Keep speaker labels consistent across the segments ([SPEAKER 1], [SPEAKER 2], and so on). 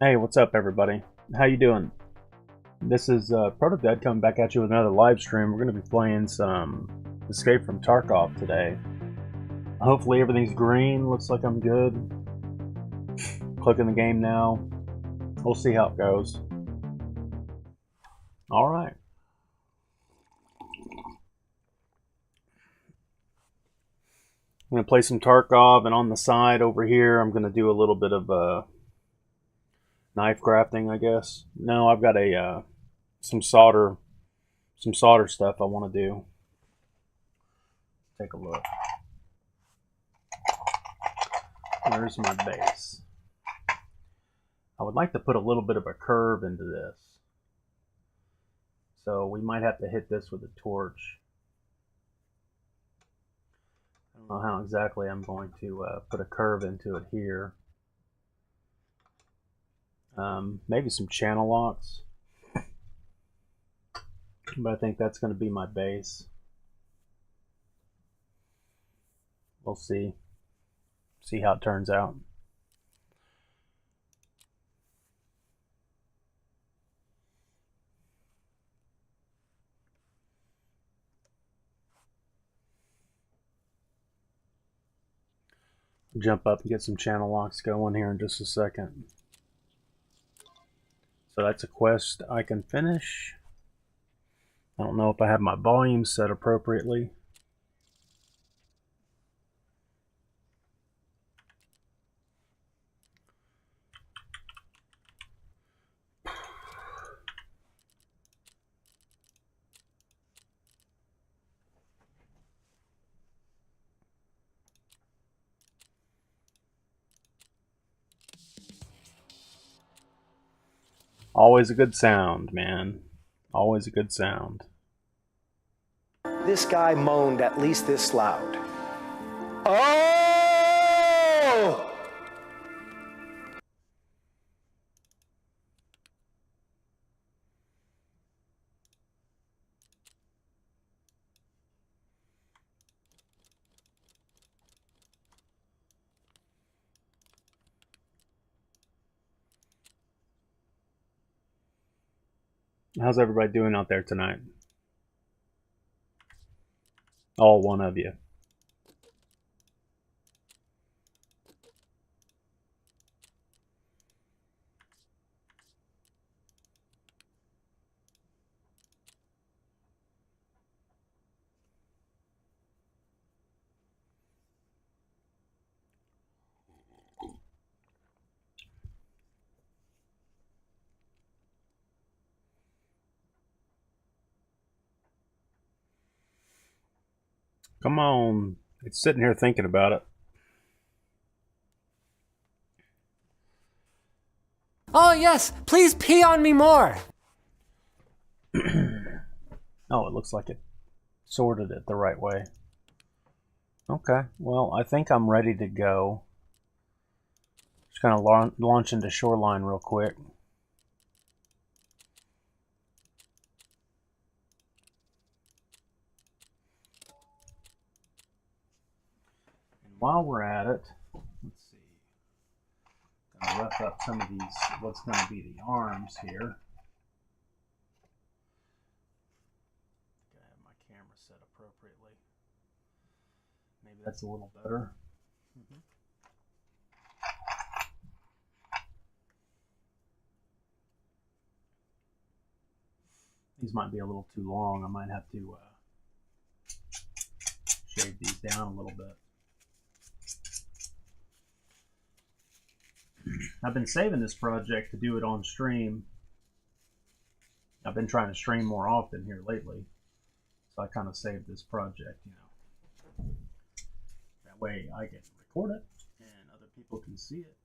[SPEAKER 1] Hey, what's up, everybody? How you doing? This is Protodead coming back at you with another live stream. We're going to be playing some Escape from Tarkov today. Hopefully everything's green. Looks like I'm good. Clicking the game now. We'll see how it goes. Alright. I'm going to play some Tarkov, and on the side over here I'm going to do a little bit of knife crafting, I guess. No, I've got a some solder stuff I want to do. Take a look. Where's my base? I would like to put a little bit of a curve into this. So we might have to hit this with a torch. I don't know how exactly I'm going to put a curve into it here. Maybe some channel locks. But I think that's going to be my base. We'll see. See how it turns out. Jump up and get some channel locks going here in just a second. So that's a quest I can finish. I don't know if I have my volume set appropriately. Always a good sound, man. Always a good sound.
[SPEAKER 2] This guy moaned at least this loud. Oh!
[SPEAKER 1] How's everybody doing out there tonight? All one of you. Come on. It's sitting here thinking about it.
[SPEAKER 3] Oh, yes! Please pee on me more!
[SPEAKER 1] Oh, it looks like it sorted it the right way. Okay, well, I think I'm ready to go. Just kind of launch into Shoreline real quick. And while we're at it, let's see. Gonna rough up some of these, what's going to be the arms here. Gotta have my camera set appropriately. Maybe that's a little better. These might be a little too long. I might have to shave these down a little bit. I've been saving this project to do it on stream. I've been trying to stream more often here lately, so I kind of saved this project, you know. That way I can record it and other people can see it.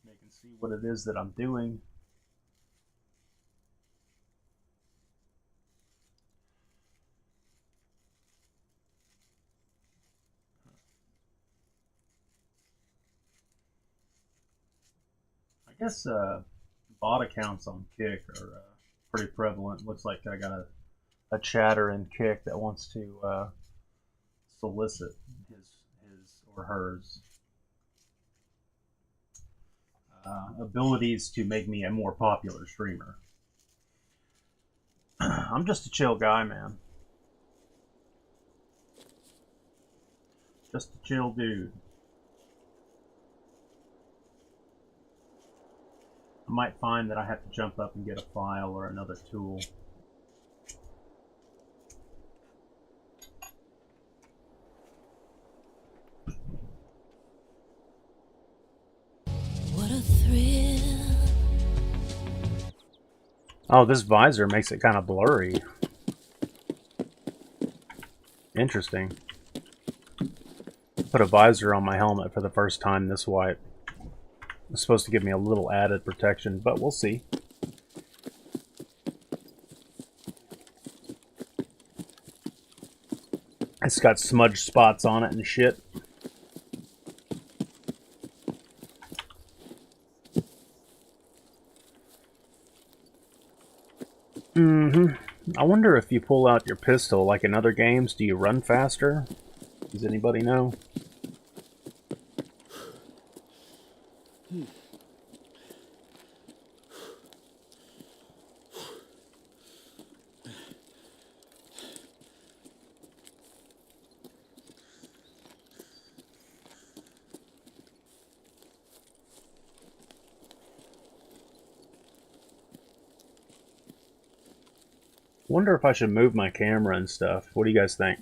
[SPEAKER 1] They can see what it is that I'm doing. I guess bot accounts on Kick are pretty prevalent. Looks like I got a chatter in Kick that wants to solicit his or hers abilities to make me a more popular streamer. I'm just a chill guy, man. Just a chill dude. I might find that I have to jump up and get a file or another tool.
[SPEAKER 4] What a thrill.
[SPEAKER 1] Oh, this visor makes it kind of blurry. Interesting. Put a visor on my helmet for the first time this wipe. It's supposed to give me a little added protection, but we'll see. It's got smudge spots on it and shit. I wonder if you pull out your pistol like in other games, do you run faster? Does anybody know? Wonder if I should move my camera and stuff. What do you guys think?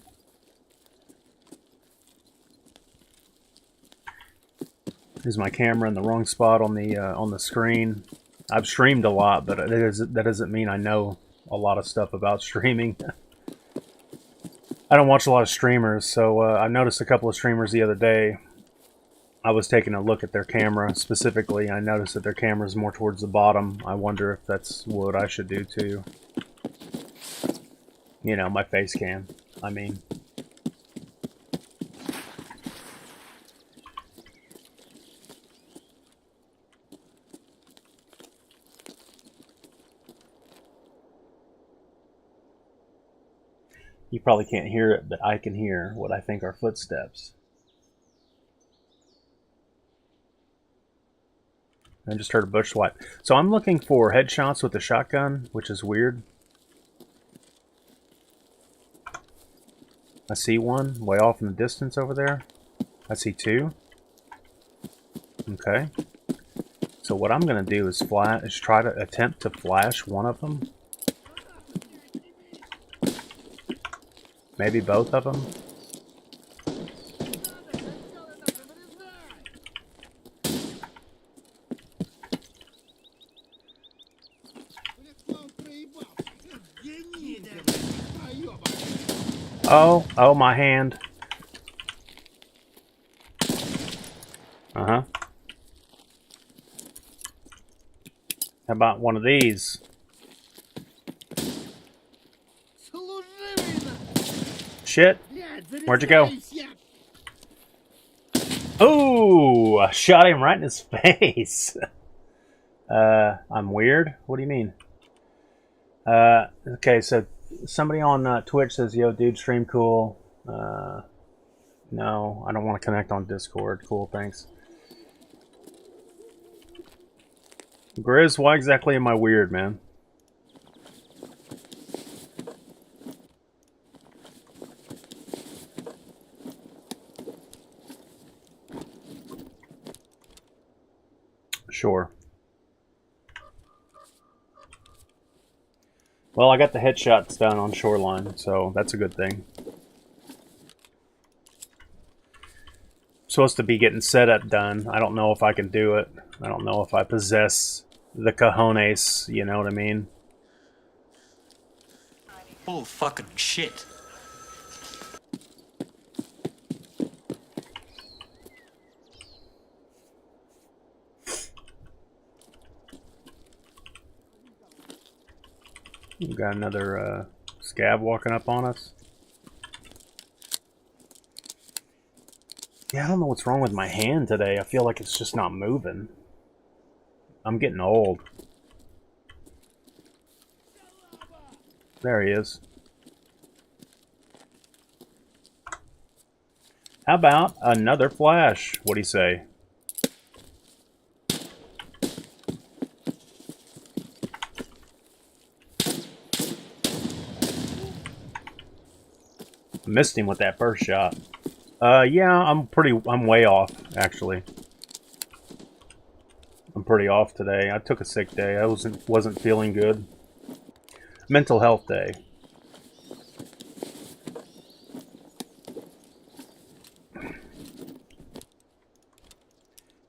[SPEAKER 1] Is my camera in the wrong spot on the screen? I've streamed a lot, but that doesn't mean I know a lot of stuff about streaming. I don't watch a lot of streamers, so I noticed a couple of streamers the other day. I was taking a look at their camera specifically. I noticed that their camera is more towards the bottom. I wonder if that's what I should do too. You know, my face cam. I mean. You probably can't hear it, but I can hear what I think are footsteps. I just heard a bush swipe. So I'm looking for headshots with the shotgun, which is weird. I see one way off in the distance over there. I see two. Okay. So what I'm going to do is try to attempt to flash one of them. Maybe both of them. Oh, my hand. Uh-huh. How about one of these? Shit. Where'd you go? Oh, I shot him right in his face. I'm weird? What do you mean? Okay, so somebody on Twitch says, yo, dude, stream cool. No, I don't want to connect on Discord. Cool, thanks. Grizz, why exactly am I weird, man? Sure. Well, I got the headshots done on Shoreline, so that's a good thing. Supposed to be getting setup done. I don't know if I can do it. I don't know if I possess the cojones, you know what I mean?
[SPEAKER 5] Oh, fucking shit.
[SPEAKER 1] We've got another scab walking up on us. Yeah, I don't know what's wrong with my hand today. I feel like it's just not moving. I'm getting old. There he is. How about another flash? What do you say? Missed him with that first shot. Yeah, I'm way off, actually. I'm pretty off today. I took a sick day. I wasn't feeling good. Mental health day.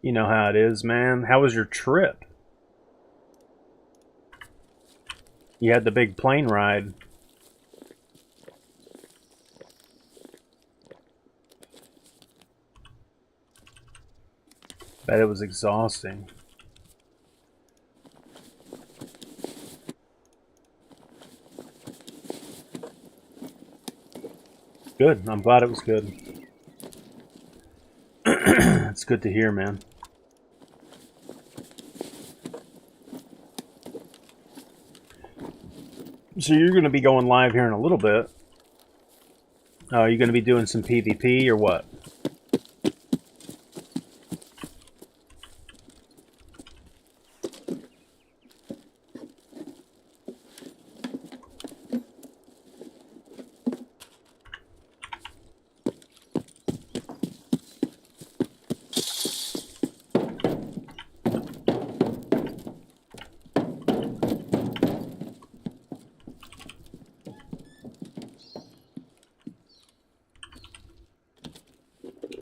[SPEAKER 1] You know how it is, man. How was your trip? You had the big plane ride. Bet it was exhausting. Good. I'm glad it was good. It's good to hear, man. So you're going to be going live here in a little bit. Are you going to be doing some PvP or what?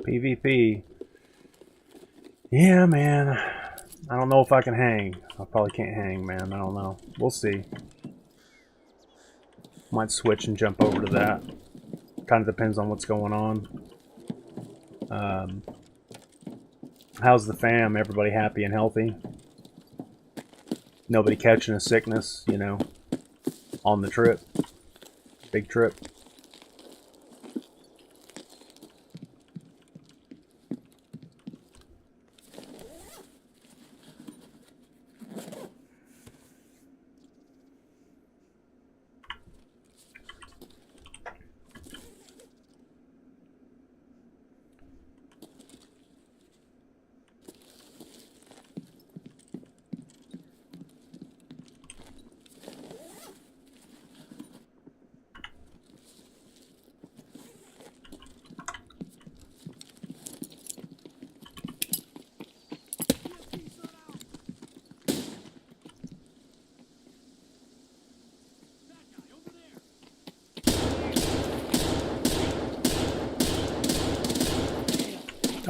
[SPEAKER 1] PvP. Yeah, man. I don't know if I can hang. I probably can't hang, man. I don't know. We'll see. Might switch and jump over to that. Kind of depends on what's going on. How's the fam? Everybody happy and healthy? Nobody catching a sickness, you know, on the trip? Big trip.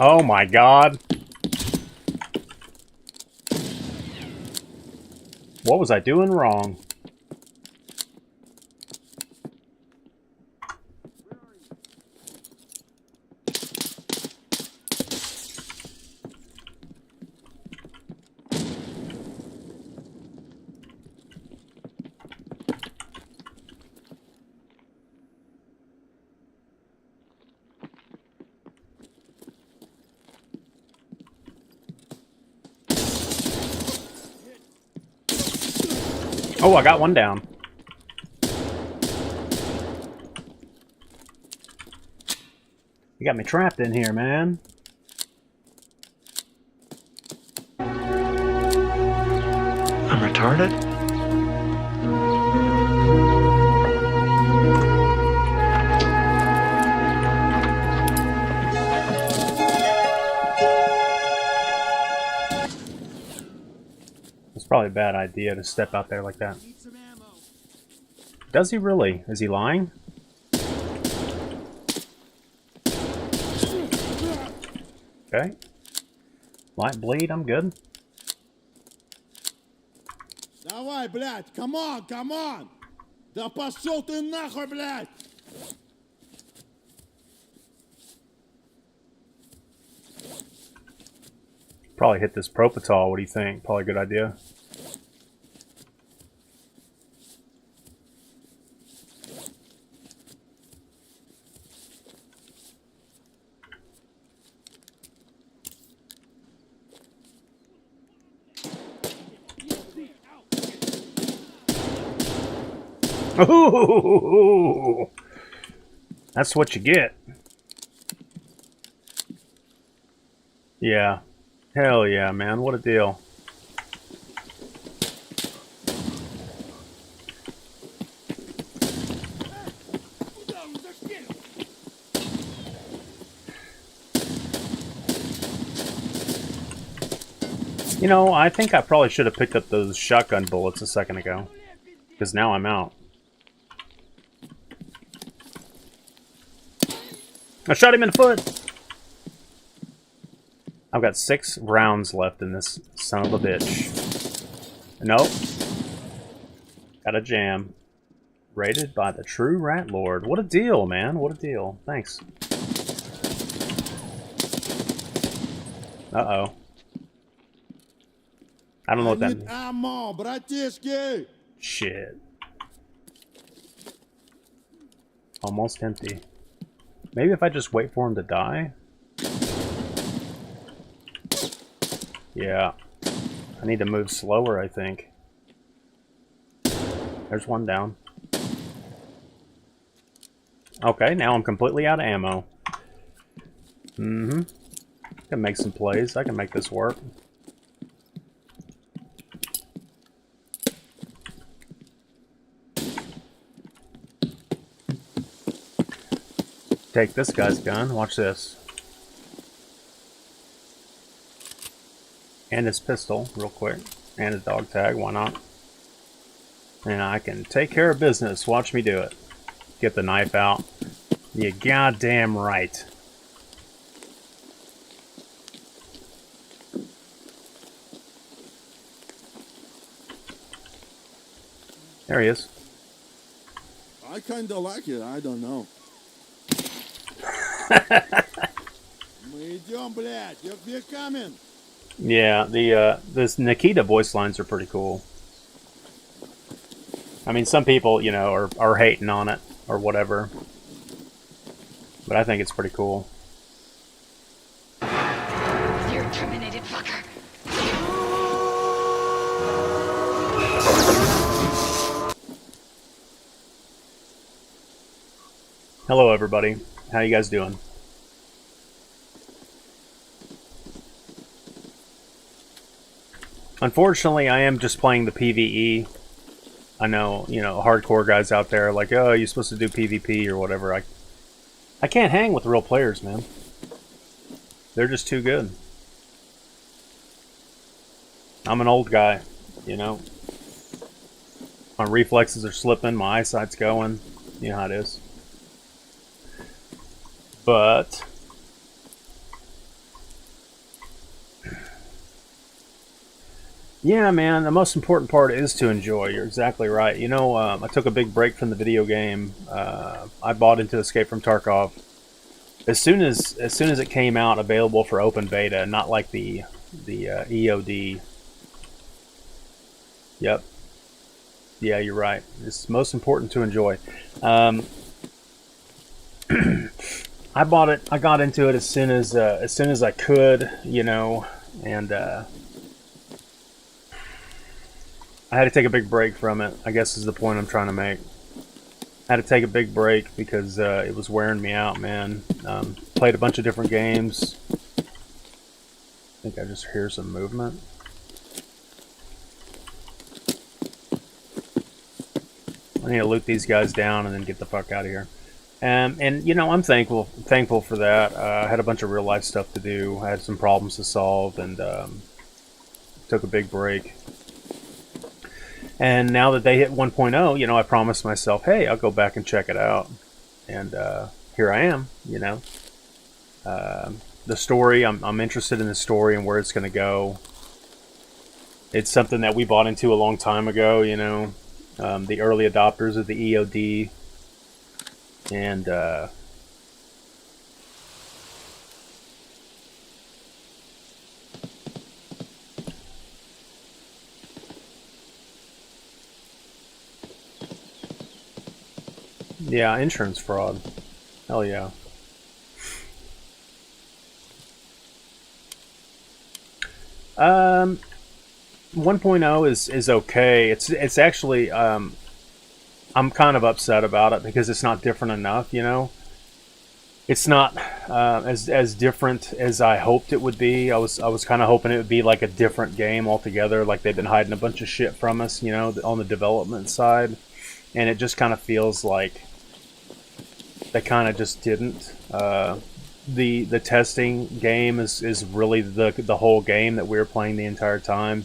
[SPEAKER 1] Oh my god. What was I doing wrong? Oh, I got one down. You got me trapped in here, man.
[SPEAKER 5] I'm retarded?
[SPEAKER 1] It's probably a bad idea to step out there like that. Does he really? Is he lying? Okay. Light bleed, I'm good.
[SPEAKER 6] Давай, блядь, come on, come on! Да пошел ты нахуй, блядь!
[SPEAKER 1] Probably hit this propofol, what do you think? Probably a good idea. Ooh, that's what you get. Yeah. Hell yeah, man. What a deal. You know, I think I probably should have picked up those shotgun bullets a second ago. Because now I'm out. I shot him in the foot! I've got 6 rounds left in this son of a bitch. Nope. Got a jam. Rated by the true Rat Lord. What a deal, man. What a deal. Thanks. Uh-oh. I don't know what that means.
[SPEAKER 6] Ammo, братишки!
[SPEAKER 1] Shit. Almost empty. Maybe if I just wait for him to die? Yeah. I need to move slower, I think. There's one down. Okay, now I'm completely out of ammo. Mm-hmm. I can make some plays. I can make this work. Take this guy's gun. Watch this. And his pistol, real quick. And his dog tag, why not? And I can take care of business. Watch me do it. Get the knife out. You goddamn right. There he is.
[SPEAKER 6] I kinda like it, I don't know. Мы идем, блядь, we're coming.
[SPEAKER 1] Yeah, this Nikita voice lines are pretty cool. I mean, some people, you know, are hating on it. or whatever. But I think it's pretty cool.
[SPEAKER 7] You're a terminated fucker.
[SPEAKER 1] Hello everybody, how you guys doing? Unfortunately, I am just playing the PvE. I know, you know, hardcore guys out there are like, oh, you're supposed to do PvP or whatever. I can't hang with real players, man. They're just too good. I'm an old guy, you know. My reflexes are slipping, my eyesight's going. You know how it is. But yeah, man, the most important part is to enjoy. You're exactly right. You know, I took a big break from the video game. I bought into Escape from Tarkov as soon as it came out, available for open beta, not like the EOD. Yep. Yeah, you're right. It's most important to enjoy. I bought it. I got into it as soon as I could, you know, and I had to take a big break from it, I guess is the point I'm trying to make. I had to take a big break because it was wearing me out, man. Played a bunch of different games. I think I just hear some movement. I need to loot these guys down and then get the fuck out of here. And you know, I'm thankful for that. I had a bunch of real life stuff to do. I had some problems to solve, and took a big break. And now that they hit 1.0, you know, I promised myself, hey, I'll go back and check it out. And here I am, you know. The story, I'm interested in the story and where it's going to go. It's something that we bought into a long time ago, you know. The early adopters of the EOD. And yeah, insurance fraud. Hell yeah. Um, 1.0 is okay. It's actually I'm kind of upset about it because it's not different enough, you know. It's not as different as I hoped it would be. I was kind of hoping it would be like a different game altogether, like they've been hiding a bunch of shit from us, you know, on the development side. And it just kind of feels like they kind of just didn't. The testing game is really the whole game that we were playing the entire time.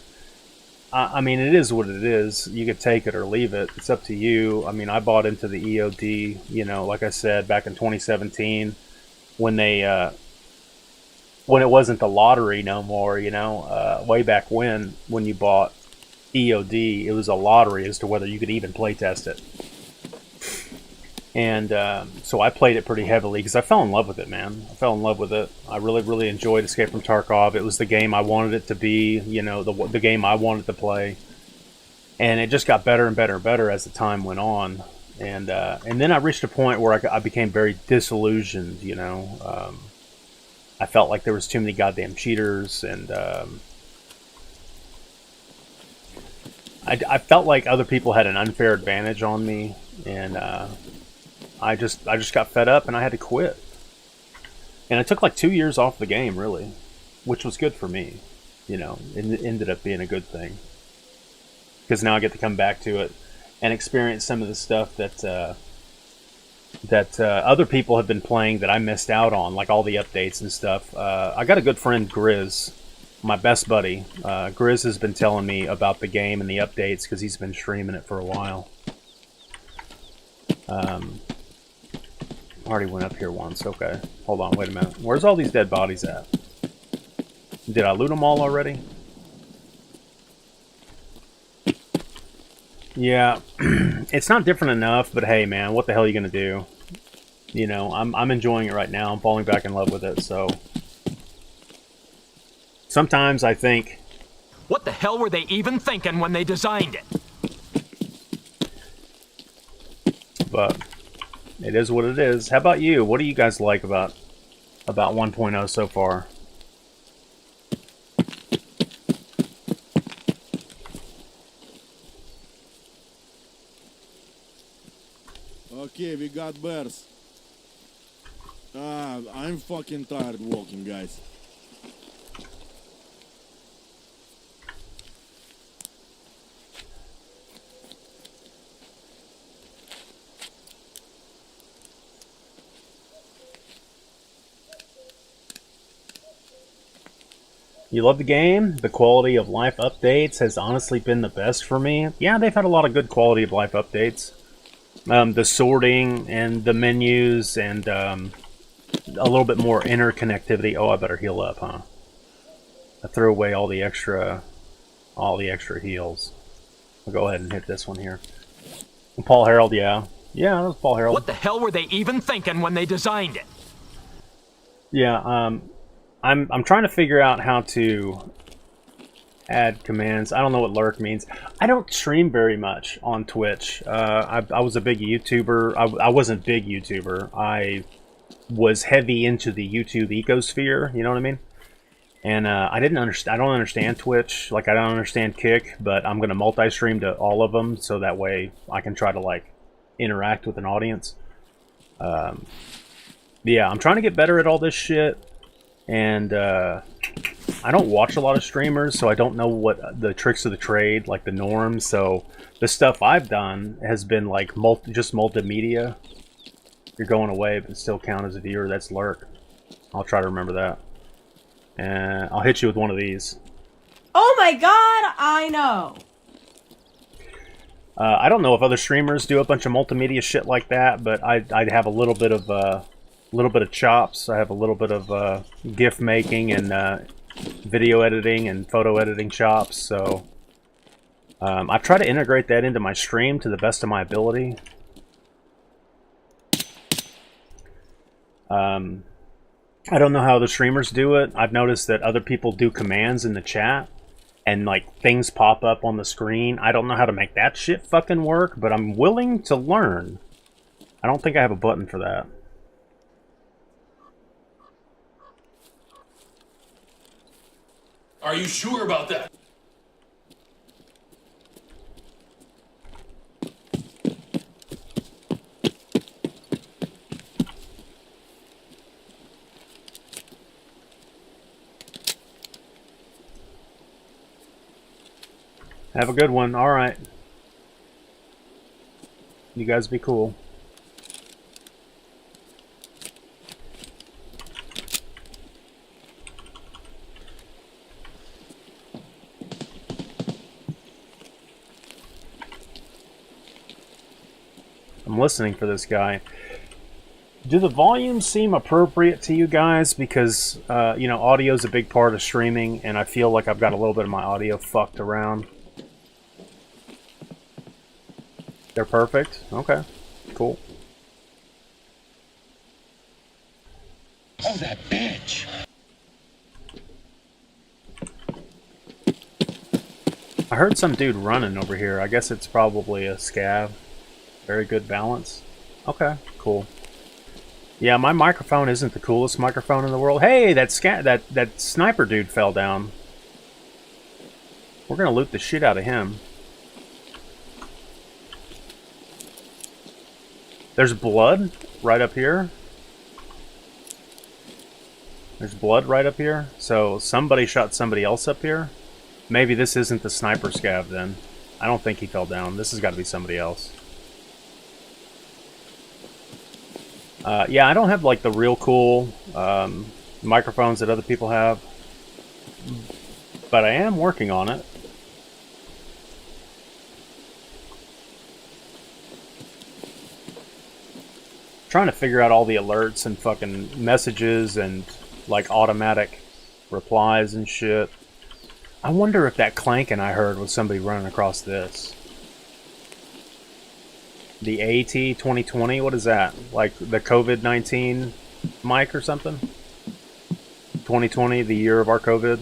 [SPEAKER 1] I mean, it is what it is. You could take it or leave it. It's up to you. I mean, I bought into the EOD, you know, like I said, back in 2017 when they when it wasn't the lottery no more, you know, way back when you bought EOD, it was a lottery as to whether you could even play test it. And so I played it pretty heavily because I fell in love with it, man. I fell in love with it. I really, really enjoyed Escape from Tarkov. It was the game I wanted it to be, you know, the game I wanted to play. And it just got better and better and better as the time went on. And then I reached a point where I became very disillusioned, you know. I felt like there was too many goddamn cheaters, and I felt like other people had an unfair advantage on me, and I just got fed up and I had to quit. And I took like 2 years off the game, really, which was good for me. You know, it ended up being a good thing because now I get to come back to it and experience some of the stuff that other people have been playing that I missed out on, like all the updates and stuff. I got a good friend, Grizz, my best buddy. Grizz has been telling me about the game and the updates because he's been streaming it for a while. Already went up here once. Okay, hold on, wait a minute. Where's all these dead bodies at? Did I loot them all already? Yeah, it's not different enough, but hey, man, what the hell are you gonna do? You know, I'm enjoying it right now. I'm falling back in love with it. So sometimes I think,
[SPEAKER 8] what the hell were they even thinking when they designed it?
[SPEAKER 1] But It is what it is. How about you? What do you guys like about 1.0 so far?
[SPEAKER 6] Okay, we got bears. I'm fucking tired walking, guys.
[SPEAKER 1] You love the game? The quality of life updates has honestly been the best for me. Yeah, they've had a lot of good quality of life updates. The sorting and the menus and a little bit more interconnectivity. Oh, I better heal up, huh? I threw away all the extra heals. I'll go ahead and hit this one here. Paul Harold, yeah. Yeah, that was Paul Harold.
[SPEAKER 8] What the hell were they even thinking when they designed it?
[SPEAKER 1] Yeah, I'm trying to figure out how to add commands. I don't know what lurk means. I don't stream very much on Twitch. I was a big YouTuber. I wasn't big YouTuber. I was heavy into the YouTube ecosphere. You know what I mean? And I don't understand Twitch. Like, I don't understand Kick, but I'm gonna multi-stream to all of them so that way I can try to like interact with an audience. Yeah, I'm trying to get better at all this shit. And I don't watch a lot of streamers, so I don't know what the tricks of the trade, like the norms. So the stuff I've done has been like just multimedia. You're going away, but still count as a viewer. That's lurk. I'll try to remember that. And I'll hit you with one of these.
[SPEAKER 9] Oh my god, I know.
[SPEAKER 1] I don't know if other streamers do a bunch of multimedia shit like that, but I'd have a little bit of chops. I have a little bit of GIF making and video editing and photo editing chops. So I try to integrate that into my stream to the best of my ability. I don't know how the streamers do it. I've noticed that other people do commands in the chat and like things pop up on the screen. I don't know how to make that shit fucking work, but I'm willing to learn. I don't think I have a button for that.
[SPEAKER 10] Are you sure about that?
[SPEAKER 1] Have a good one. All right. You guys be cool. I'm listening for this guy. Do the volumes seem appropriate to you guys? Because, you know, audio is a big part of streaming, and I feel like I've got a little bit of my audio fucked around. They're perfect? Okay. Cool.
[SPEAKER 10] Oh, that bitch!
[SPEAKER 1] I heard some dude running over here. I guess it's probably a scav. Very good balance. Okay, cool. Yeah, my microphone isn't the coolest microphone in the world. Hey, that sniper dude fell down. We're gonna loot the shit out of him. There's blood right up here. There's blood right up here. So somebody shot somebody else up here. Maybe this isn't the sniper scav then. I don't think he fell down. This has got to be somebody else. Yeah, I don't have like the real cool microphones that other people have, but I am working on it. Trying to figure out all the alerts and fucking messages and like automatic replies and shit. I wonder if that clanking I heard was somebody running across this. The AT 2020, what is that? Like the COVID-19 mic or something? 2020, the year of our COVID.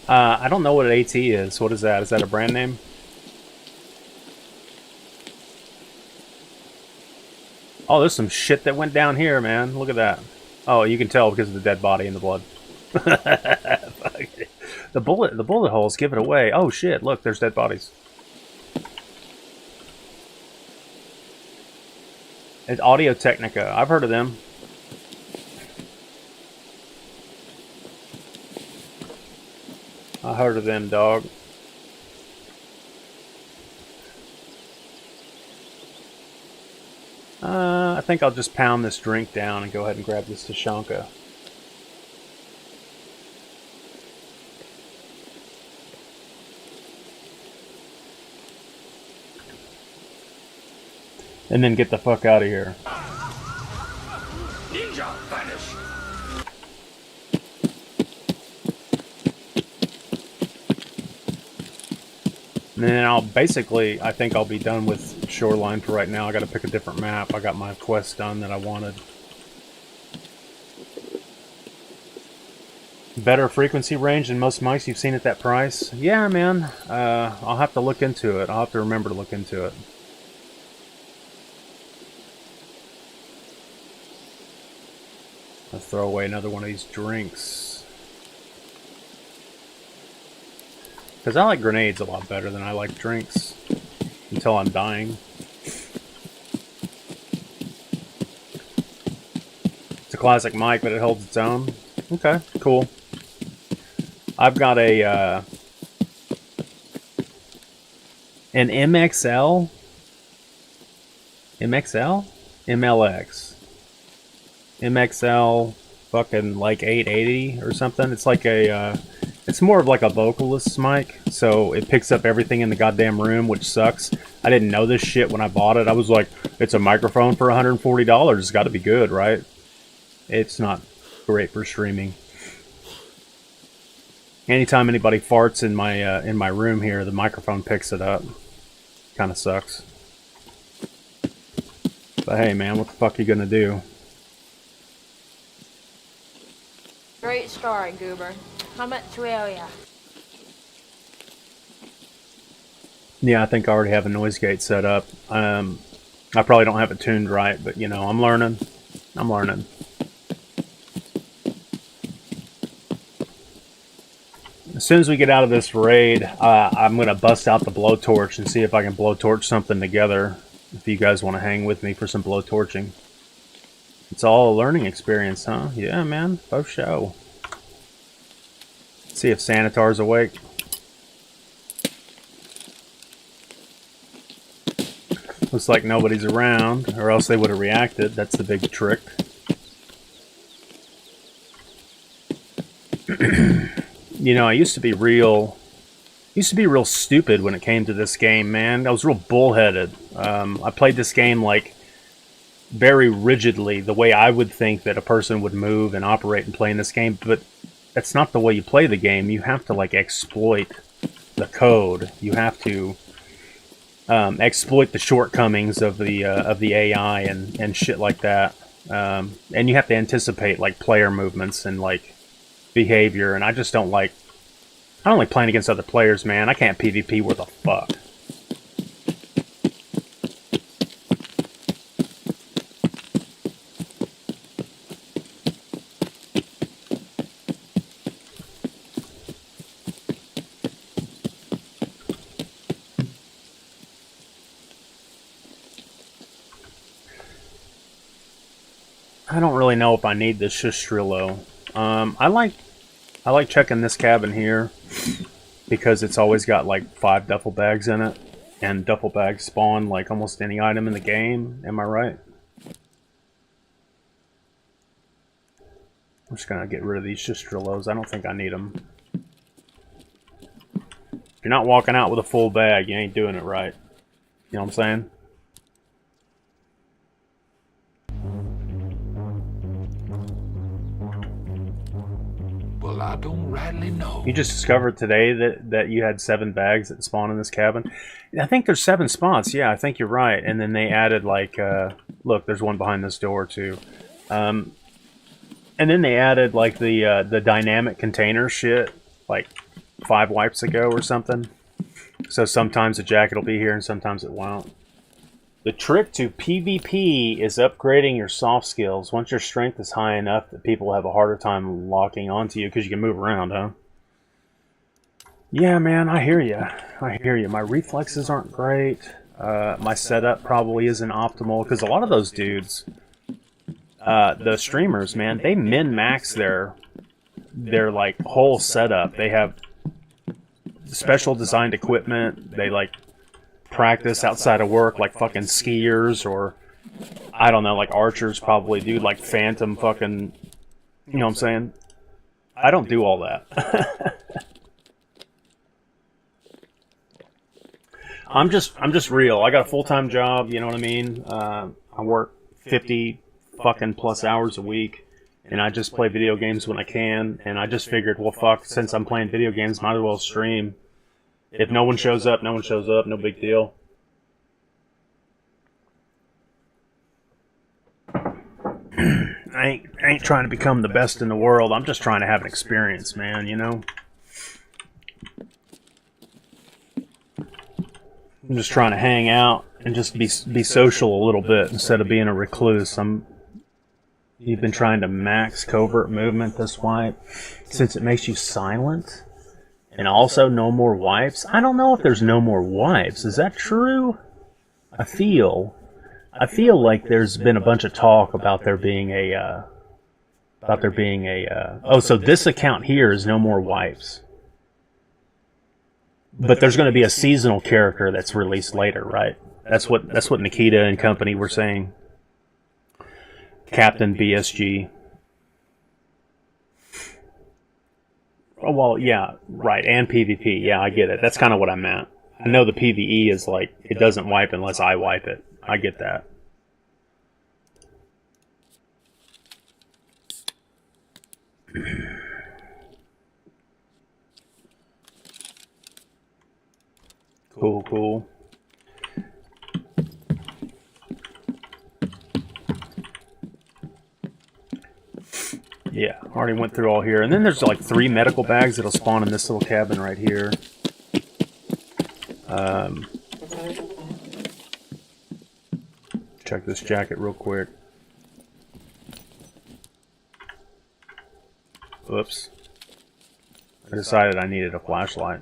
[SPEAKER 1] I don't know what an AT is. What is that? Is that a brand name? Oh, there's some shit that went down here, man. Look at that. Oh, you can tell because of the dead body and the blood. The bullet holes give it away. Oh shit! Look, there's dead bodies. It's Audio Technica. I've heard of them. I heard of them, dog. I think I'll just pound this drink down and go ahead and grab this Tashanka. And then get the fuck out of here.
[SPEAKER 10] Ninja vanish.
[SPEAKER 1] And then I think I'll be done with Shoreline for right now. I gotta pick a different map. I got my quest done that I wanted. Better frequency range than most mics you've seen at that price? Yeah, man. I'll have to look into it. I'll have to remember to look into it. I'll throw away another one of these drinks. Because I like grenades a lot better than I like drinks. Until I'm dying. It's a classic mic, but it holds its own. Okay, cool. I've got a an MXL? MXL? MLX. MXL fucking like 880 or something. It's like a it's more of like a vocalist mic, so it picks up everything in the goddamn room, which sucks. I didn't know this shit when I bought it. I was like, it's a microphone for $140. It's got to be good, right? It's not great for streaming. Anytime anybody farts in my room here, the microphone picks it up. Kind of sucks. But hey, man, what the fuck are you gonna do?
[SPEAKER 11] Great story, Goober. How much will ya?
[SPEAKER 1] Yeah, I think I already have a noise gate set up. I probably don't have it tuned right, but you know, I'm learning. I'm learning. As soon as we get out of this raid, I'm going to bust out the blowtorch and see if I can blowtorch something together. If you guys want to hang with me for some blowtorching. It's all a learning experience, huh? Yeah, man. Faux show. See if Sanitar's awake. Looks like nobody's around, or else they would have reacted. That's the big trick. You know, I used to be real stupid when it came to this game, man. I was real bullheaded. I played this game like very rigidly, the way I would think that a person would move and operate and play in this game, but that's not the way you play the game. You have to like exploit the code. You have to exploit the shortcomings of the AI and shit like that. And you have to anticipate like player movements and like behavior. And I don't like playing against other players, man. I can't PvP worth a fuck. I don't really know if I need this Shistrillo. I like checking this cabin here because it's always got like 5 duffel bags in it, and duffel bags spawn like almost any item in the game. Am I right? I'm just gonna get rid of these Shistrillos. I don't think I need them. If you're not walking out with a full bag, you ain't doing it right. You know what I'm saying?
[SPEAKER 10] Well, I don't rightly know.
[SPEAKER 1] You just discovered today that you had 7 bags that spawn in this cabin. I think there's 7 spots. Yeah, I think you're right. And then they added like, look, there's one behind this door too. And then they added like the dynamic container shit. Like 5 wipes ago or something. So sometimes the jacket will be here and sometimes it won't. The trick to PvP is upgrading your soft skills. Once your strength is high enough that people have a harder time locking onto you because you can move around, huh? Yeah, man, I hear you. I hear you. My reflexes aren't great. My setup probably isn't optimal because a lot of those dudes, the streamers, man, they min-max their like whole setup. They have special designed equipment. They like practice outside of work like fucking skiers, or I don't know, like archers probably do, like phantom fucking, you know what I'm saying? I don't do all that. I'm just real. I got a full-time job, you know what I mean? I work 50 fucking plus hours a week, and I just play video games when I can, and I just figured, well, fuck, since I'm playing video games, might as well stream. If no one shows up, no one shows up, no big deal. I ain't trying to become the best in the world. I'm just trying to have an experience, man, you know? I'm just trying to hang out and just be social a little bit instead of being a recluse. You've been trying to max covert movement this wipe since it makes you silent. And also no more wipes? I don't know if there's no more wipes. Is that true? I feel like there's been a bunch of talk about there being a oh, so this account here is no more wipes. But there's going to be a seasonal character that's released later, right? That's what Nikita and company were saying. Captain BSG. Oh, well, yeah, right, and PvP. Yeah, I get it. That's kind of what I meant. I know the PvE is like, it doesn't wipe unless I wipe it. I get that. Cool, cool. Yeah, already went through all here. And then there's like 3 medical bags that'll spawn in this little cabin right here. Check this jacket real quick. Oops. I decided I needed a flashlight.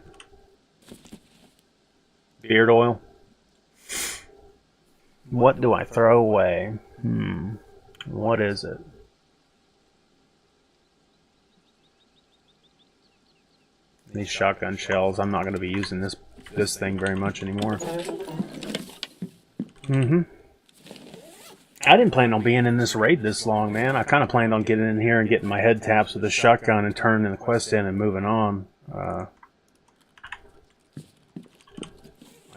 [SPEAKER 1] Beard oil. What do I throw away? What is it? These shotgun shells. I'm not going to be using this thing very much anymore. I didn't plan on being in this raid this long, man. I kind of planned on getting in here and getting my head taps with a shotgun and turning the quest in and moving on.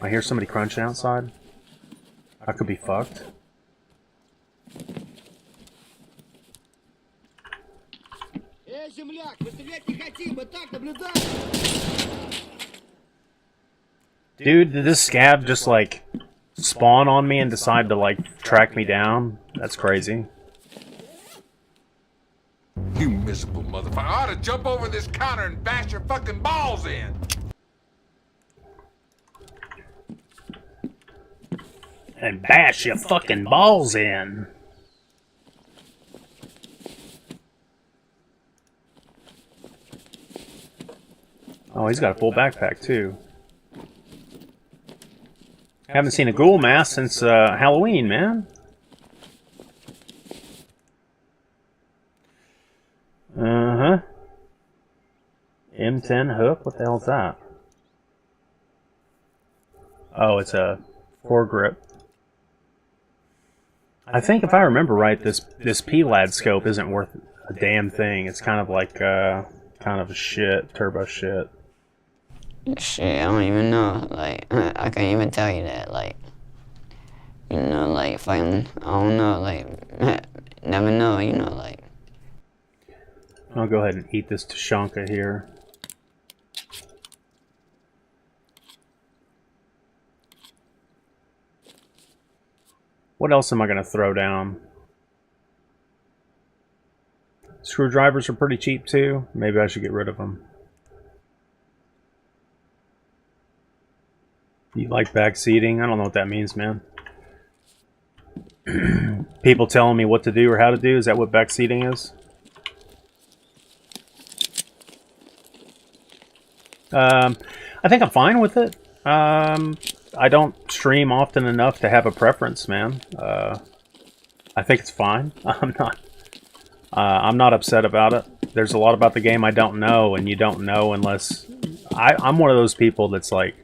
[SPEAKER 1] I hear somebody crunching outside. I could be fucked. Dude, did this scab just like spawn on me and decide to like track me down? That's crazy.
[SPEAKER 10] You miserable motherfucker. I ought to jump over this counter and bash your fucking balls in.
[SPEAKER 1] And bash your fucking balls in. Oh, he's got a full backpack too. Haven't seen a ghoul mask since Halloween, man. M10 hook? What the hell's that? Oh, it's a foregrip. I think if I remember right, this PLAD scope isn't worth a damn thing. It's kind of like kind of shit, turbo shit.
[SPEAKER 12] Shit, I don't even know. Like, I can't even tell you that. Like, you know, like, fighting, I don't know, like, never know, you know, like.
[SPEAKER 1] I'll go ahead and eat this Tashanka here. What else am I going to throw down? Screwdrivers are pretty cheap too. Maybe I should get rid of them. You like backseating? I don't know what that means, man. People telling me what to do or how to do? Is that what backseating is? I think I'm fine with it. I don't stream often enough to have a preference, man. I think it's fine. I'm not upset about it. There's a lot about the game I don't know, and you don't know unless... I'm one of those people that's like...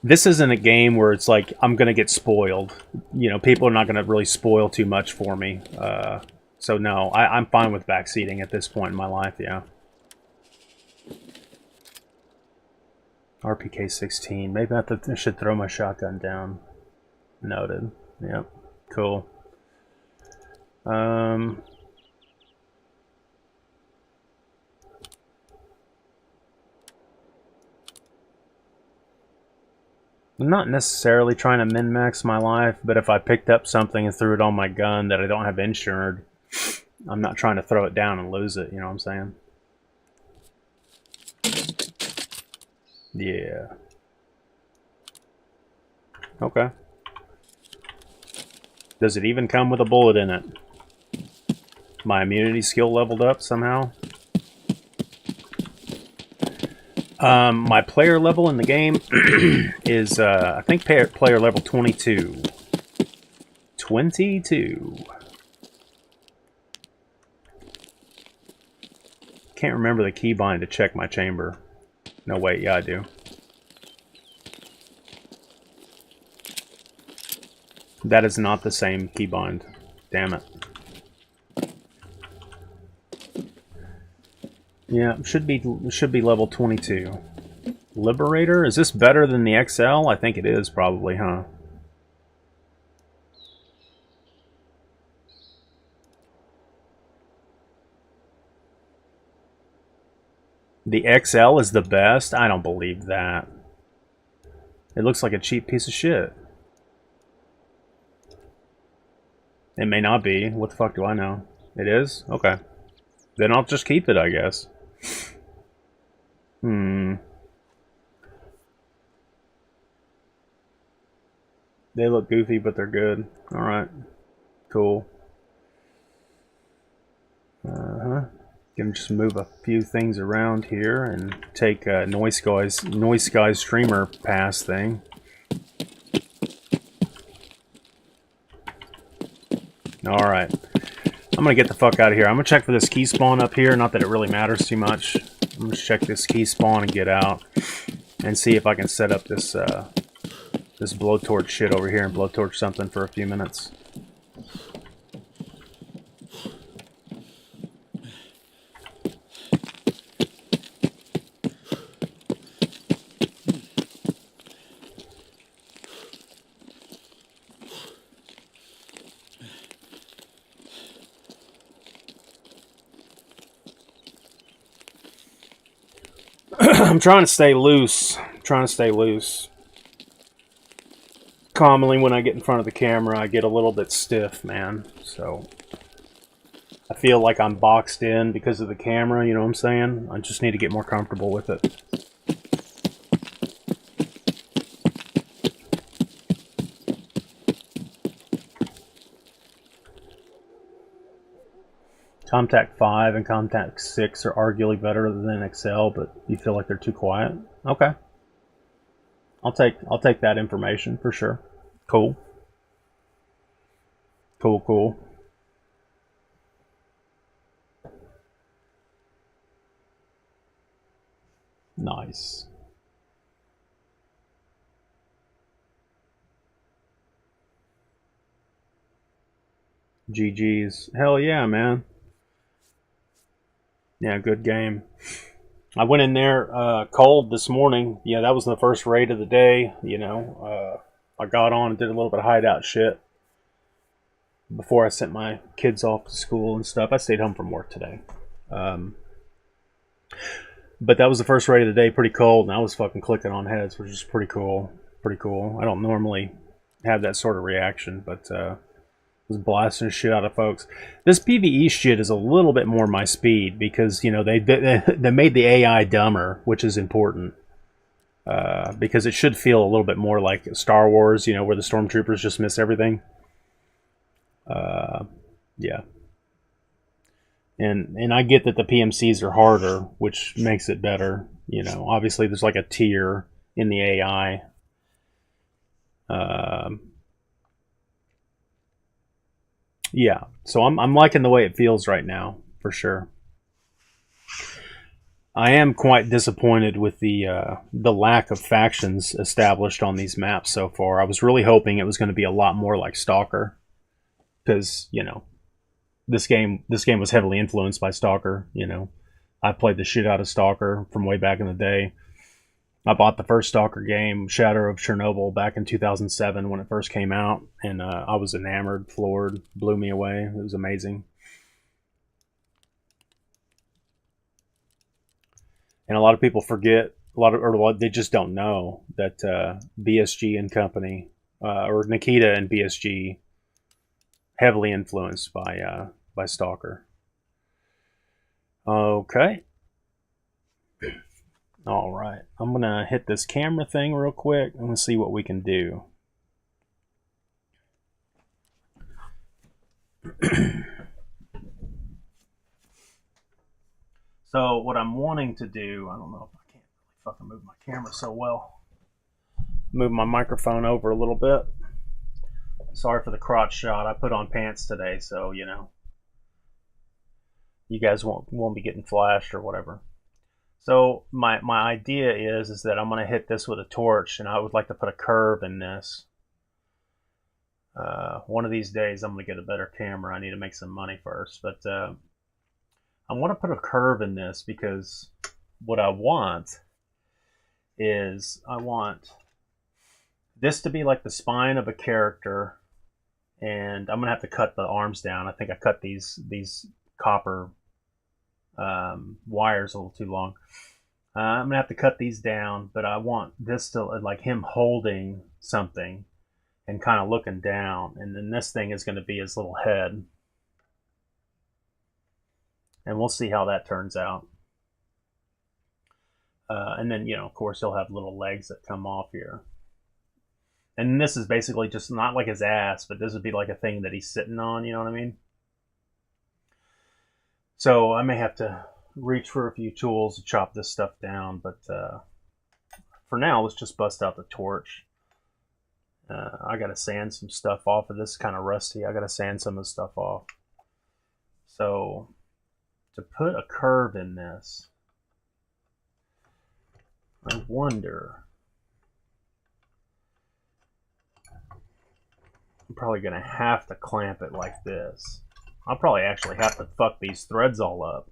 [SPEAKER 1] This isn't a game where it's like, I'm going to get spoiled. You know, people are not going to really spoil too much for me. So no, I'm fine with backseating at this point in my life, yeah. RPK 16. Maybe I should throw my shotgun down. Noted. Yep. Cool. I'm not necessarily trying to min-max my life, but if I picked up something and threw it on my gun that I don't have insured, I'm not trying to throw it down and lose it, you know what I'm saying? Yeah. Okay. Does it even come with a bullet in it? My immunity skill leveled up somehow? My player level in the game is, I think, player level 22. 22. Can't remember the keybind to check my chamber. No, wait, yeah, I do. That is not the same keybind. Damn it. Yeah, it should be level 22. Liberator? Is this better than the XL? I think it is, probably, huh? The XL is the best? I don't believe that. It looks like a cheap piece of shit. It may not be. What the fuck do I know? It is? Okay. Then I'll just keep it, I guess. They look goofy, but they're good. Alright. Cool. Can just move a few things around here and take Noise Guy's streamer pass thing. Alright. I'm gonna get the fuck out of here. I'm gonna check for this key spawn up here. Not that it really matters too much. I'm gonna check this key spawn and get out. And see if I can set up this this blowtorch shit over here and blowtorch something for a few minutes. I'm trying to stay loose. Commonly when I get in front of the camera, I get a little bit stiff, man. So I feel like I'm boxed in because of the camera, you know what I'm saying? I just need to get more comfortable with it. Contact 5 and Contact 6 are arguably better than XL, but you feel like they're too quiet? Okay. I'll take that information for sure. Cool. Cool. Nice. GG's. Hell yeah, man. Yeah, good game. I went in there cold this morning. Yeah, that was the first raid of the day. You know, I got on and did a little bit of hideout shit before I sent my kids off to school and stuff. I stayed home from work today. But that was the first raid of the day, pretty cold, and I was fucking clicking on heads, which is pretty cool. Pretty cool. I don't normally have that sort of reaction, but was blasting shit out of folks. This PvE shit is a little bit more my speed because, you know, they made the AI dumber, which is important. because it should feel a little bit more like Star Wars, you know, where the stormtroopers just miss everything. Yeah. And I get that the PMCs are harder, which makes it better. You know, obviously there's like a tier in the AI. Yeah, so I'm liking the way it feels right now, for sure. I am quite disappointed with the lack of factions established on these maps so far. I was really hoping it was going to be a lot more like Stalker, because, you know, this game was heavily influenced by Stalker. You know, I played the shit out of Stalker from way back in the day. I bought the first Stalker game, Shadow of Chernobyl, back in 2007 when it first came out, and I was enamored, floored, blew me away. It was amazing. And a lot of people forget, they just don't know that BSG and company, or Nikita and BSG, heavily influenced by Stalker. Okay. All right. I'm going to hit this camera thing real quick. I'm going to see what we can do. So what I'm wanting to do, I don't know if I can't really fucking move my camera so well. Move my microphone over a little bit. Sorry for the crotch shot. I put on pants today, so, you know, you guys won't be getting flashed or whatever. So my idea is that I'm going to hit this with a torch, and I would like to put a curve in this. One of these days I'm going to get a better camera. I need to make some money first, but I want to put a curve in this because what I want is I want this to be like the spine of a character, and I'm going to have to cut the arms down. I think I cut these copper wires a little too long. I'm gonna have to cut these down, but I want this to like him holding something and kind of looking down, and then this thing is going to be his little head, and we'll see how that turns out. And then, you know, of course he'll have little legs that come off here, and this is basically just not like his ass, but this would be like a thing that he's sitting on, you know what I mean? So I may have to reach for a few tools to chop this stuff down, but for now, let's just bust out the torch. I got to sand some stuff off of this. It's kind of rusty. I got to sand some of the stuff off. So to put a curve in this, I wonder, I'm probably going to have to clamp it like this. I'll probably actually have to fuck these threads all up.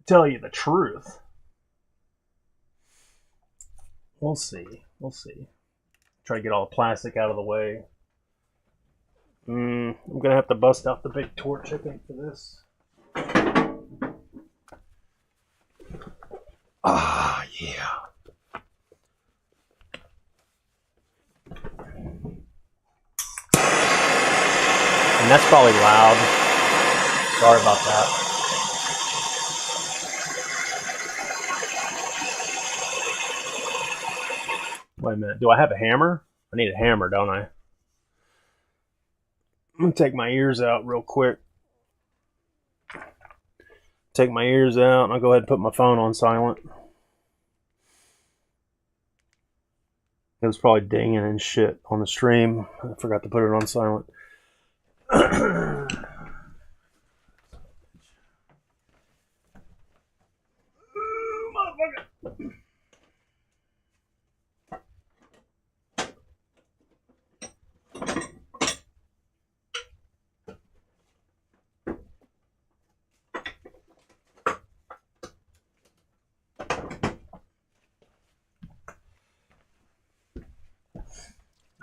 [SPEAKER 1] Tell you the truth. We'll see. We'll see. Try to get all the plastic out of the way. I'm going to have to bust out the big torch, I think, for this. Ah, yeah. And that's probably loud. Sorry about that. Wait a minute. Do I have a hammer? I need a hammer, don't I? I'm going to take my ears out real quick. Take my ears out, and I'll go ahead and put my phone on silent. It was probably dinging and shit on the stream. I forgot to put it on silent.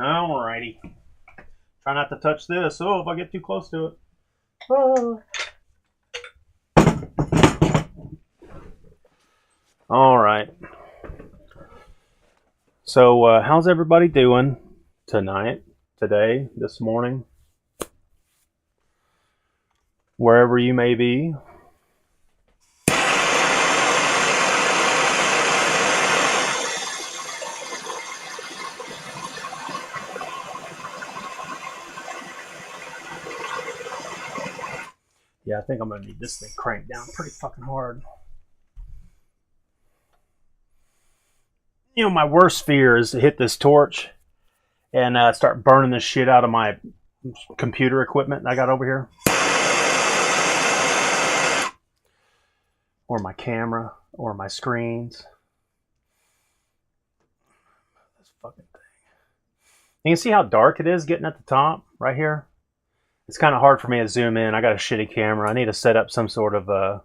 [SPEAKER 1] Alrighty. Try not to touch this. Oh, if I get too close to it. Oh. Alright. So, how's everybody doing tonight, today, this morning? Wherever you may be. I think I'm gonna need this thing cranked down pretty fucking hard. You know, my worst fear is to hit this torch and start burning the shit out of my computer equipment I got over here. Or my camera, or my screens. This fucking thing. You can see how dark it is getting at the top, right here. It's kind of hard for me to zoom in. I got a shitty camera. I need to set up some sort of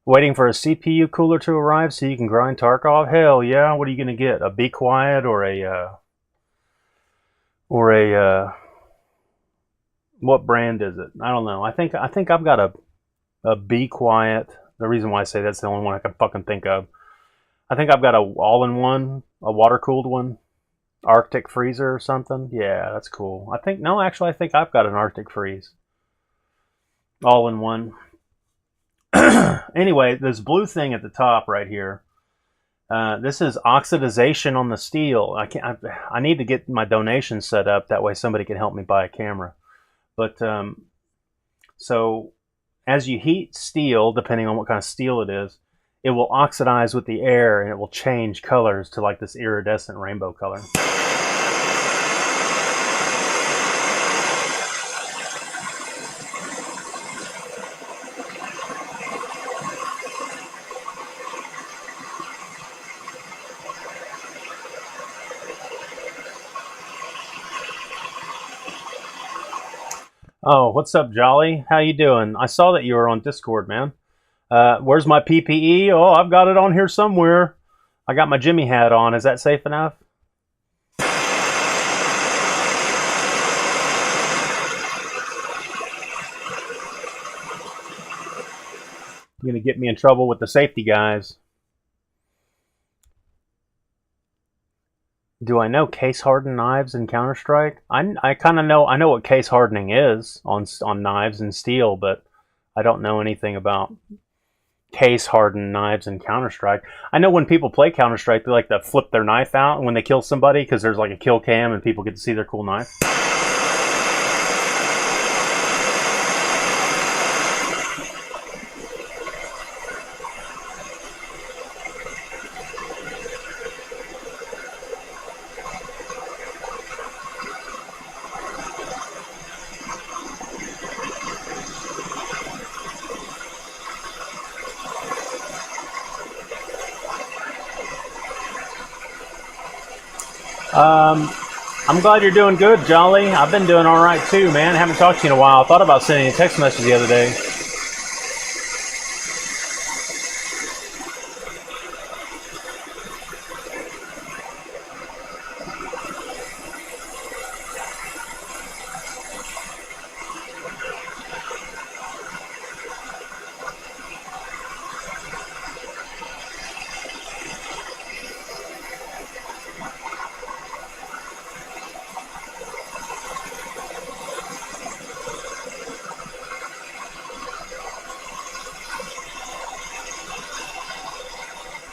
[SPEAKER 1] waiting for a CPU cooler to arrive so you can grind Tarkov. Hell yeah! What are you gonna get? A Be Quiet or a what brand is it? I don't know. I think I've got a Be Quiet. The reason why I say that's the only one I can fucking think of. I think I've got a all-in-one, a water-cooled one, Arctic freezer or something. Yeah, that's cool. I think I've got an Arctic freeze, all-in-one. Anyway, this blue thing at the top right here. This is oxidization on the steel. I need to get my donation set up. That way somebody can help me buy a camera. But so as you heat steel, depending on what kind of steel it is, it will oxidize with the air and it will change colors to like this iridescent rainbow color. Oh, what's up, Jolly? How you doing? I saw that you were on Discord, man. Where's my PPE? Oh, I've got it on here somewhere. I got my Jimmy hat on. Is that safe enough? You're gonna get me in trouble with the safety guys. Do I know case hardened knives in Counter-Strike? I kind of know. I know what case hardening is on knives and steel, but I don't know anything about case hardened knives in Counter-Strike. I know when people play Counter-Strike, they like to flip their knife out when they kill somebody because there's like a kill cam and people get to see their cool knife. I'm glad you're doing good, Jolly. I've been doing all right too, man. Haven't talked to you in a while. I thought about sending you a text message the other day.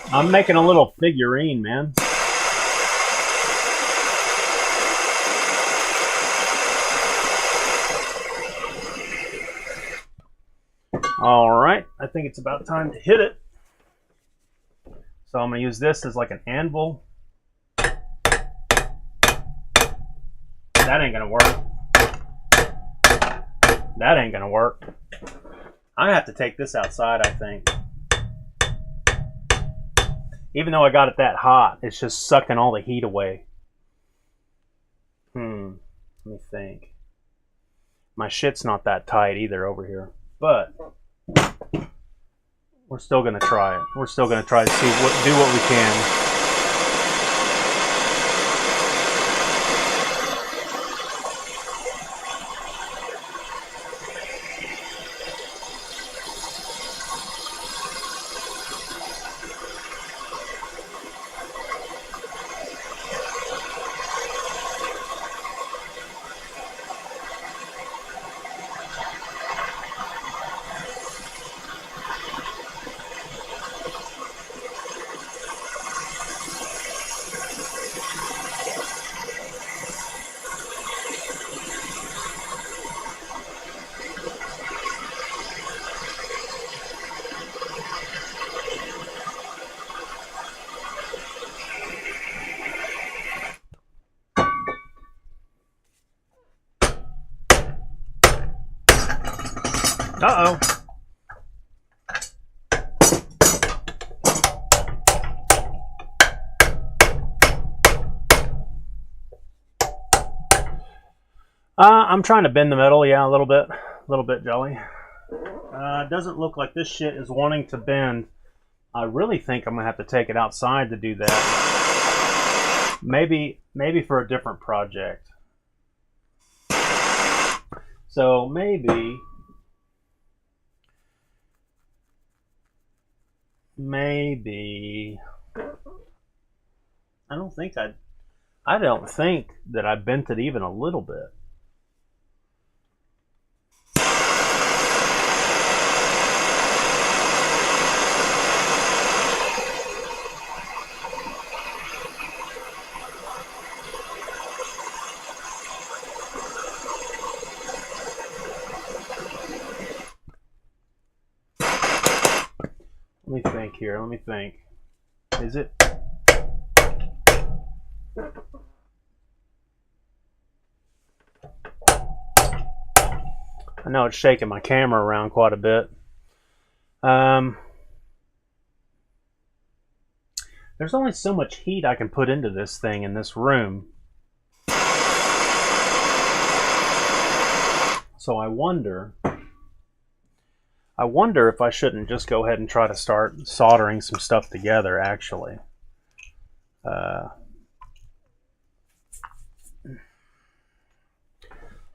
[SPEAKER 1] I'm making a little figurine, man. All right, I think it's about time to hit it. So I'm going to use this as like an anvil. That ain't going to work. That ain't going to work. I'm going to have to take this outside, I think. Even though I got it that hot, it's just sucking all the heat away. Let me think. My shit's not that tight either over here. But we're still going to try it. We're still going to try to do what we can. Uh-oh. I'm trying to bend the metal, yeah, a little bit, Jolly. It doesn't look like this shit is wanting to bend. I really think I'm gonna have to take it outside to do that. Maybe for a different project. So maybe I don't think that I bent it even a little bit. Let me think here. Let me think. Is it? I know it's shaking my camera around quite a bit. There's only so much heat I can put into this thing in this room. So I wonder if I shouldn't just go ahead and try to start soldering some stuff together, actually.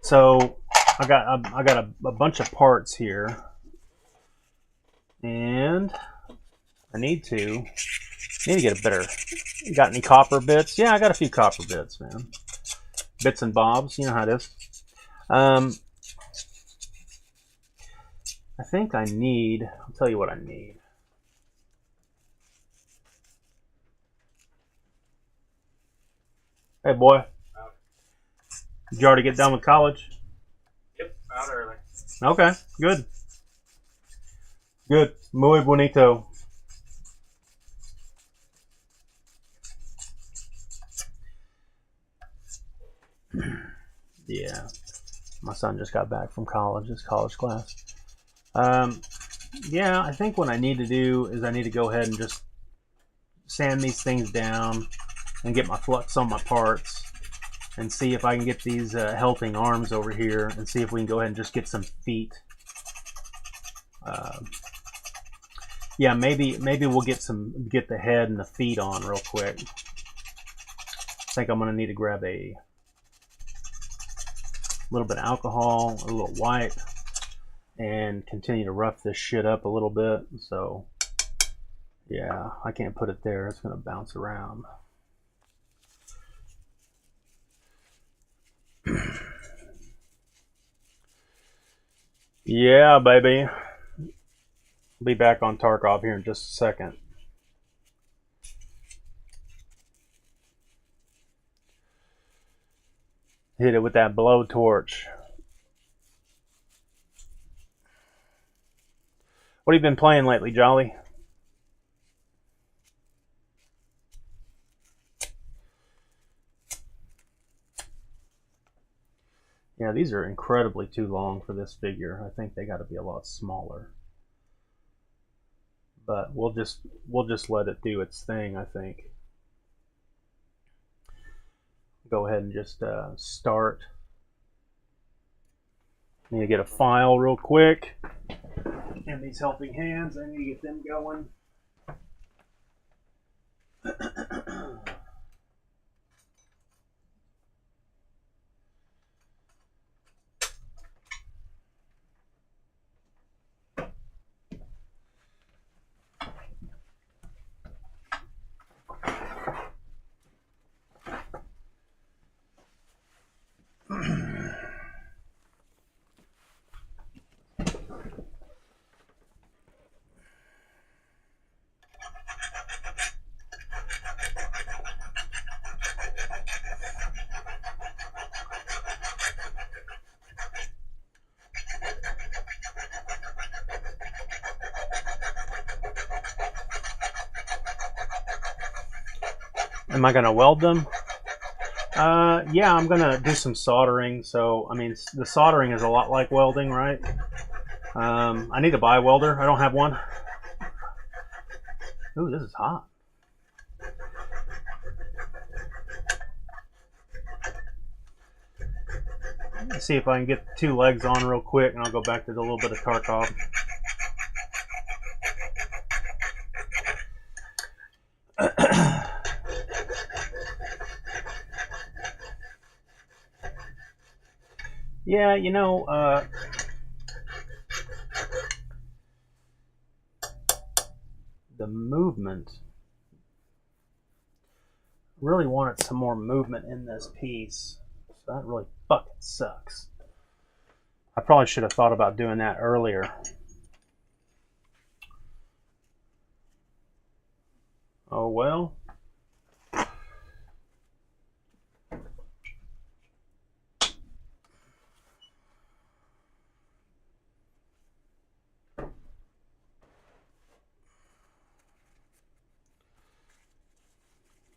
[SPEAKER 1] So I got a bunch of parts here, and I need to get a better. You got any copper bits? Yeah, I got a few copper bits, man. Bits and bobs, you know how it is. I think I need, I'll tell you what I need. Hey, boy. Did you already get done with college?
[SPEAKER 13] Yep, out early.
[SPEAKER 1] Okay, good. Good. Muy bonito. Yeah. My son just got back from college, his college class. Yeah, I think what I need to do is I need to go ahead and just sand these things down and get my flux on my parts and see if I can get these helping arms over here and see if we can go ahead and just get some feet. Yeah, maybe we'll get the head and the feet on real quick. I think I'm gonna need to grab a little bit of alcohol, a little white, and continue to rough this shit up a little bit. So yeah, I can't put it there, it's gonna bounce around. Yeah, baby. I'll be back on Tarkov here in just a second. Hit it with that blowtorch. What have you been playing lately, Jolly? Yeah, these are incredibly too long for this figure. I think they got to be a lot smaller. But we'll just let it do its thing, I think. Go ahead and just start. Need to get a file real quick. And these helping hands, I need to get them going. Am I gonna weld them? Yeah, I'm gonna do some soldering. So, I mean, the soldering is a lot like welding, right? I need to buy a welder. I don't have one. Ooh, this is hot. Let's see if I can get the 2 legs on real quick, and I'll go back to the little bit of Tarkov. Yeah, you know, the movement. Really wanted some more movement in this piece. So that really fucking sucks. I probably should have thought about doing that earlier. Oh well.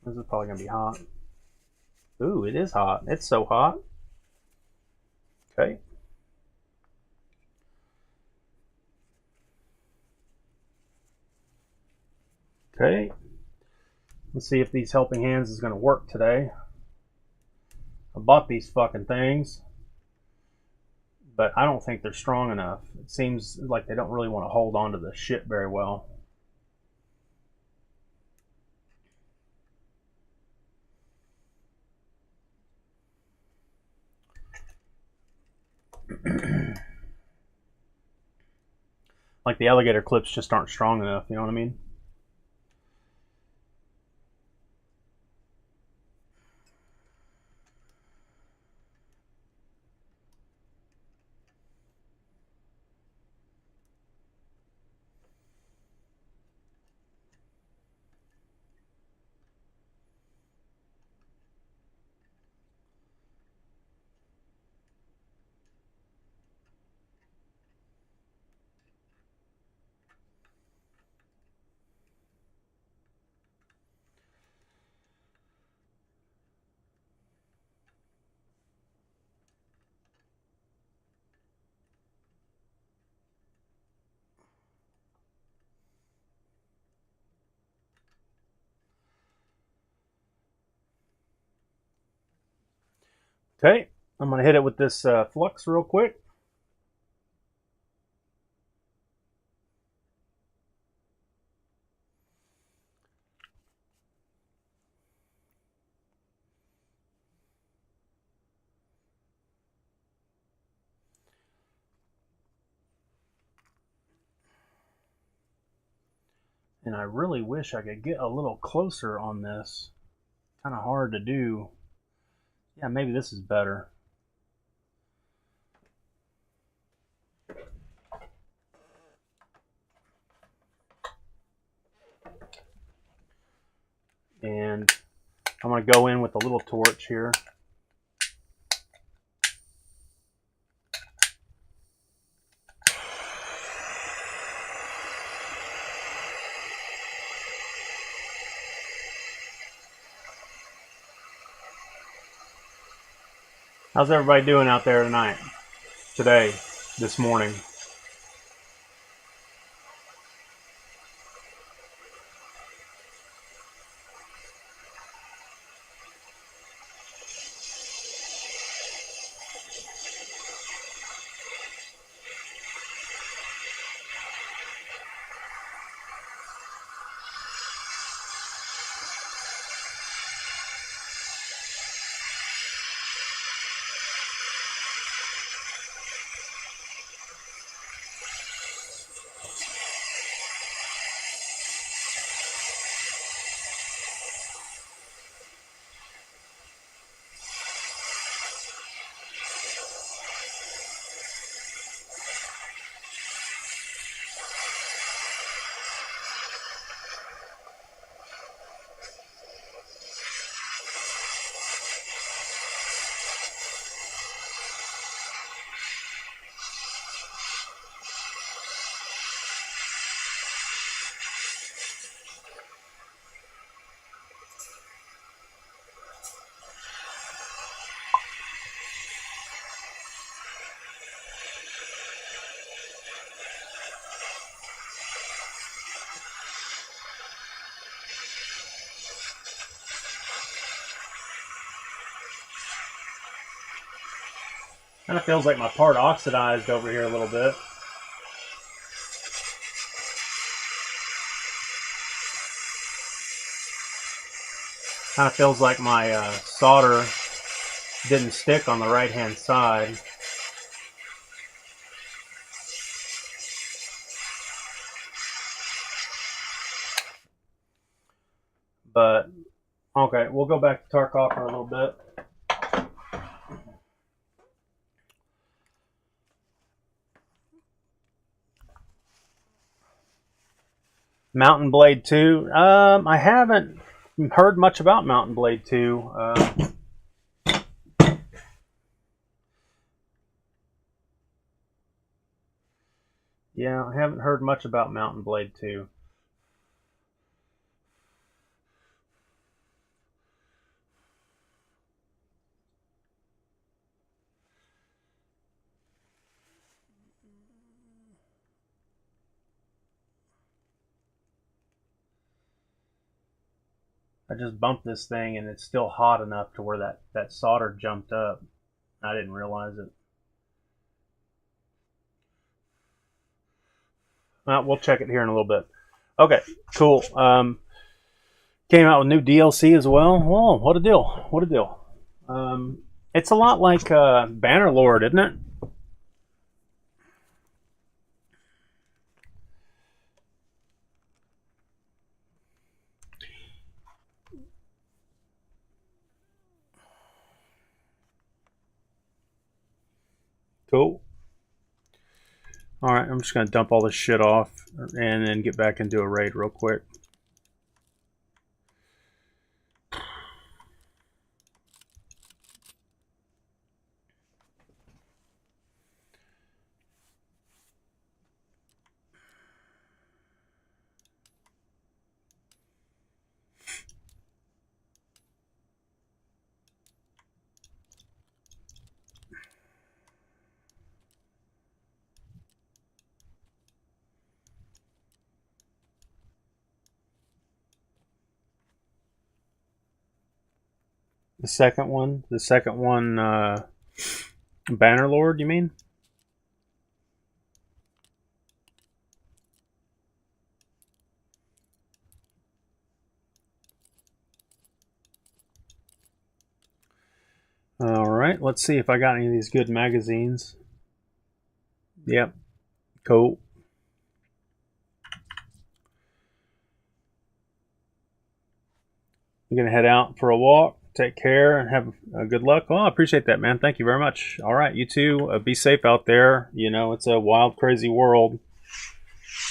[SPEAKER 1] This is probably going to be hot. Ooh, it is hot. It's so hot. Okay. Okay. Let's see if these helping hands is going to work today. I bought these fucking things, but I don't think they're strong enough. It seems like they don't really want to hold on to the shit very well. Like the alligator clips just aren't strong enough, you know what I mean? Okay, I'm going to hit it with this flux real quick. And I really wish I could get a little closer on this. Kind of hard to do. Yeah, maybe this is better. And I'm going to go in with a little torch here. How's everybody doing out there tonight? Today, this morning? Kind of feels like my part oxidized over here a little bit. Kind of feels like my solder didn't stick on the right hand side. But okay, we'll go back to Tarkov for a little bit. Mountain Blade 2. I haven't heard much about Mountain Blade 2. Yeah, I haven't heard much about Mountain Blade 2. I just bumped this thing and it's still hot enough to where that solder jumped up. I didn't realize it. Well, we'll check it here in a little bit. Okay, cool. Came out with new DLC as well. Whoa, what a deal. What a deal. It's a lot like Bannerlord, isn't it? Cool. Alright, I'm just going to dump all this shit off and then get back into a raid real quick. The second one, Bannerlord, you mean? Alright, let's see if I got any of these good magazines. Yep, cool. I'm going to head out for a walk. Take care and have good luck. Oh, I appreciate that, man. Thank you very much. All right, you too. Be safe out there. You know, it's a wild, crazy world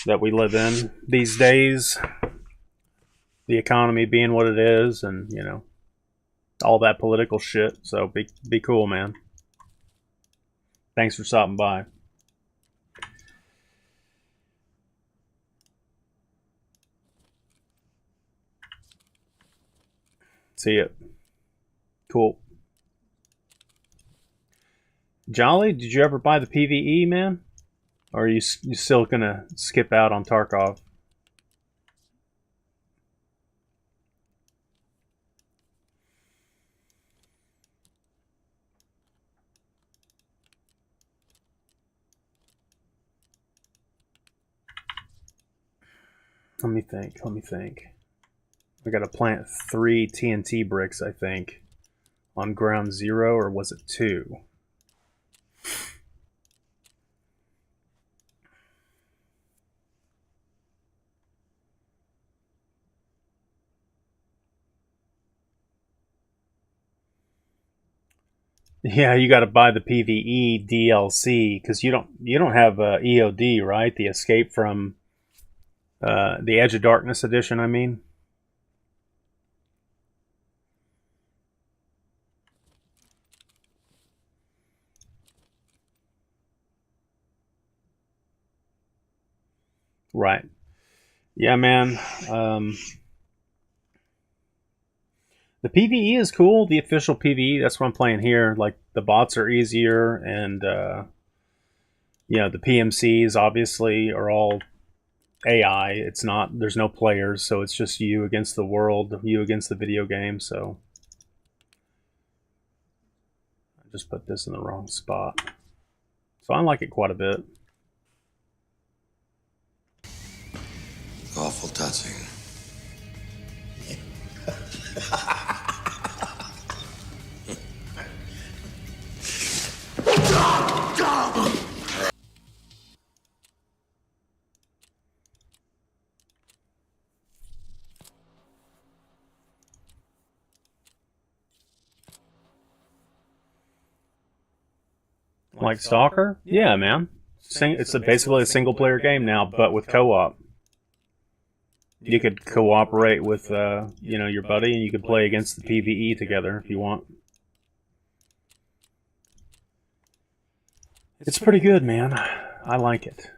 [SPEAKER 1] that we live in these days. The economy being what it is, and you know, all that political shit. So be cool, man. Thanks for stopping by. See ya. Cool. Jolly, did you ever buy the PvE, man? Or are you still gonna skip out on Tarkov? Let me think. I gotta plant 3 TNT bricks, I think, on ground 0, or was it 2? Yeah, you gotta buy the PvE DLC because you don't have EOD, right? The Escape from the Edge of Darkness edition, I mean. Right. Yeah, man. The PvE is cool. The official PvE, that's what I'm playing here. Like, the bots are easier, and, you know, the PMCs, obviously, are all AI. It's not, there's no players, so it's just you against the world, you against the video game, so. just put this in the wrong spot. So I like it quite a bit.
[SPEAKER 14] Awful touching.
[SPEAKER 1] Like Stalker? Yeah, man. It's basically a single-player game now, but with co-op. You could cooperate with, you know, your buddy, and you could play against the PvE together if you want. It's pretty good, man. I like it.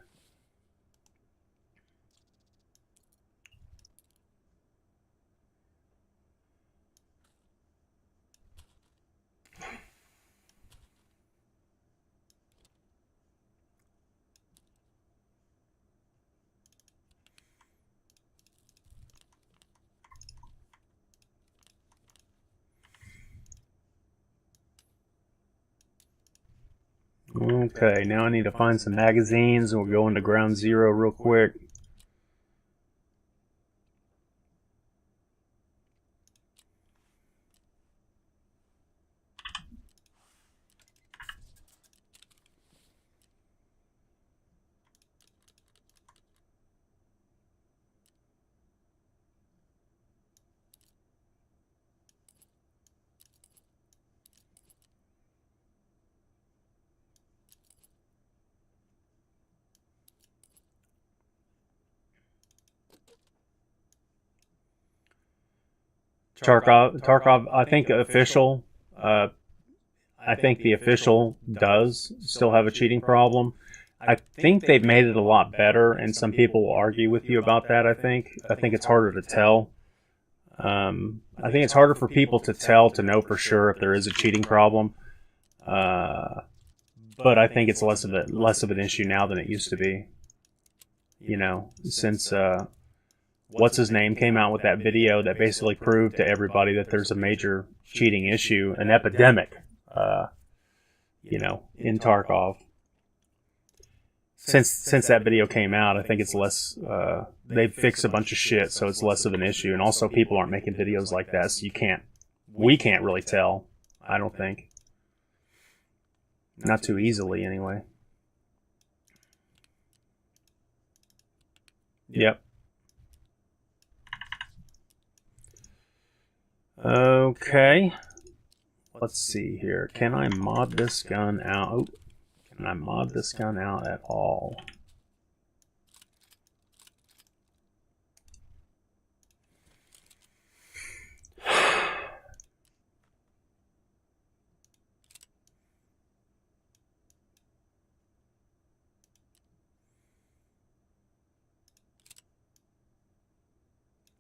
[SPEAKER 1] Okay, now I need to find some magazines, and we'll go into Ground Zero real quick. Tarkov, I think official, I think the official does still have a cheating problem. I think they've made it a lot better, and some people will argue with you about that, I think. I think it's harder to tell. I think it's harder for people to tell, to know for sure if there is a cheating problem. But I think it's less of an issue now than it used to be. You know, since what's his name came out with that video that basically proved to everybody that there's a major cheating issue, an epidemic, you know, in Tarkov. Since that video came out, I think it's less, they've fixed a bunch of shit, so it's less of an issue. And also people aren't making videos like that, so we can't really tell, I don't think. Not too easily, anyway. Yep. Okay. Let's see here. Can I mod this gun out? Oh, can I mod this gun out at all?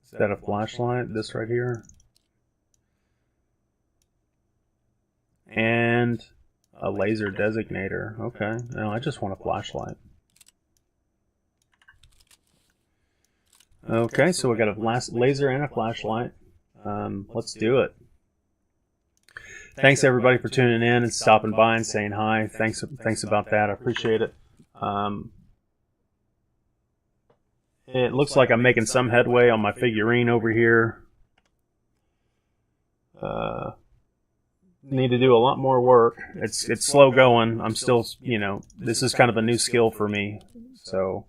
[SPEAKER 1] Is that a flashlight? This right here? And a laser designator. Okay. No, I just want a flashlight. Okay, so we got a laser and a flashlight. Let's do it. Thanks everybody for tuning in and stopping by and saying hi. Thanks about that. I appreciate it. It looks like I'm making some headway on my figurine over here. Need to do a lot more work. It's slow going. I'm still, you know, this is kind of a new skill for me. So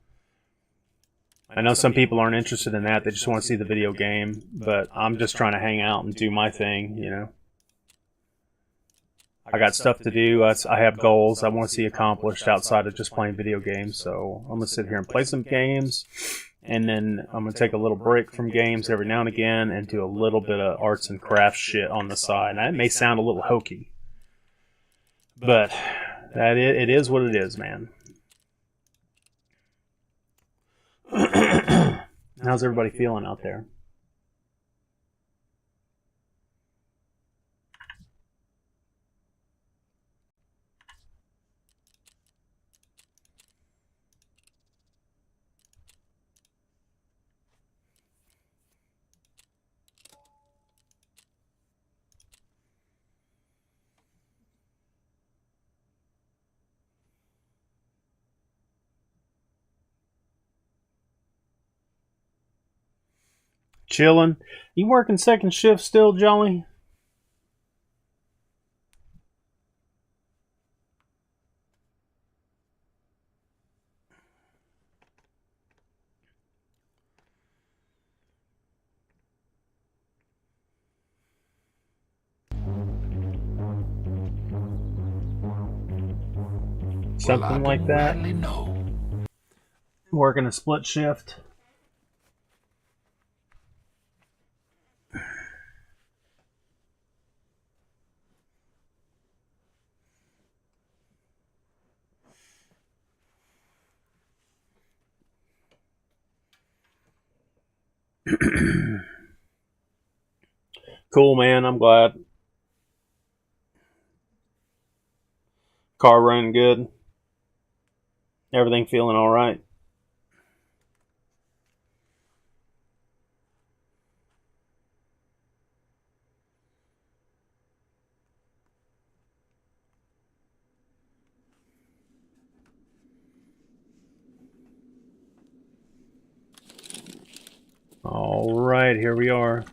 [SPEAKER 1] I know some people aren't interested in that. They just want to see the video game, but I'm just trying to hang out and do my thing, you know. I got stuff to do. I have goals I want to see accomplished outside of just playing video games. So I'm going to sit here and play some games, and then I'm going to take a little break from games every now and again and do a little bit of arts and crafts shit on the side. Now, it may sound a little hokey, but it is what it is, man. How's everybody feeling out there? chilling. You working second shift still, Jolly? Something like that. Working a split shift. Cool, man. I'm glad. Car running good. Everything feeling all right. All right, here we are.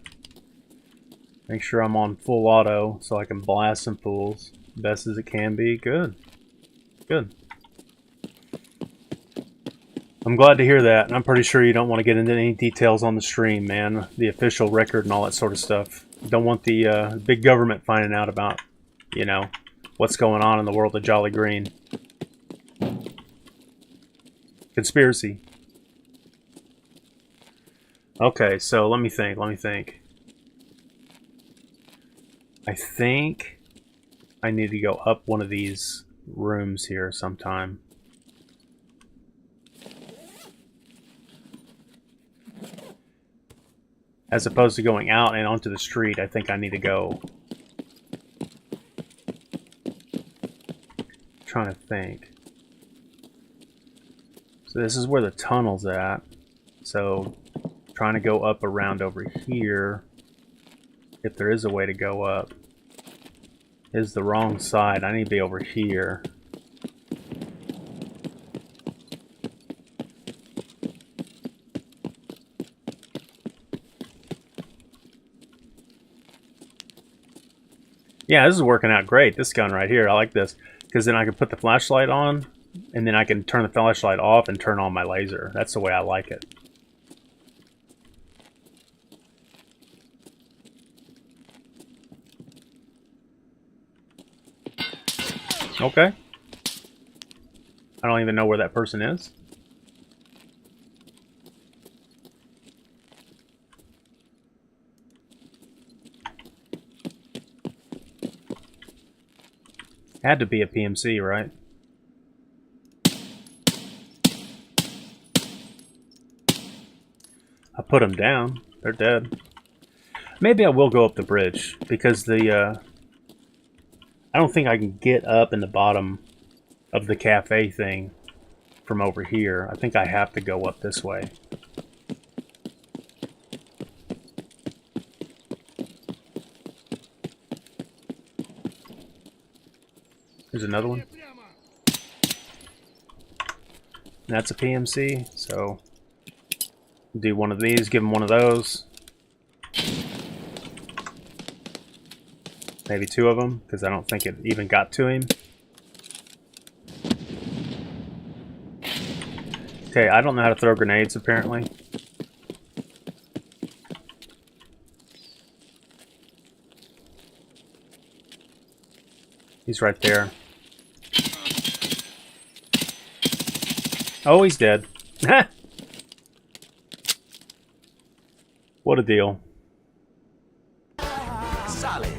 [SPEAKER 1] Make sure I'm on full auto so I can blast some fools. Best as it can be. Good. Good. I'm glad to hear that. I'm pretty sure you don't want to get into any details on the stream, man. The official record and all that sort of stuff. Don't want the big government finding out about, you know, what's going on in the world of Jolly Green. Conspiracy. Okay, so let me think. I think I need to go up one of these rooms here sometime. As opposed to going out and onto the street, I think I need to go... trying to think. So this is where the tunnel's at. So trying to go up around over here, if there is a way to go up, is the wrong side. I need to be over here. Yeah, this is working out great. This gun right here, I like this. Because then I can put the flashlight on, and then I can turn the flashlight off and turn on my laser. That's the way I like it. Okay. I don't even know where that person is. Had to be a PMC, right? I put them down. They're dead. Maybe I will go up the bridge because the I don't think I can get up in the bottom of the cafe thing from over here. I think I have to go up this way. There's another one. That's a PMC, so do one of these, give him one of those. Maybe two of them, because I don't think it even got to him. Okay, I don't know how to throw grenades, apparently. He's right there. Oh, he's dead. What a deal.
[SPEAKER 14] Solid.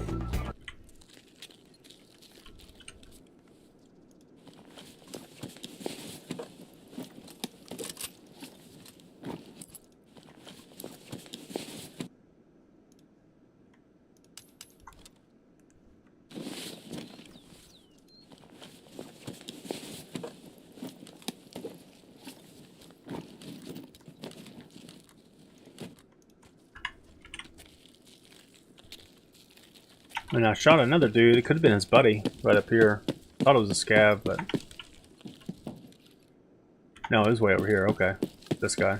[SPEAKER 1] And I shot another dude. It could have been his buddy right up here. Thought it was a scav, but no, it was way over here. Okay, this guy.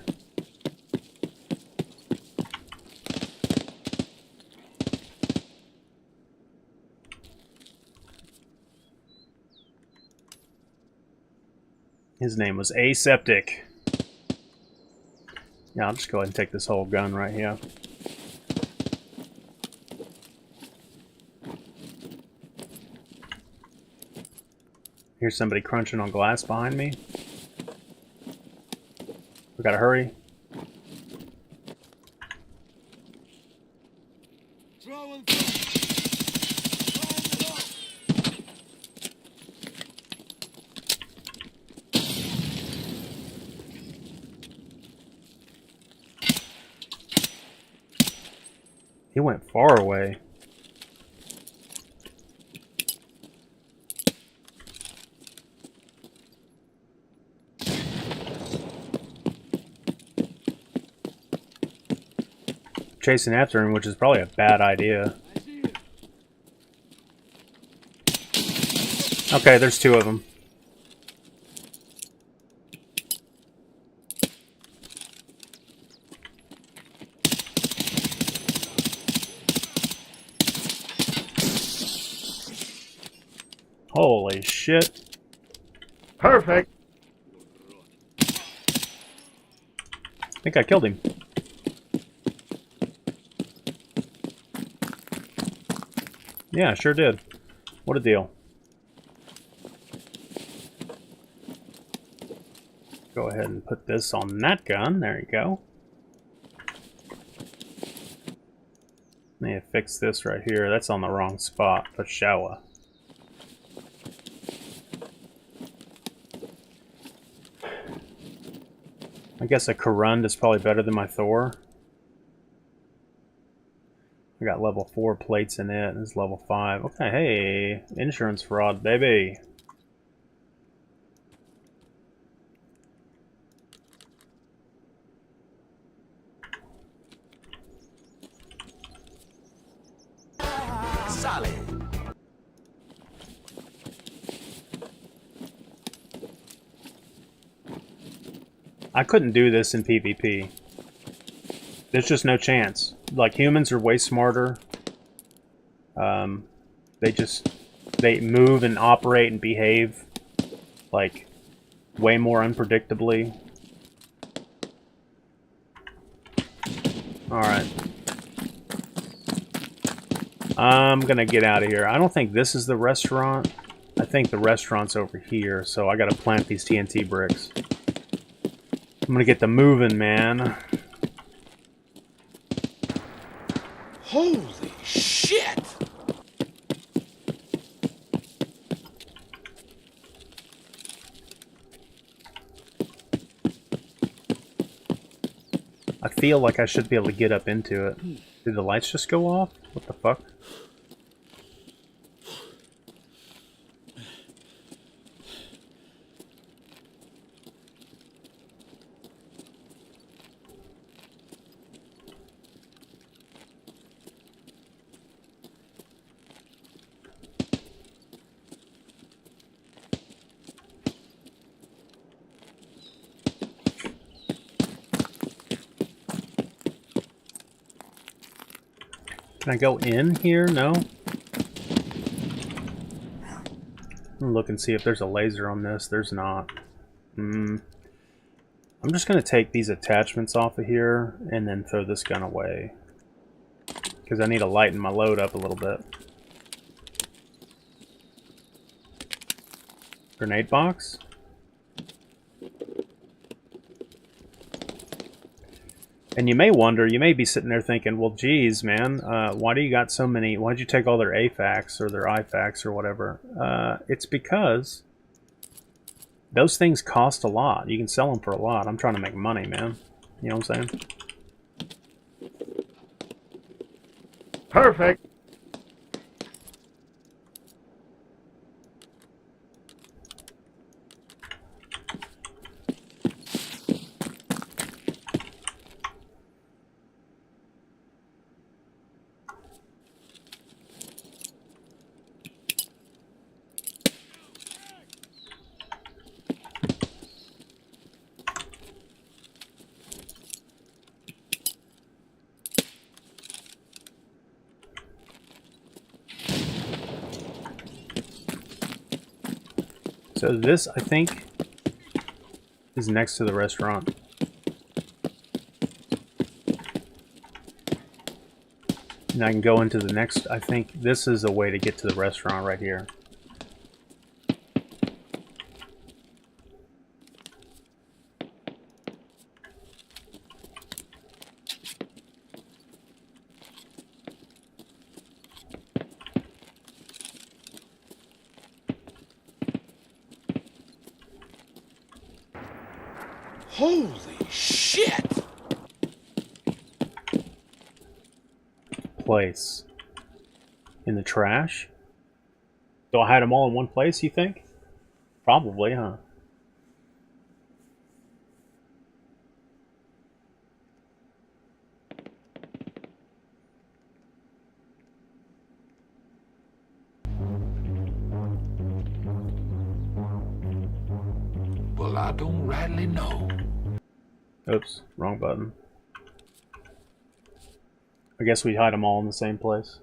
[SPEAKER 1] His name was Aseptic. Yeah, I'll just go ahead and take this whole gun right here. Here's somebody crunching on glass behind me. We gotta hurry. He went far away. Chasing after him, which is probably a bad idea. Okay, there's two of them. Holy shit. Perfect. I think I killed him. Yeah, sure did. What a deal. Go ahead and put this on that gun. There you go. Need to fix this right here. That's on the wrong spot. Put shower. I guess a Korund is probably better than my Thor. I got level 4 plates in it. It's level 5. Okay, hey, insurance fraud, baby.
[SPEAKER 2] Solid.
[SPEAKER 1] I couldn't do this in PvP. There's just no chance. Like, humans are way smarter. They move and operate and behave like way more unpredictably. Alright. I'm gonna get out of here. I don't think this is the restaurant. I think the restaurant's over here, so I gotta plant these TNT bricks. I'm gonna get the moving, man.
[SPEAKER 2] Holy shit!
[SPEAKER 1] I feel like I should be able to get up into it. Did the lights just go off? What the fuck? Can I go in here? No? I'm look and see if there's a laser on this. There's not. I'm just going to take these attachments off of here and then throw this gun away. Because I need to lighten my load up a little bit. Grenade box? And you may wonder, you may be sitting there thinking, well, geez, man, why do you got so many, why'd you take all their AFACs or their IFACs or whatever? It's because those things cost a lot. You can sell them for a lot. I'm trying to make money, man. You know what I'm saying? Perfect. So this, I think, is next to the restaurant. And I can go into the next. I think this is a way to get to the restaurant right here.
[SPEAKER 6] Holy shit!
[SPEAKER 1] Place. In the trash? Do I hide them all in one place, you think? Probably, huh?
[SPEAKER 10] Well, I don't rightly know.
[SPEAKER 1] Oops, wrong button. I guess we hide them all in the same place.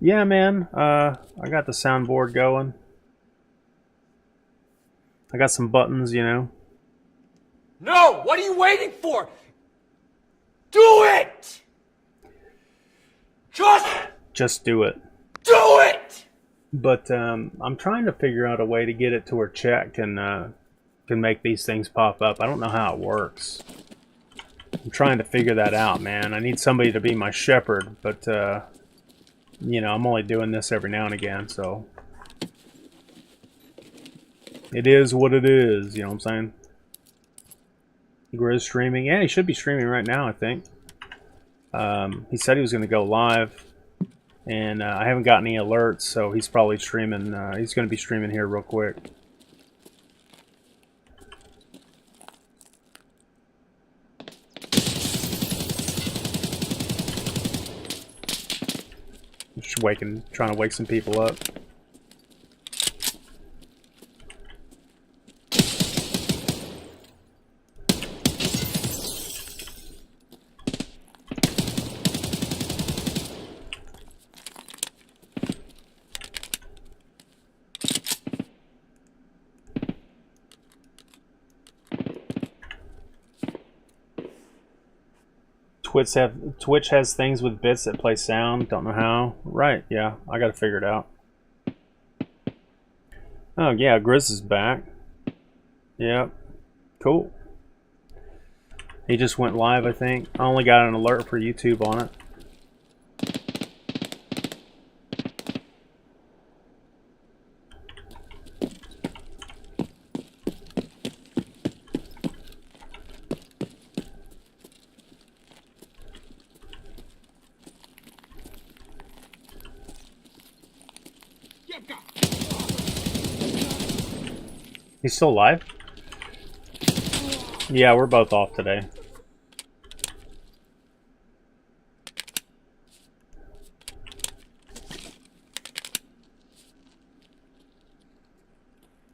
[SPEAKER 1] Yeah, man. I got the soundboard going. I got some buttons, you know.
[SPEAKER 8] No! What are you waiting for? Do it!
[SPEAKER 1] Just do it.
[SPEAKER 8] Do it!
[SPEAKER 1] But I'm trying to figure out a way to get it to where Chat can make these things pop up. I don't know how it works. I'm trying to figure that out, man. I need somebody to be my shepherd, but you know, I'm only doing this every now and again, so it is what it is, you know what I'm saying? Grizz streaming. Yeah, he should be streaming right now, I think. He said he was going to go live, and I haven't got any alerts, so he's probably streaming. He's going to be streaming here real quick. Just trying to wake some people up. Twitch has things with bits that play sound. Don't know how. Right, yeah. I gotta figure it out. Oh, yeah. Grizz is back. Yep. Cool. He just went live, I think. I only got an alert for YouTube on it. He's still alive? Yeah, we're both off today.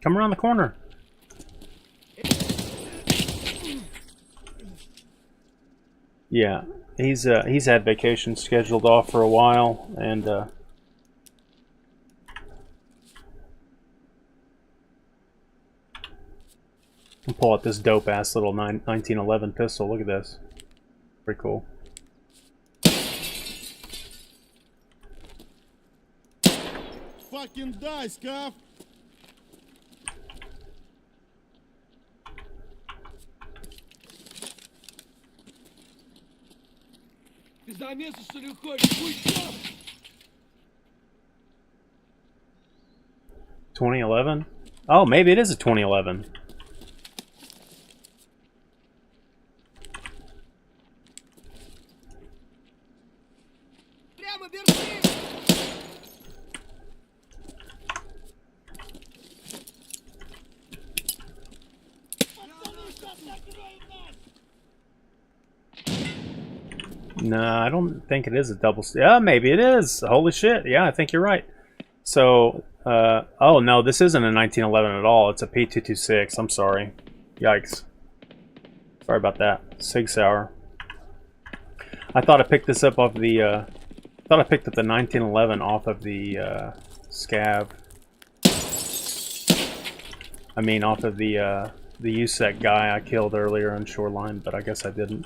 [SPEAKER 1] Come around the corner. Yeah, he's had vacation scheduled off for a while, and I'll pull out this dope ass little 1911 pistol. Look at this, pretty cool.
[SPEAKER 6] Fucking die, Scav! $2011? Oh, maybe it is a 2011. No, I don't think it is a double. Yeah, maybe it is. Holy shit! Yeah, I think you're right. So
[SPEAKER 1] Oh no, this isn't a 1911 at all. It's a P226. I'm sorry. Yikes. Sorry about that. Sig Sauer. I thought I picked this up off the, thought I picked up the 1911 off of the, scav. I mean, off of the USEC guy I killed earlier on Shoreline, but I guess I didn't.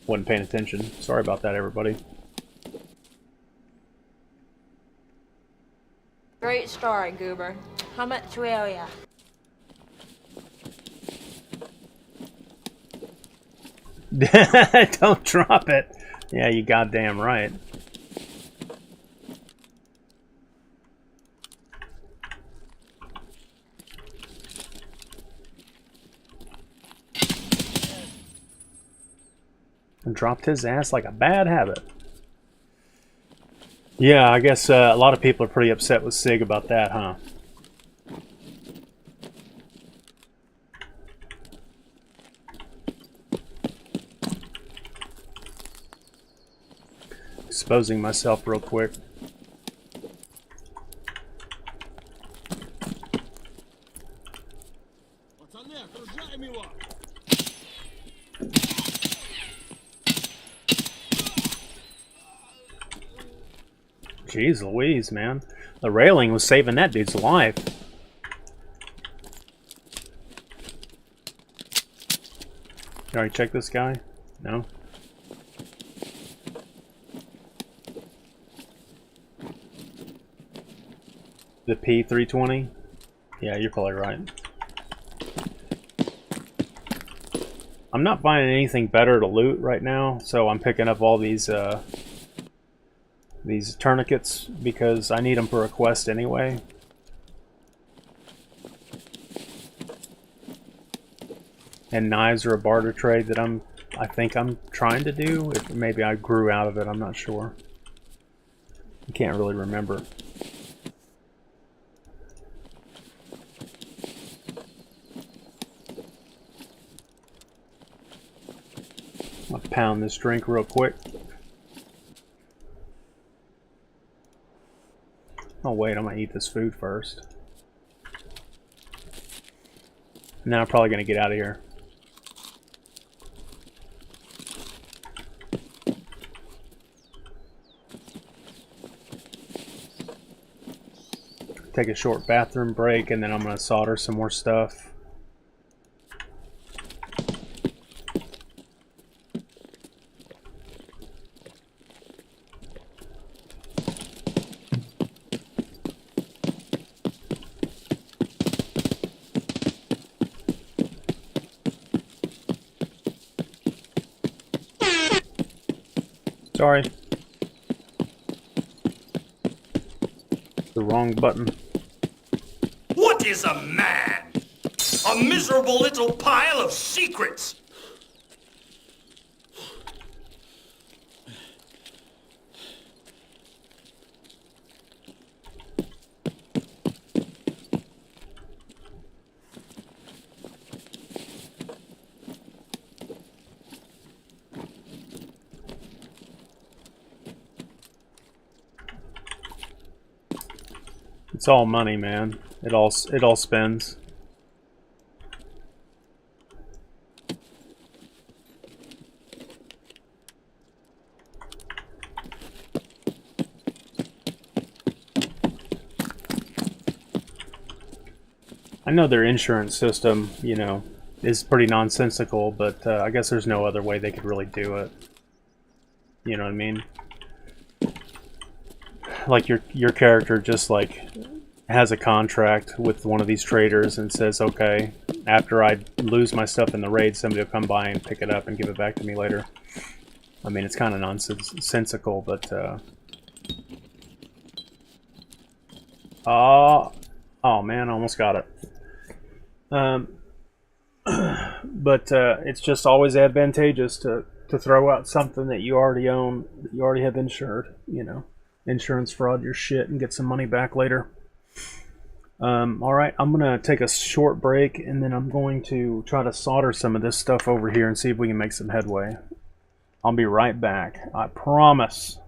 [SPEAKER 1] Wasn't paying attention. Sorry about that, everybody.
[SPEAKER 11] Great story, Goober. How much will ya?
[SPEAKER 1] Don't drop it. Yeah, you goddamn right. And dropped his ass like a bad habit. Yeah, I guess a lot of people are pretty upset with Sig about that, huh? Exposing myself real quick. Jeez Louise, man. The railing was saving that dude's life. You already checked this guy? No? The P320? Yeah, you're probably right. I'm not finding anything better to loot right now, so I'm picking up all these tourniquets because I need them for a quest anyway. And knives are a barter trade that I think I'm trying to do. Maybe I grew out of it, I'm not sure. I can't really remember. I'll pound this drink real quick. Oh wait, I'm gonna eat this food first. Now I'm probably gonna get out of here. Take a short bathroom break and then I'm gonna solder some more stuff. Sorry. The wrong button.
[SPEAKER 8] What is a man? A miserable little pile of secrets.
[SPEAKER 1] It's all money, man. It all spends. I know their insurance system, you know, is pretty nonsensical, but I guess there's no other way they could really do it. You know what I mean? Like your character just like has a contract with one of these traders and says, okay, after I lose my stuff in the raid, somebody will come by and pick it up and give it back to me later. I mean, it's kind of nonsensical, but oh man, I almost got it. But it's just always advantageous to throw out something that you already own, that you already have insured, you know. Insurance fraud your shit and get some money back later. Alright, I'm gonna take a short break and then I'm going to try to solder some of this stuff over here and see if we can make some headway. I'll be right back, I promise.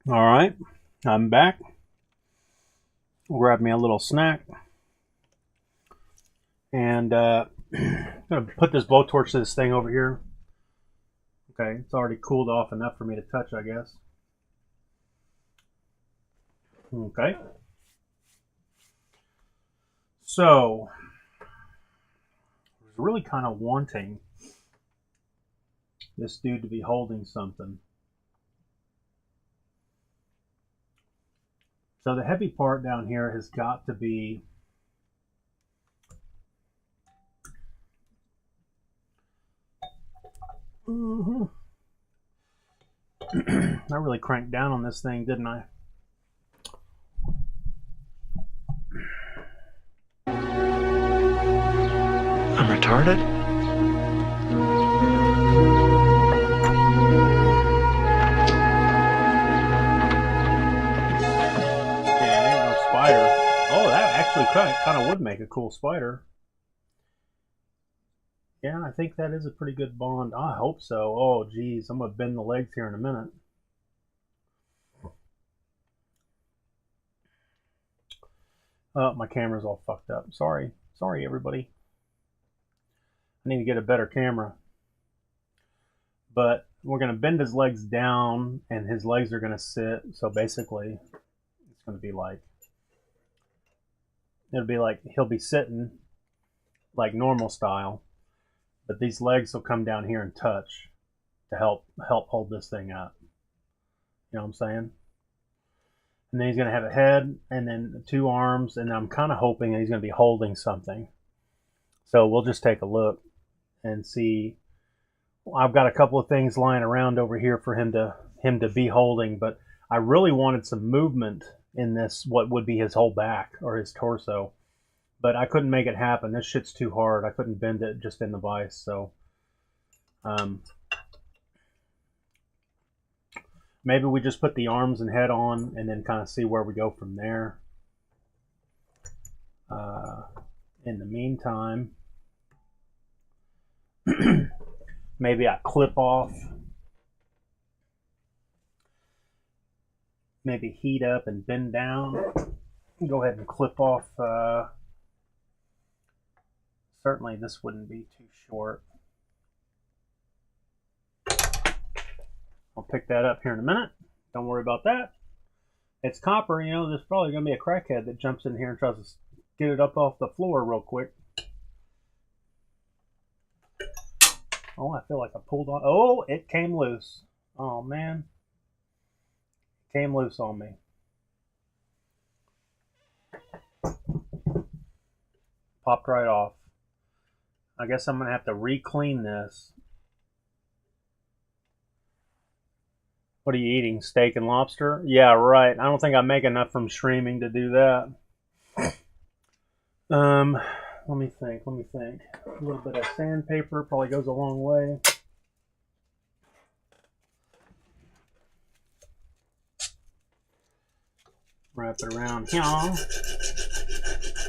[SPEAKER 1] All right, I'm back. Grab me a little snack. And I'm going to put this blowtorch to this thing over here. Okay, it's already cooled off enough for me to touch, I guess. Okay. So, I was really kind of wanting this dude to be holding something. So the heavy part down here has got to be I really cranked down on this thing, didn't I?
[SPEAKER 5] I'm retarded?
[SPEAKER 1] Yeah, ain't no spider. Oh, that actually kind of would make a cool spider. Yeah, I think that is a pretty good bond. I hope so. Oh, geez, I'm going to bend the legs here in a minute. Oh, my camera's all fucked up. Sorry. Sorry, everybody. I need to get a better camera. But we're going to bend his legs down, and his legs are going to sit. So basically, it's going to be like... It'll be like he'll be sitting like normal style. But these legs will come down here and touch to help hold this thing up. You know what I'm saying? And then he's going to have a head and then 2 arms, and I'm kind of hoping that he's going to be holding something. So we'll just take a look and see. I've got a couple of things lying around over here for him to be holding, but I really wanted some movement in this, what would be his whole back or his torso. But I couldn't make it happen. This shit's too hard. I couldn't bend it just in the vise. So maybe we just put the arms and head on and then kind of see where we go from there. In the meantime, maybe I clip off. Maybe heat up and bend down. Go ahead and clip off. Certainly this wouldn't be too short. I'll pick that up here in a minute. Don't worry about that. It's copper, you know, there's probably going to be a crackhead that jumps in here and tries to get it up off the floor real quick. Oh, I feel like I pulled on. Oh, it came loose. Oh, man. It came loose on me. Popped right off. I guess I'm going to have to re-clean this. What are you eating? Steak and lobster? Yeah, right. I don't think I make enough from streaming to do that. Let me think. A little bit of sandpaper probably goes a long way. Wrap it around here.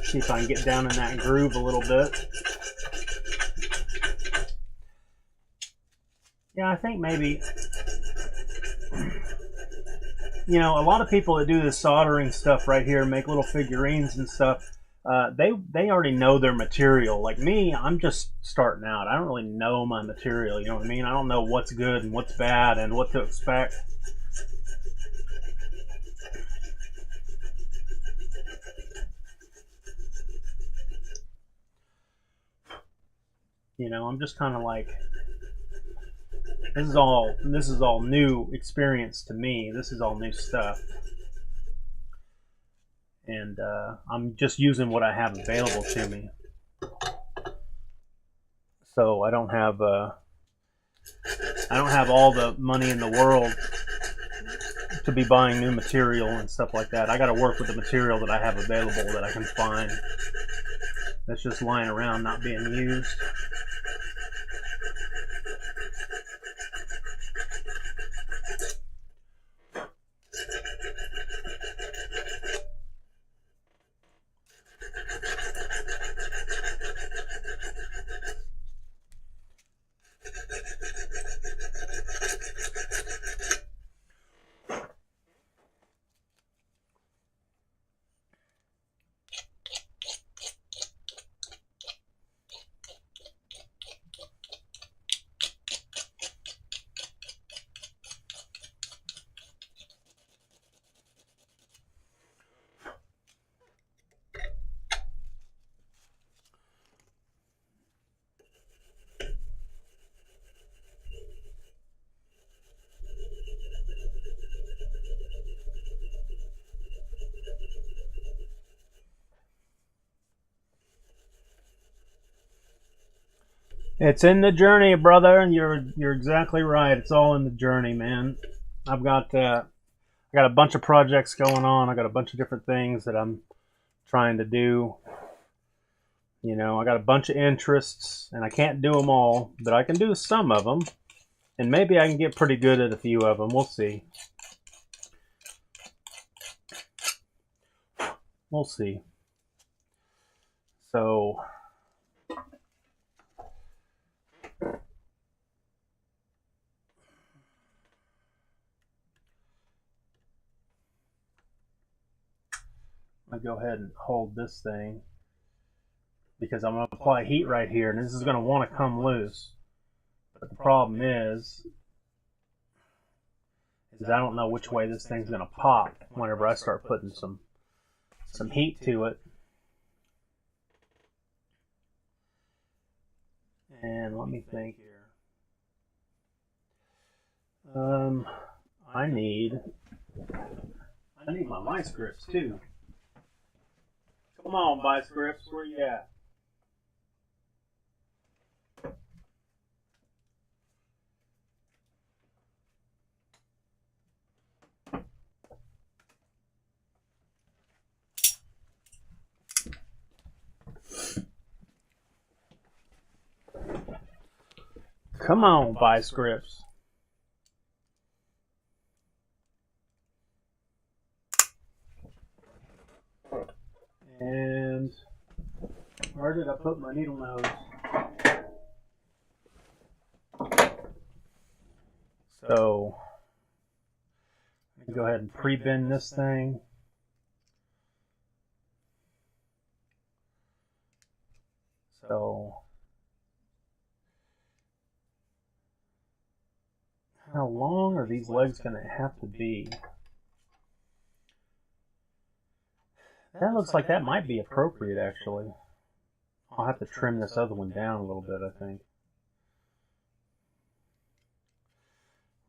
[SPEAKER 1] See if I can get down in that groove a little bit. Yeah, I think maybe, you know, a lot of people that do this soldering stuff right here, make little figurines and stuff, they already know their material. Like me, I'm just starting out. I don't really know my material, you know what I mean? I don't know what's good and what's bad and what to expect. You know, I'm just kind of like, this is all new experience to me. This is all new stuff. And I'm just using what I have available to me. So I don't have all the money in the world to be buying new material and stuff like that. I got to work with the material that I have available that I can find that's just lying around not being used. It's in the journey, brother. You're exactly right. It's all in the journey, man. I've got I got a bunch of projects going on. I got a bunch of different things that I'm trying to do. You know, I got a bunch of interests, and I can't do them all, but I can do some of them, and maybe I can get pretty good at a few of them. We'll see. We'll see. So I'm going to go ahead and hold this thing because I'm going to apply heat right here, and this is going to want to come loose. But the problem is I don't know which way this thing's going to pop whenever I start putting some heat to it. And let me think here. I need my vice grips too. Come on, vice grips, where you at? Come on, vice grips. And where did I put my needle nose? So I'm gonna go ahead and pre-bend this thing. So how long are these legs going to have to be? That looks like that might be appropriate, actually. I'll have to trim this other one down a little bit, I think.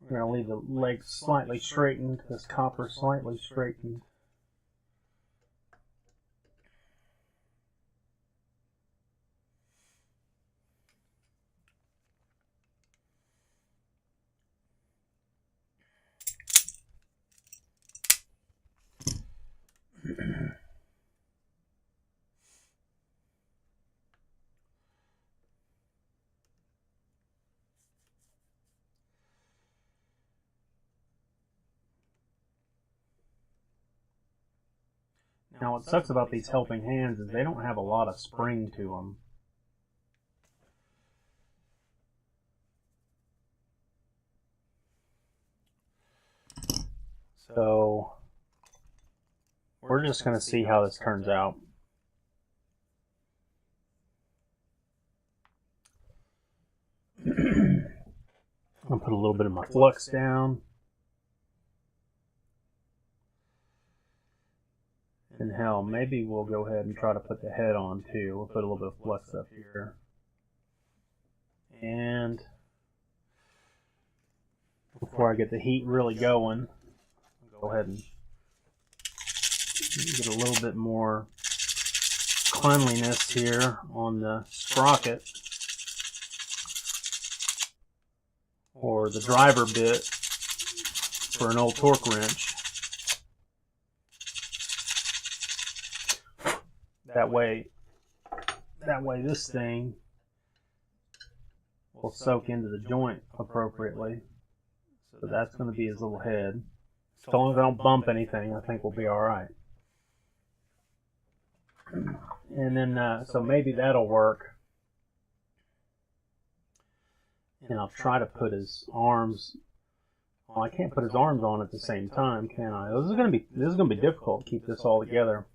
[SPEAKER 1] We're going to leave the legs slightly straightened, this copper slightly straightened. Now what sucks about these helping hands is they don't have a lot of spring to them. So we're just going to see how this turns out. I'll put a little bit of my flux down. And hell, maybe we'll go ahead and try to put the head on too. We'll put a little bit of flux up here. And before I get the heat really going, I'll go ahead and get a little bit more cleanliness here on the sprocket or the driver bit for an old torque wrench. That way this thing will soak into the joint appropriately. So that's going to be his little head. As long as I don't bump anything, I think we'll be alright. And then, so maybe that'll work. And I'll try to put his arms. Well, I can't put his arms on at the same time, can I? This is going to be difficult to keep this all together.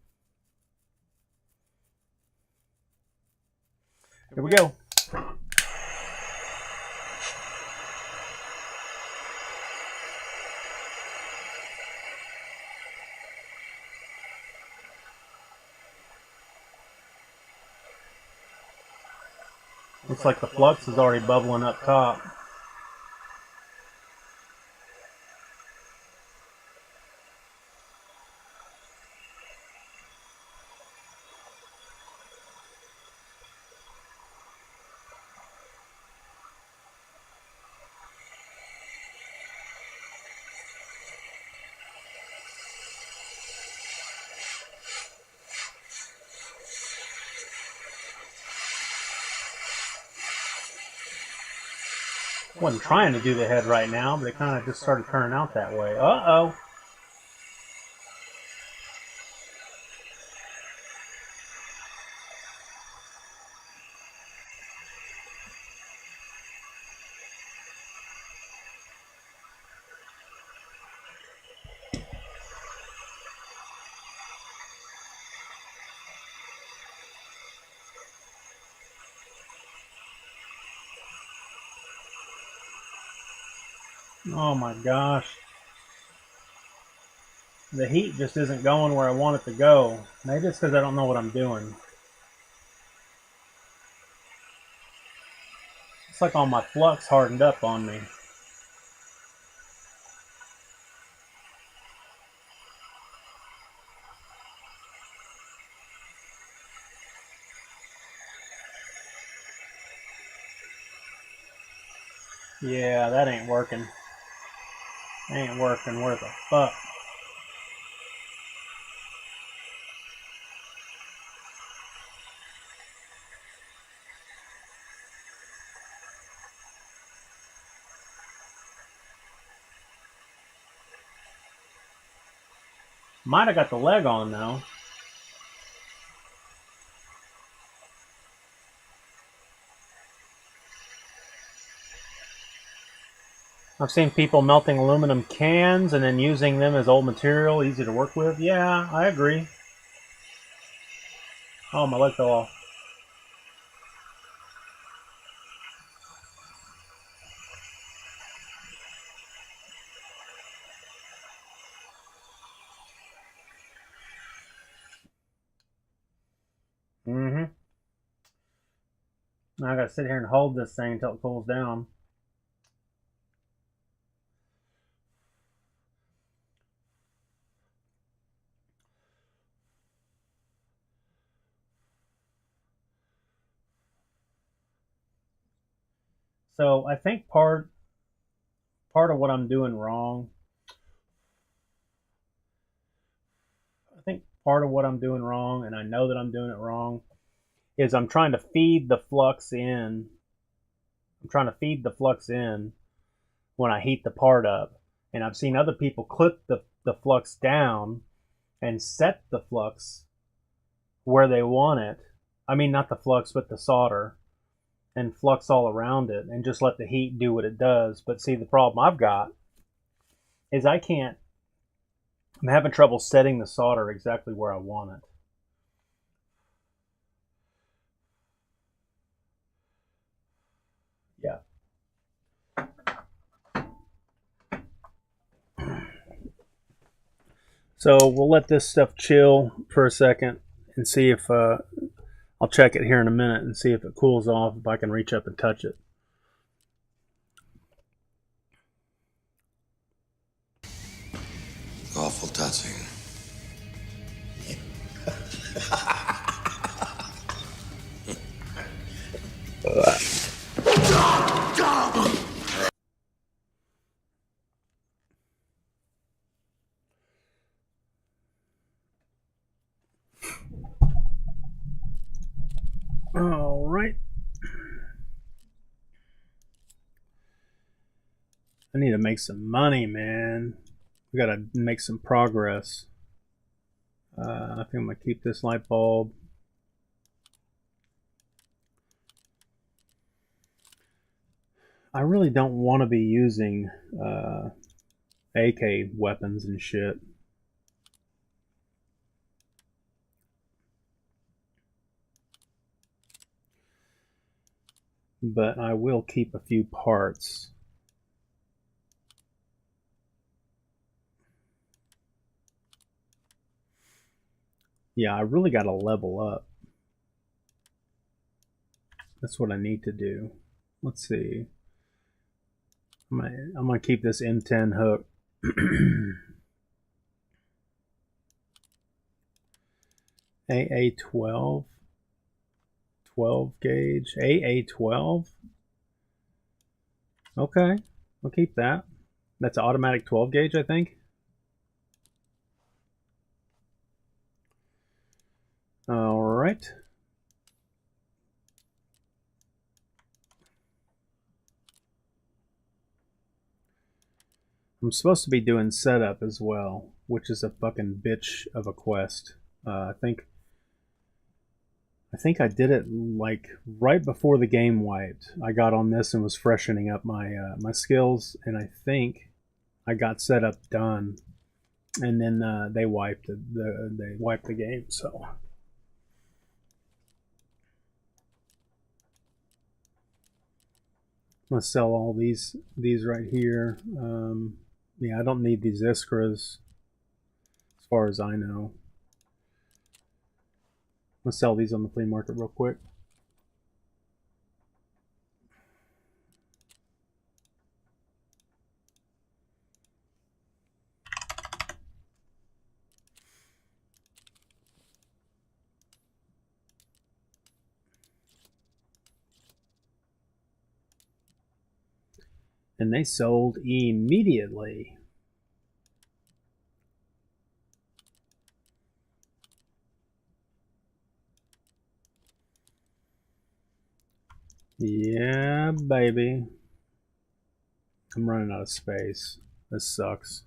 [SPEAKER 1] Here we go. Looks like the flux is already bubbling up top. Wasn't trying to do the head right now, but it kind of just started turning out that way. Uh-oh. Oh my gosh. The heat just isn't going where I want it to go. Maybe it's because I don't know what I'm doing. It's like all my flux hardened up on me. Yeah, that ain't working. Ain't working worth a fuck. Might have got the leg on now. I've seen people melting aluminum cans and then using them as old material, easy to work with. Yeah, I agree. Oh, my leg fell off. Mm-hmm. Now I gotta sit here and hold this thing until it cools down. So I think part of what I'm doing wrong. I think part of what I'm doing wrong, and I know that I'm doing it wrong, is I'm trying to feed the flux in. I'm trying to feed the flux in when I heat the part up. And I've seen other people clip the flux down and set the flux where they want it. I mean, not the flux, but the solder. And flux all around it and just let the heat do what it does. But see, the problem I've got is I'm having trouble setting the solder exactly where I want it. Yeah. So we'll let this stuff chill for a second and see if I'll check it here in a minute and see if it cools off, if I can reach up and touch it.
[SPEAKER 14] Awful touching. All right. I need to make some money, man. We gotta make some progress. I think I'm gonna keep this light bulb. I really don't want to be using AK weapons and shit. But I will keep a few parts. Yeah, I really got to level up. That's what I need to do. Let's see. I'm gonna keep this M10 hook. AA12, 12 gauge, AA12. Okay, I'll keep that. That's an automatic 12 gauge, I think. All right. I'm supposed to be doing setup as well, which is a fucking bitch of a quest. I think I did it like right before the game wiped. I got on this and was freshening up my my skills, and I think I got setup done, and then they wiped the game. So I'm gonna sell all these right here. Yeah, I don't need these iskras, as far as I know. I'm gonna sell these on the flea market real quick. And they sold immediately. Yeah, baby. I'm running out of space. This sucks.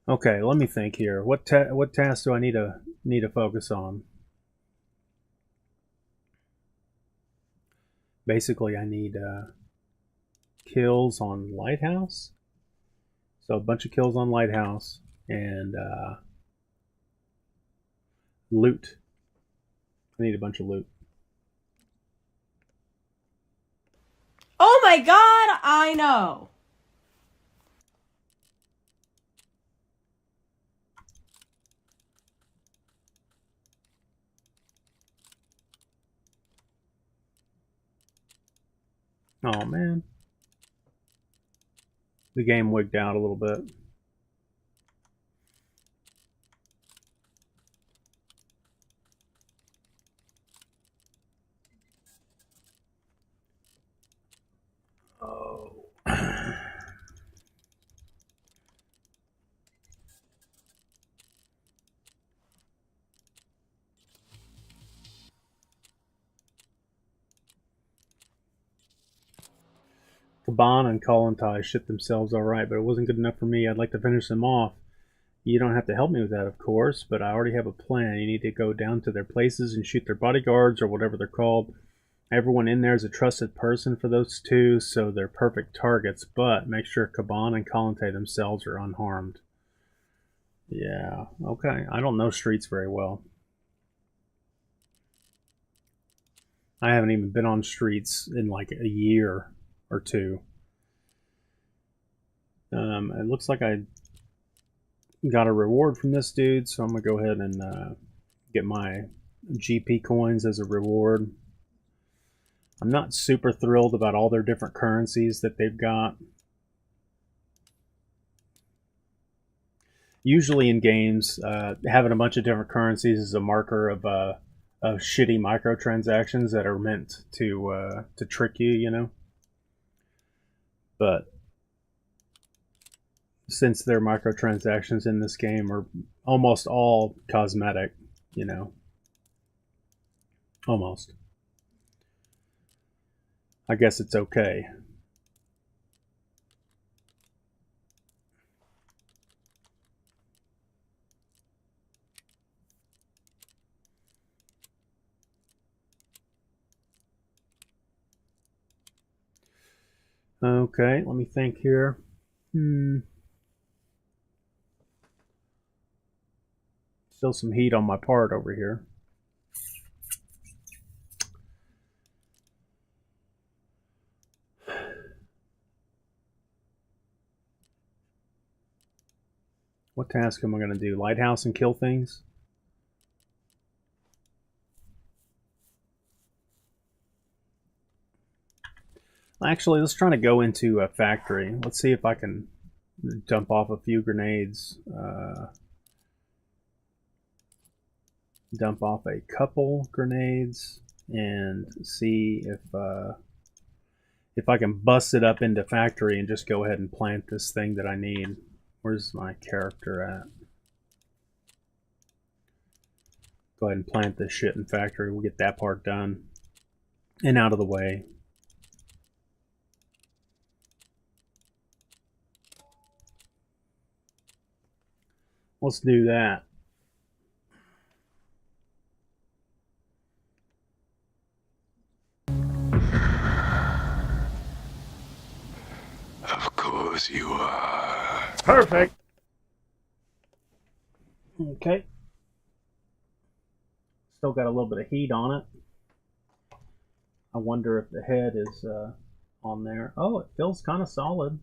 [SPEAKER 14] Okay, let me think here. What task do I need to focus on? Basically, I need kills on Lighthouse. So a bunch of kills on Lighthouse and loot. I need a bunch of loot.
[SPEAKER 9] Oh my god, I know.
[SPEAKER 14] Oh man. The game wigged out a little bit. Oh. Kaban and Kollontai shit themselves alright, but it wasn't good enough for me. I'd like to finish them off. You don't have to help me with that, of course, but I already have a plan. You need to go down to their places and shoot their bodyguards, or whatever they're called. Everyone in there is a trusted person for those two, so they're perfect targets, but make sure Kaban and Kollontai themselves are unharmed. Yeah, okay. I don't know streets very well. I haven't even been on streets in like a year or two. It looks like I got a reward from this dude, so I'm gonna go ahead and get my GP coins as a reward. I'm not super thrilled about all their different currencies that they've got. Usually in games, having a bunch of different currencies is a marker of shitty microtransactions that are meant to trick you, you know. But since their microtransactions in this game are almost all cosmetic, you know, almost, I guess it's okay. Okay, let me think here. Still some heat on my part over here. What task am I going to do? Lighthouse and kill things? Actually, let's try to go into a factory. Let's see if I can dump off a few grenades. Dump off a couple grenades and see if I can bust it up into factory and just go ahead and plant this thing that I need. Where's my character at? Go ahead and plant this shit in factory. We'll get that part done and out of the way. Let's do that.
[SPEAKER 10] Of course you are.
[SPEAKER 14] Perfect. Okay. Still got a little bit of heat on it. I wonder if the head is on there. Oh, it feels kind of solid.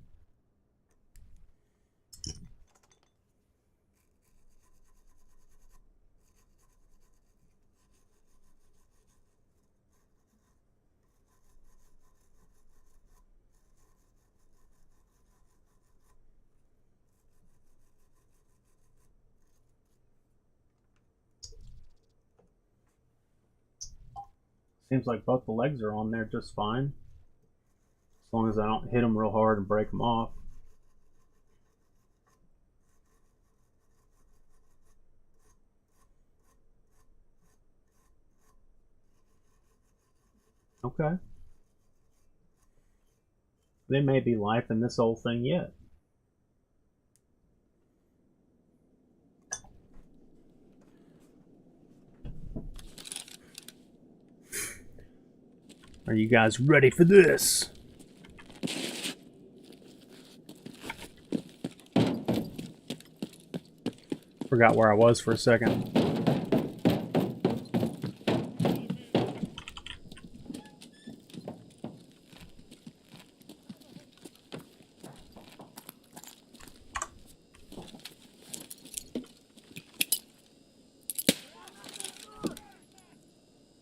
[SPEAKER 14] Seems like both the legs are on there just fine. As long as I don't hit them real hard and break them off. Okay. They may be life in this old thing yet. Are you guys ready for this? Forgot where I was for a second.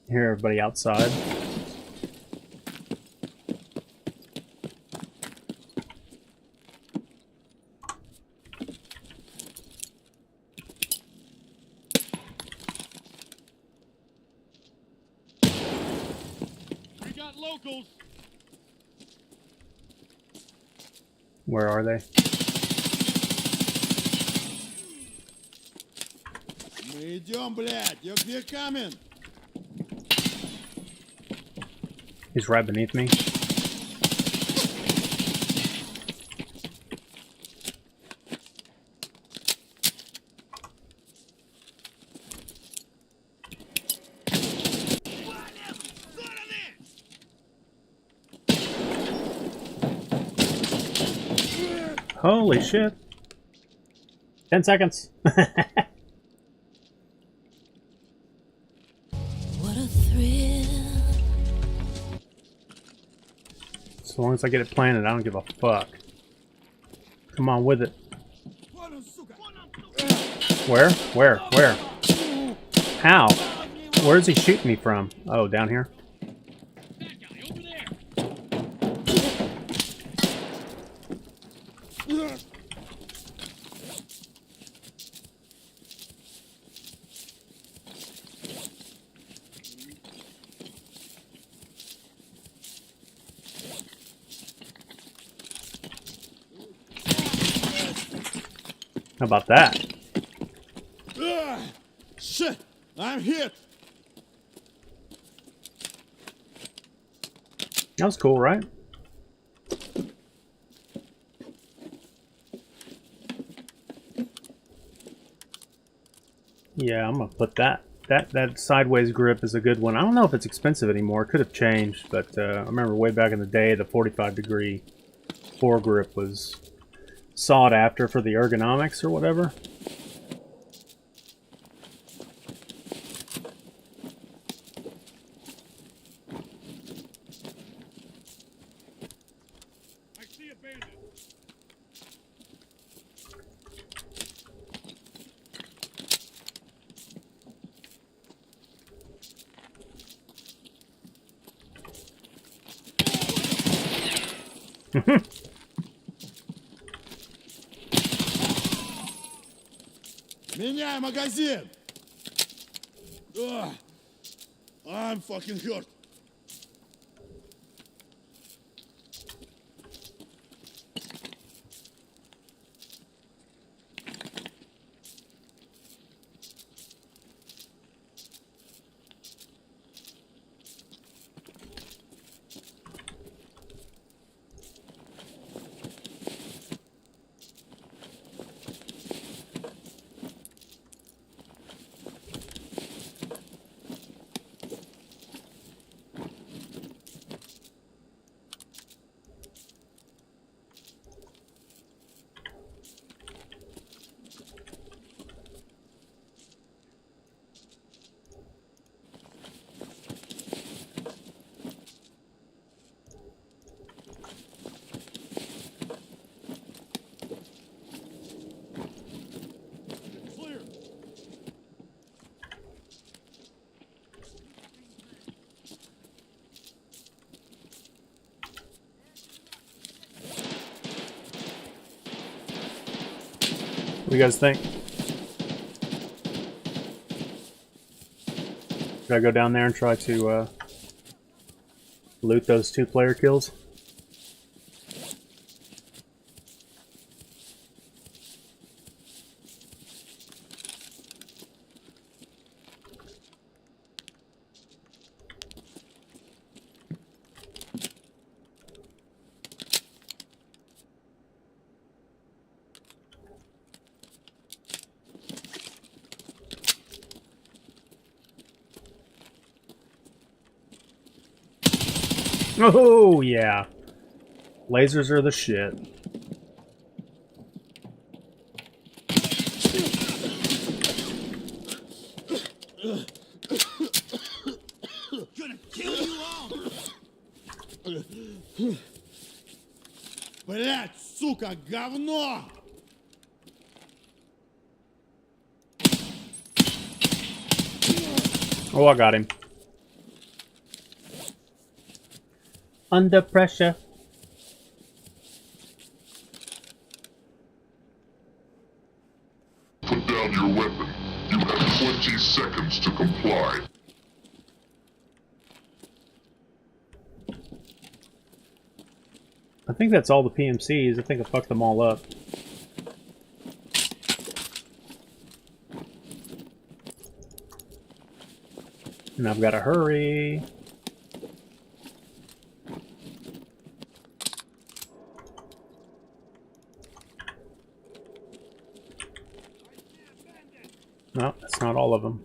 [SPEAKER 14] Hear everybody outside.
[SPEAKER 6] Locals.
[SPEAKER 14] Where are they?
[SPEAKER 6] Мы идем, блядь. You're coming.
[SPEAKER 14] He's right beneath me. Holy shit. 10 seconds.
[SPEAKER 4] What a thrill.
[SPEAKER 14] As long as I get it planted, I don't give a fuck. Come on with it. Where? Where? Where? How? Where is he shooting me from? Oh, down here? How about that?
[SPEAKER 6] Shit! I'm hit!
[SPEAKER 14] That was cool, right? Yeah, I'm gonna put that sideways grip is a good one. I don't know if it's expensive anymore. It could have changed, but I remember way back in the day, the 45-degree foregrip was sought after for the ergonomics or whatever.
[SPEAKER 6] I see a bandit. Меняй магазин! I'm fucking hurt.
[SPEAKER 14] do you guys think? Should I go down there and try to loot those 2-player kills? Oh, yeah. Lasers are the shit.
[SPEAKER 6] Gonna kill you all! Блять, сука, говно!
[SPEAKER 14] Oh, I got him. Under pressure.
[SPEAKER 10] Put down your weapon. You have 20 seconds to comply.
[SPEAKER 14] I think that's all the PMCs. I think I fucked them all up. And I've got to hurry. No, that's not all of them.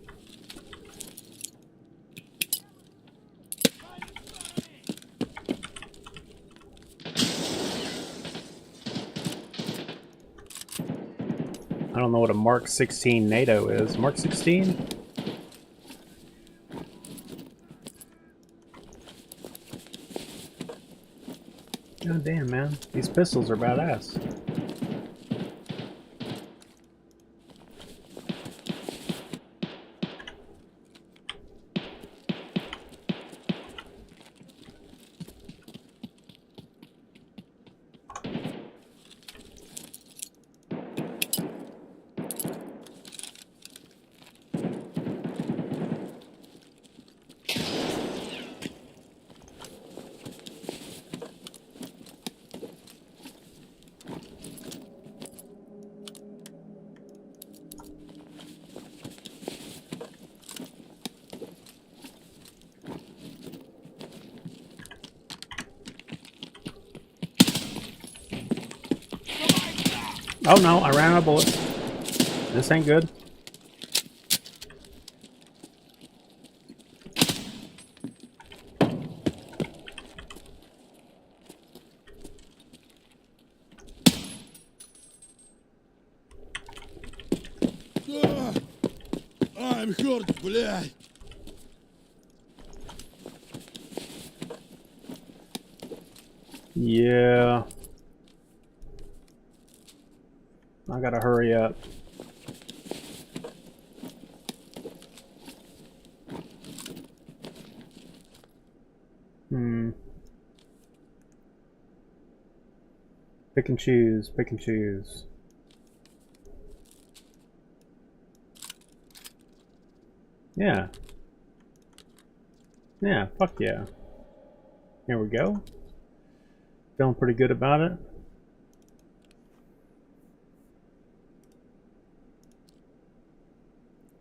[SPEAKER 14] I don't know what a Mark 16 NATO is. Mark 16? God damn, man. These pistols are badass. Oh no, I ran out of bullets. This ain't good.
[SPEAKER 6] I'm hurt, блядь.
[SPEAKER 14] Yeah. I gotta hurry up. Pick and choose, pick and choose. Yeah. Yeah, fuck yeah. Here we go. Feeling pretty good about it.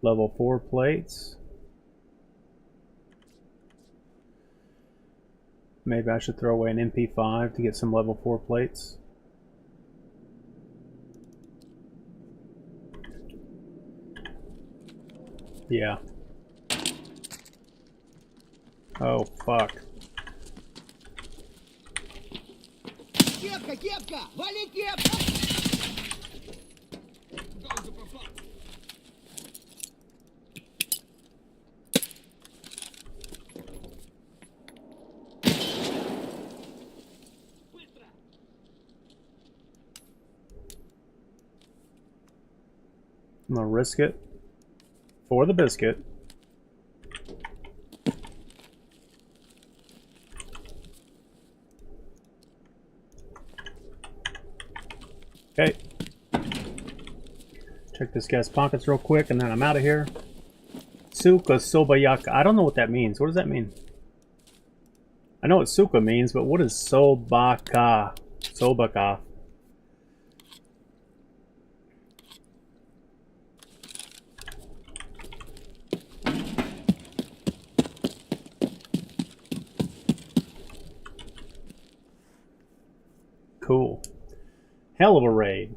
[SPEAKER 14] Level 4 plates. Maybe I should throw away an MP5 to get some level 4 plates. Yeah. Oh, fuck.
[SPEAKER 6] Кепка, кепка! Вали кепка!
[SPEAKER 14] I'm gonna risk it for the biscuit. Okay. Check this guy's pockets real quick, and then I'm out of here. Suka Sobayaka. I don't know what that means. What does that mean? I know what Suka means, but what is Sobaka? Sobaka. Cool. Hell of a raid.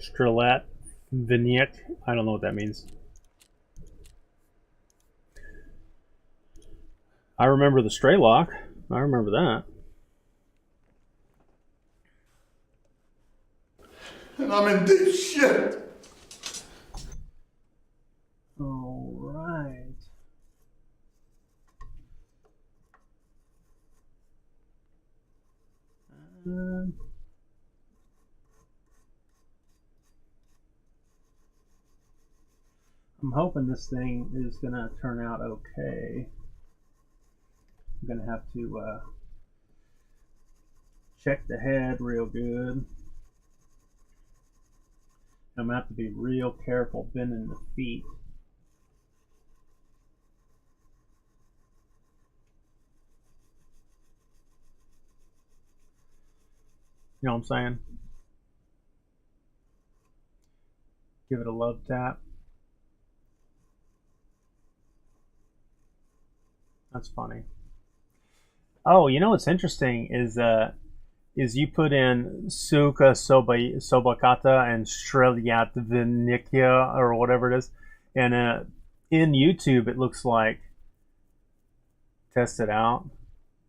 [SPEAKER 14] Strilat Vignette. I don't know what that means. I remember the Straylock. I remember that.
[SPEAKER 6] And I'm in deep shit.
[SPEAKER 14] All right. I'm hoping this thing is going to turn out okay. I'm going to have to check the head real good. I'm going to have to be real careful bending the feet. You know what I'm saying? Give it a love tap. That's funny. Oh, you know what's interesting is you put in Suka Sobakata and Strelyat Vinikia or whatever it is, and in YouTube it looks like. Test it out.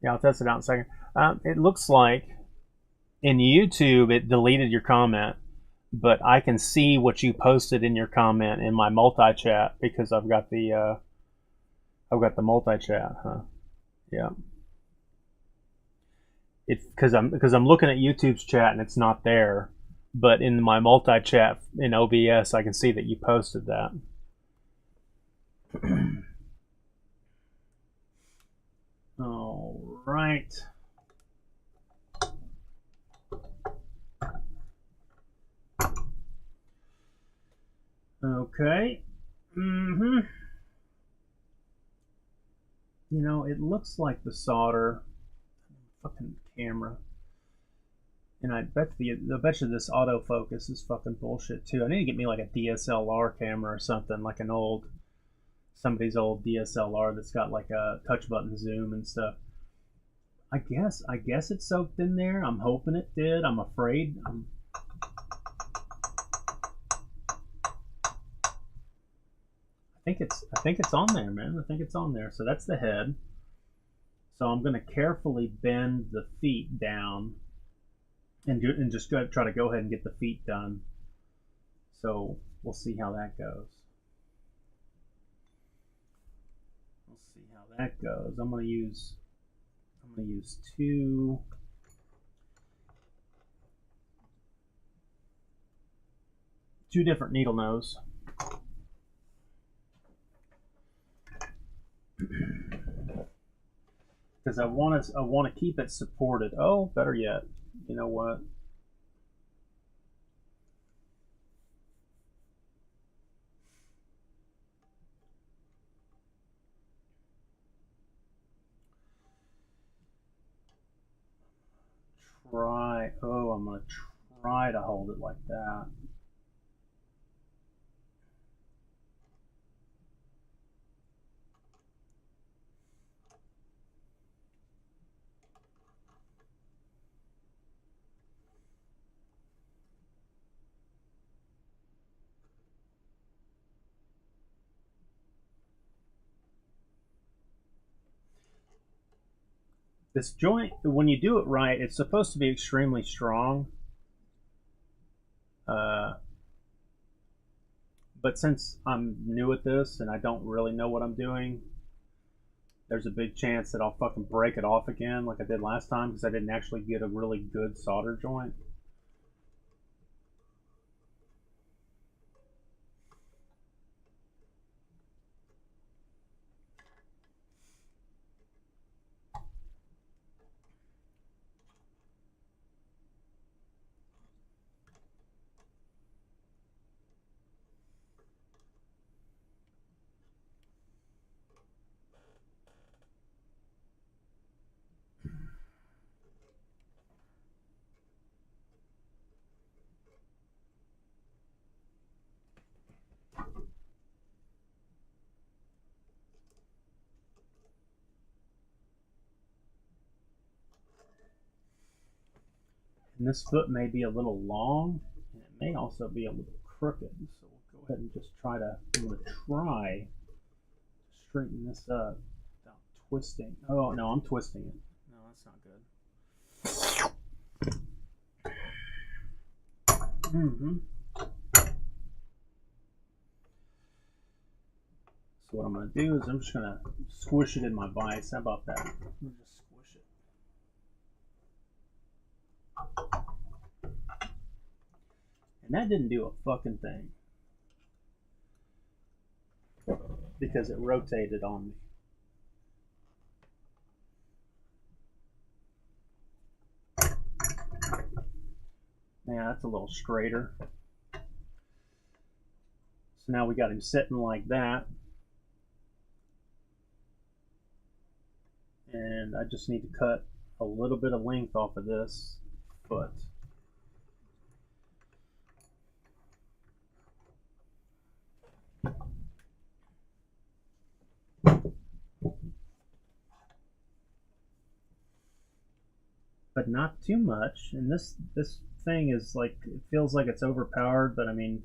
[SPEAKER 14] Yeah, I'll test it out in a second. It looks like in YouTube it deleted your comment, but I can see what you posted in your comment in my multi-chat because I've got the multi-chat, huh? Yeah. Because I'm looking at YouTube's chat and it's not there, but in my multi-chat in OBS I can see that you posted that. All right. Okay. You know, it looks like the solder. Fucking camera. And I bet you this autofocus is fucking bullshit too. I need to get me like a DSLR camera or something, like somebody's old DSLR that's got like a touch button zoom and stuff. I guess it soaked in there. I'm hoping it did. I'm afraid. I think it's on there, man. I think it's on there. So that's the head. So I'm going to carefully bend the feet down and just try to go ahead and get the feet done. So we'll see how that goes. I'm going to use two different needle nose. Because I want to keep it supported. Oh, better yet, you know what? I'm gonna try to hold it like that. This joint, when you do it right, it's supposed to be extremely strong. But since I'm new at this and I don't really know what I'm doing,
[SPEAKER 1] there's a big chance that I'll fucking break it off again like I did last time because I didn't actually get a really good solder joint. And this foot may be a little long, and it may also be a little crooked. So we'll go ahead and just try to, I'm going to try to straighten this up without twisting. Oh, no, I'm twisting it. No, that's not good. So what I'm going to do is I'm just going to squish it in my vise. How about that? I'm going to just squish it. And that didn't do a fucking thing because it rotated on me. Yeah, that's a little straighter. So now we got him sitting like that. And I just need to cut a little bit of length off of this foot. But not too much. And this thing is like, it feels like it's overpowered, but I mean,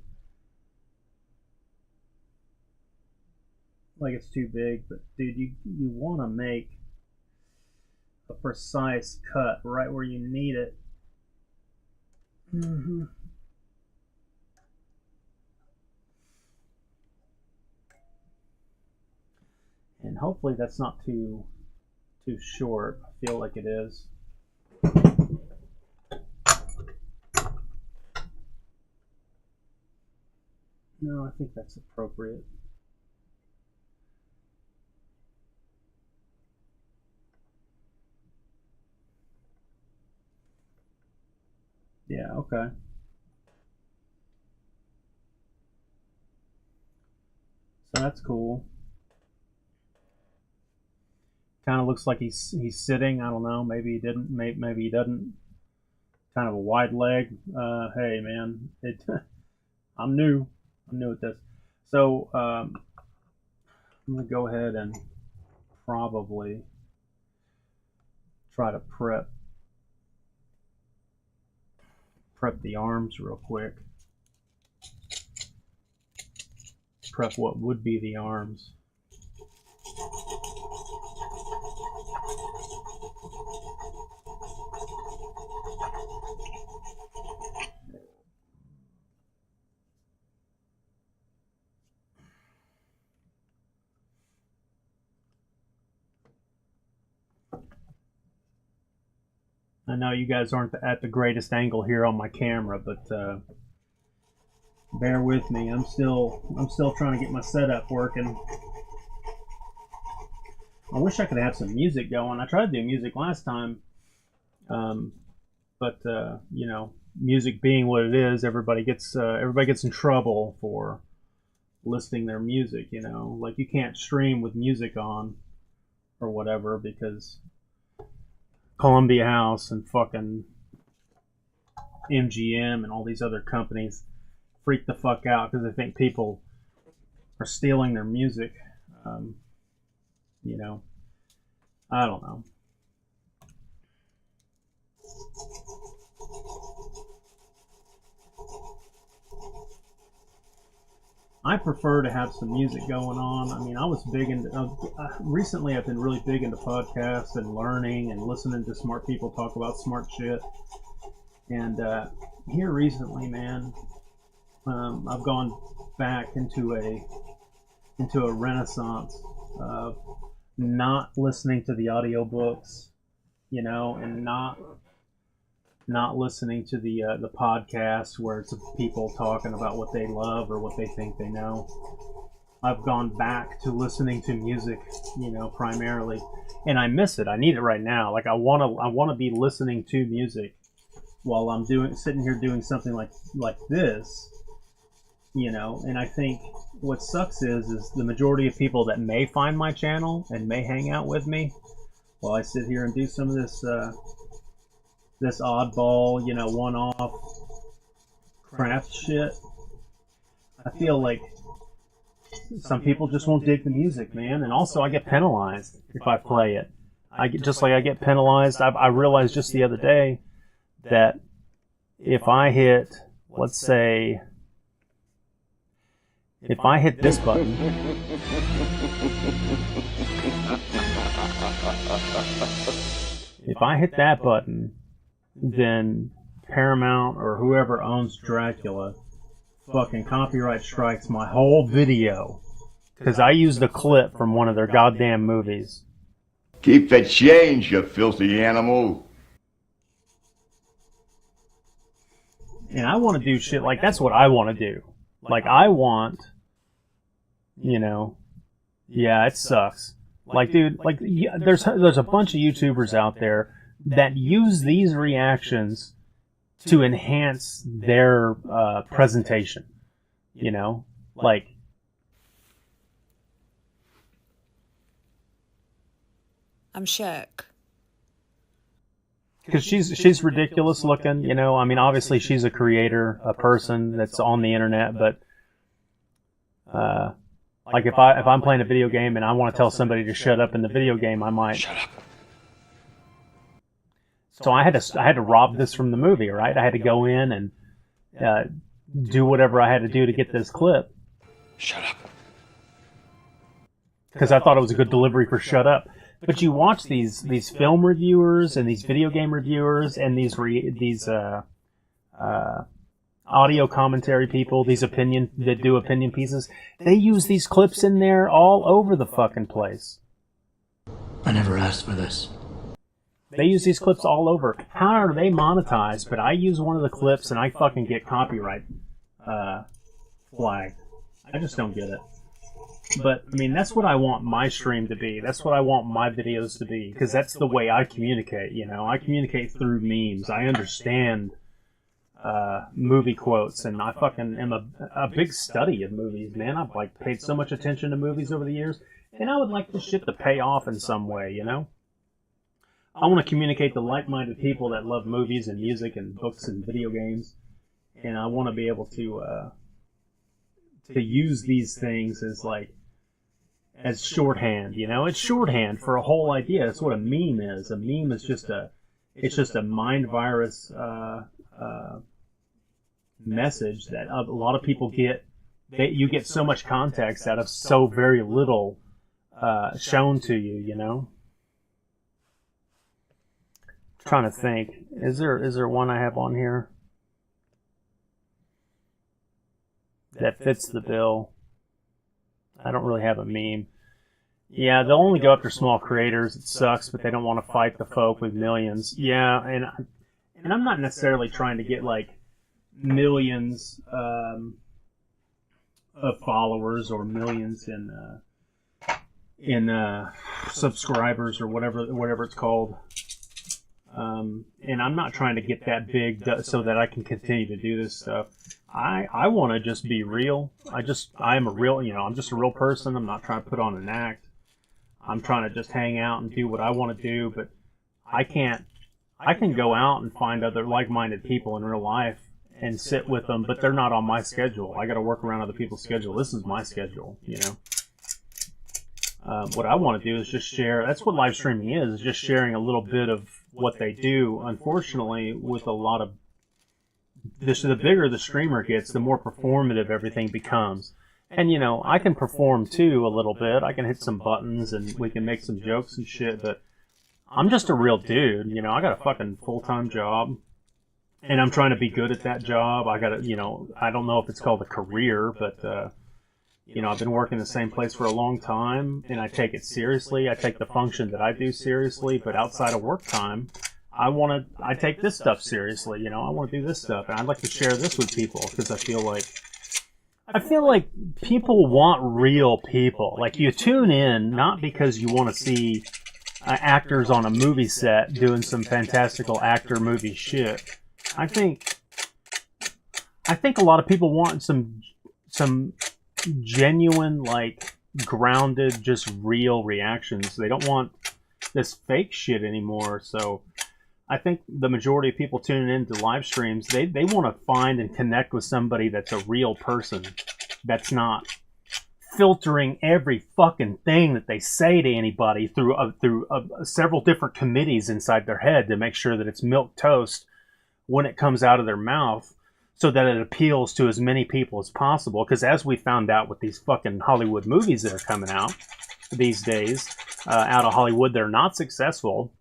[SPEAKER 1] like it's too big. But dude, you want to make a precise cut right where you need it. And hopefully that's not too short. I feel like it is. No, I think that's appropriate. Yeah, okay. So that's cool. Kind of looks like he's sitting. I don't know. Maybe he didn't. Maybe he doesn't. Kind of a wide leg. Hey man, I'm new. I'm new at this. So I'm gonna go ahead and probably try to prep the arms real quick. Prep what would be the arms. I know you guys aren't at the greatest angle here on my camera, but bear with me. I'm still trying to get my setup working. I wish I could have some music going. I tried to do music last time, but you know, music being what it is, everybody gets in trouble for listing their music. You know, like you can't stream with music on or whatever because Columbia House and fucking MGM and all these other companies freak the fuck out because they think people are stealing their music. You know, I don't know. I prefer to have some music going on. I mean, I was big into, recently I've been really big into podcasts and learning and listening to smart people talk about smart shit. And here recently, man, I've gone back into a renaissance of
[SPEAKER 14] not listening to the audiobooks, you know, and not listening to the podcasts where it's people talking about what they love or what they think they know. I've gone back to listening to music, you know, primarily, and I miss it. I need it right now. Like I want to be listening to music while I'm sitting here doing something like this, you know. And I think what sucks is the majority of people that may find my channel and may hang out with me while I sit here and do some of this oddball, you know, one-off craft shit. I feel like some people just won't dig the music, man. And also I get penalized if I play it. I get penalized. I realized just the other day that if I hit, let's say, if I hit this button, if I hit that button, then Paramount or whoever owns Dracula fucking copyright strikes my whole video because I used a clip from one of their goddamn movies.
[SPEAKER 15] Keep the change, you filthy animal.
[SPEAKER 14] And I want to do shit like that's what I want to do. Like I want, you know, yeah, it sucks. Like, dude, like there's a bunch of YouTubers out there that use these reactions to enhance their presentation, you know, like.
[SPEAKER 16] I'm shook.
[SPEAKER 14] Because she's ridiculous looking, you know. I mean, obviously she's a creator, a person that's on the internet, but like if I'm playing a video game and I want to tell somebody to shut up in the video game, I might shut up. So I had to rob this from the movie, right? I had to go in and do whatever I had to do to get this clip.
[SPEAKER 15] Shut up.
[SPEAKER 14] Because I thought it was a good delivery for shut up. But you watch these film reviewers and these video game reviewers and these audio commentary people, these that do opinion pieces. They use these clips in there all over the fucking place.
[SPEAKER 5] I never asked for this.
[SPEAKER 14] They use these clips all over. How are they monetized? But I use one of the clips and I fucking get copyright flagged. I just don't get it. But, I mean, that's what I want my stream to be. That's what I want my videos to be. Because that's the way I communicate, you know. I communicate through memes. I understand movie quotes. And I fucking am a big study of movies, man. I've, like, paid so much attention to movies over the years. And I would like this shit to pay off in some way, you know. I want to communicate to like-minded people that love movies and music and books and video games. And I want to be able to use these things as shorthand, you know. It's shorthand for a whole idea. That's what a meme is. A meme is just a mind virus message that a lot of people get. You get so much context out of so very little shown to you, you know. I'm trying to think. Is there one I have on here that fits the bill? I don't really have a meme. Yeah, they'll only go after small creators. It sucks, but they don't want to fight the folk with millions. Yeah, and I'm not necessarily trying to get like millions of followers or millions in subscribers or whatever it's called. And I'm not trying to get that big so that I can continue to do this stuff. I want to just be real. I'm a real, you know, I'm just a real person. I'm not trying to put on an act. I'm trying to just hang out and do what I want to do, but I can go out and find other like-minded people in real life and sit with them, but they're not on my schedule. I got to work around other people's schedule. This is my schedule, you know. What I want to do is just share. That's what live streaming is just sharing a little bit of what they do. Unfortunately, with a lot of this, the bigger the streamer gets, the more performative everything becomes. And, you know, I can perform too a little bit. I can hit some buttons and we can make some jokes and shit, but I'm just a real dude. You know, I got a fucking full-time job and I'm trying to be good at that job. I got to, you know, I don't know if it's called a career, but, You know, I've been working the same place for a long time, and I take it seriously. I take the function that I do seriously, but outside of work time, I take this stuff seriously. You know, I want to do this stuff, and I'd like to share this with people because I feel like people want real people. Like, you tune in not because you want to see actors on a movie set doing some fantastical actor movie shit. I think a lot of people want some genuine, like, grounded, just real reactions. They don't want this fake shit anymore. So I think the majority of people tuning into live streams, they want to find and connect with somebody that's a real person, that's not filtering every fucking thing that they say to anybody through several different committees inside their head to make sure that it's milk toast when it comes out of their mouth, so that it appeals to as many people as possible. Because as we found out with these fucking Hollywood movies that are coming out these days, out of Hollywood, they're not successful.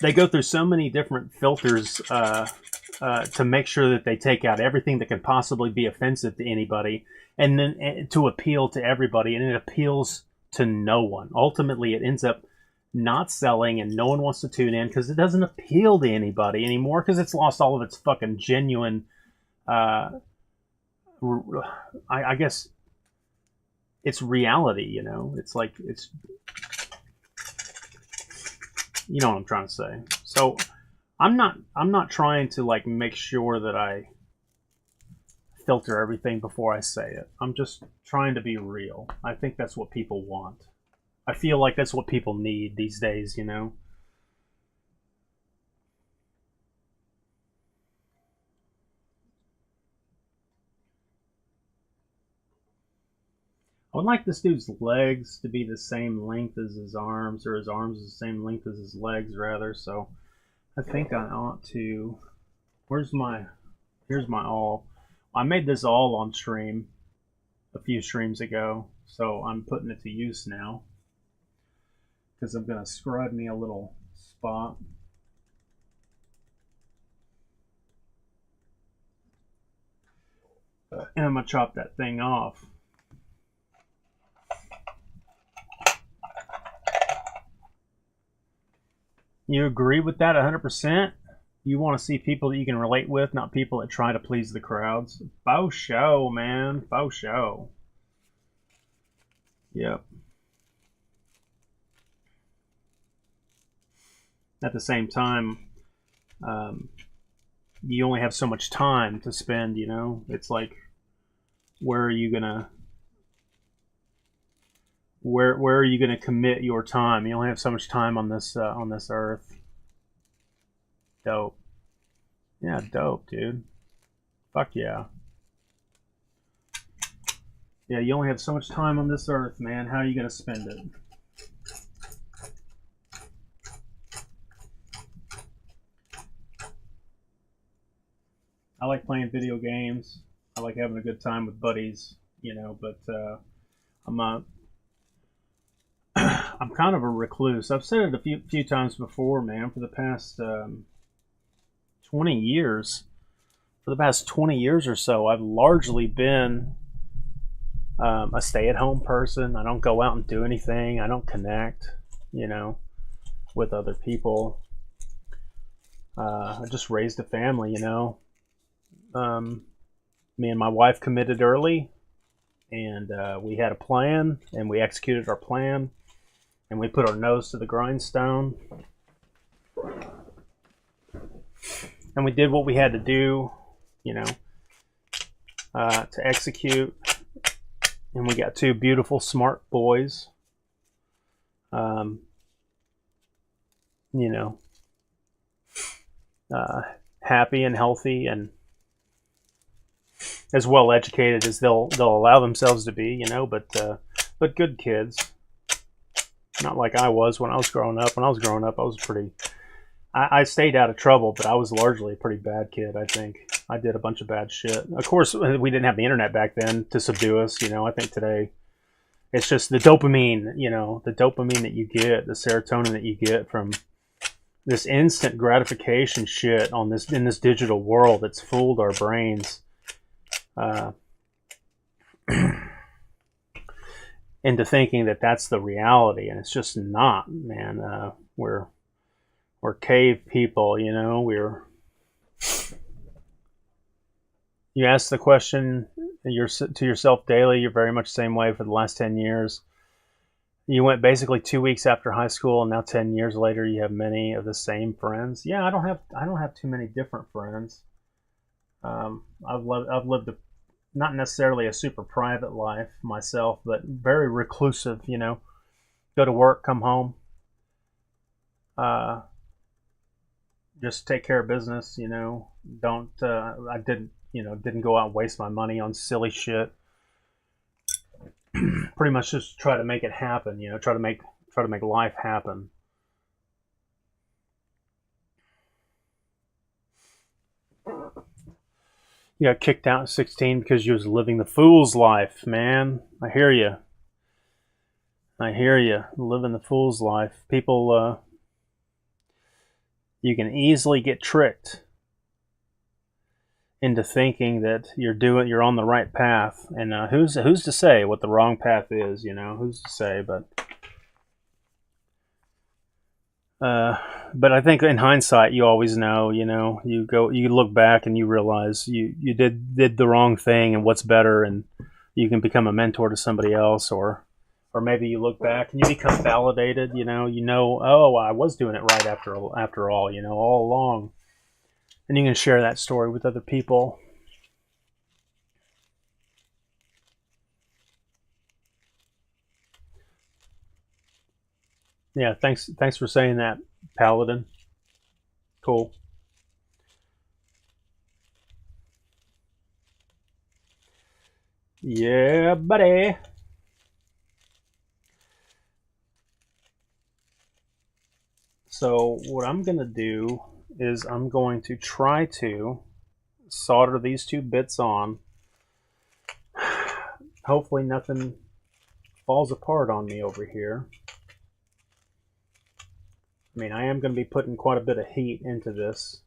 [SPEAKER 14] They go through so many different filters to make sure that they take out everything that can possibly be offensive to anybody, and then to appeal to everybody, and it appeals to no one. Ultimately, it ends up not selling, and no one wants to tune in because it doesn't appeal to anybody anymore, because it's lost all of its fucking genuine, I guess, it's reality, you know? It's like, you know what I'm trying to say. So I'm not trying to, like, make sure that I filter everything before I say it. I'm just trying to be real. I think that's what people want. I feel like that's what people need these days, you know? I would like this dude's legs to be the same length as his arms, or his arms the same length as his legs, rather. So I think I ought to... Here's my awl. I made this awl on stream a few streams ago, so I'm putting it to use now, because I'm going to scribe me a little spot. And I'm going to chop that thing off. You agree with that 100%? You want to see people that you can relate with, not people that try to please the crowds. Faux show, man. Faux show. Yep. At the same time, you only have so much time to spend, you know? It's like, where are you gonna commit your time? You only have so much time on this earth. Dope. Yeah, dope, dude. Fuck yeah. Yeah, you only have so much time on this earth, man. How are you gonna spend it? I like playing video games. I like having a good time with buddies, you know, but I'm kind of a recluse. I've said it a few times before, man. For the past 20 years, or so, I've largely been a stay-at-home person. I don't go out and do anything. I don't connect, you know, with other people. I just raised a family, you know. Me and my wife committed early, and we had a plan, and we executed our plan, and we put our nose to the grindstone, and we did what we had to do, you know, to execute. And we got two beautiful, smart boys, you know, happy and healthy, and as well educated as they'll allow themselves to be, you know, but good kids. Not like I was when I was growing up. When I was growing up, I was I stayed out of trouble, but I was largely a pretty bad kid, I think. I did a bunch of bad shit. Of course, we didn't have the internet back then to subdue us, you know. I think today it's just the dopamine, you know, the dopamine that you get, the serotonin that you get from this instant gratification shit in this digital world that's fooled our brains. into thinking that that's the reality, and it's just not, man. We're cave people, you know. You ask the question to yourself daily. You're very much the same way for the last 10 years. You went basically 2 weeks after high school, and now 10 years later, you have many of the same friends. Yeah, I don't have too many different friends. I've lived not necessarily a super private life myself, but very reclusive. You know, go to work, come home, just take care of business. You know, don't I didn't go out and waste my money on silly shit. Pretty much just try to make it happen. You know, try to make life happen. You got kicked out at 16 because you was living the fool's life, man. I hear you. Living the fool's life. People, you can easily get tricked into thinking that you're on the right path. And who's to say what the wrong path is? You know, who's to say? But I think in hindsight, you always know. You know, you look back and you realize you did the wrong thing, and what's better, and you can become a mentor to somebody else, or maybe you look back and you become validated. You know, oh, I was doing it right after all. You know, all along, and you can share that story with other people. Yeah, thanks for saying that, Paladin. Cool. Yeah, buddy. So what I'm going to do is I'm going to try to solder these two bits on. Hopefully nothing falls apart on me over here. I mean, I am going to be putting quite a bit of heat into this.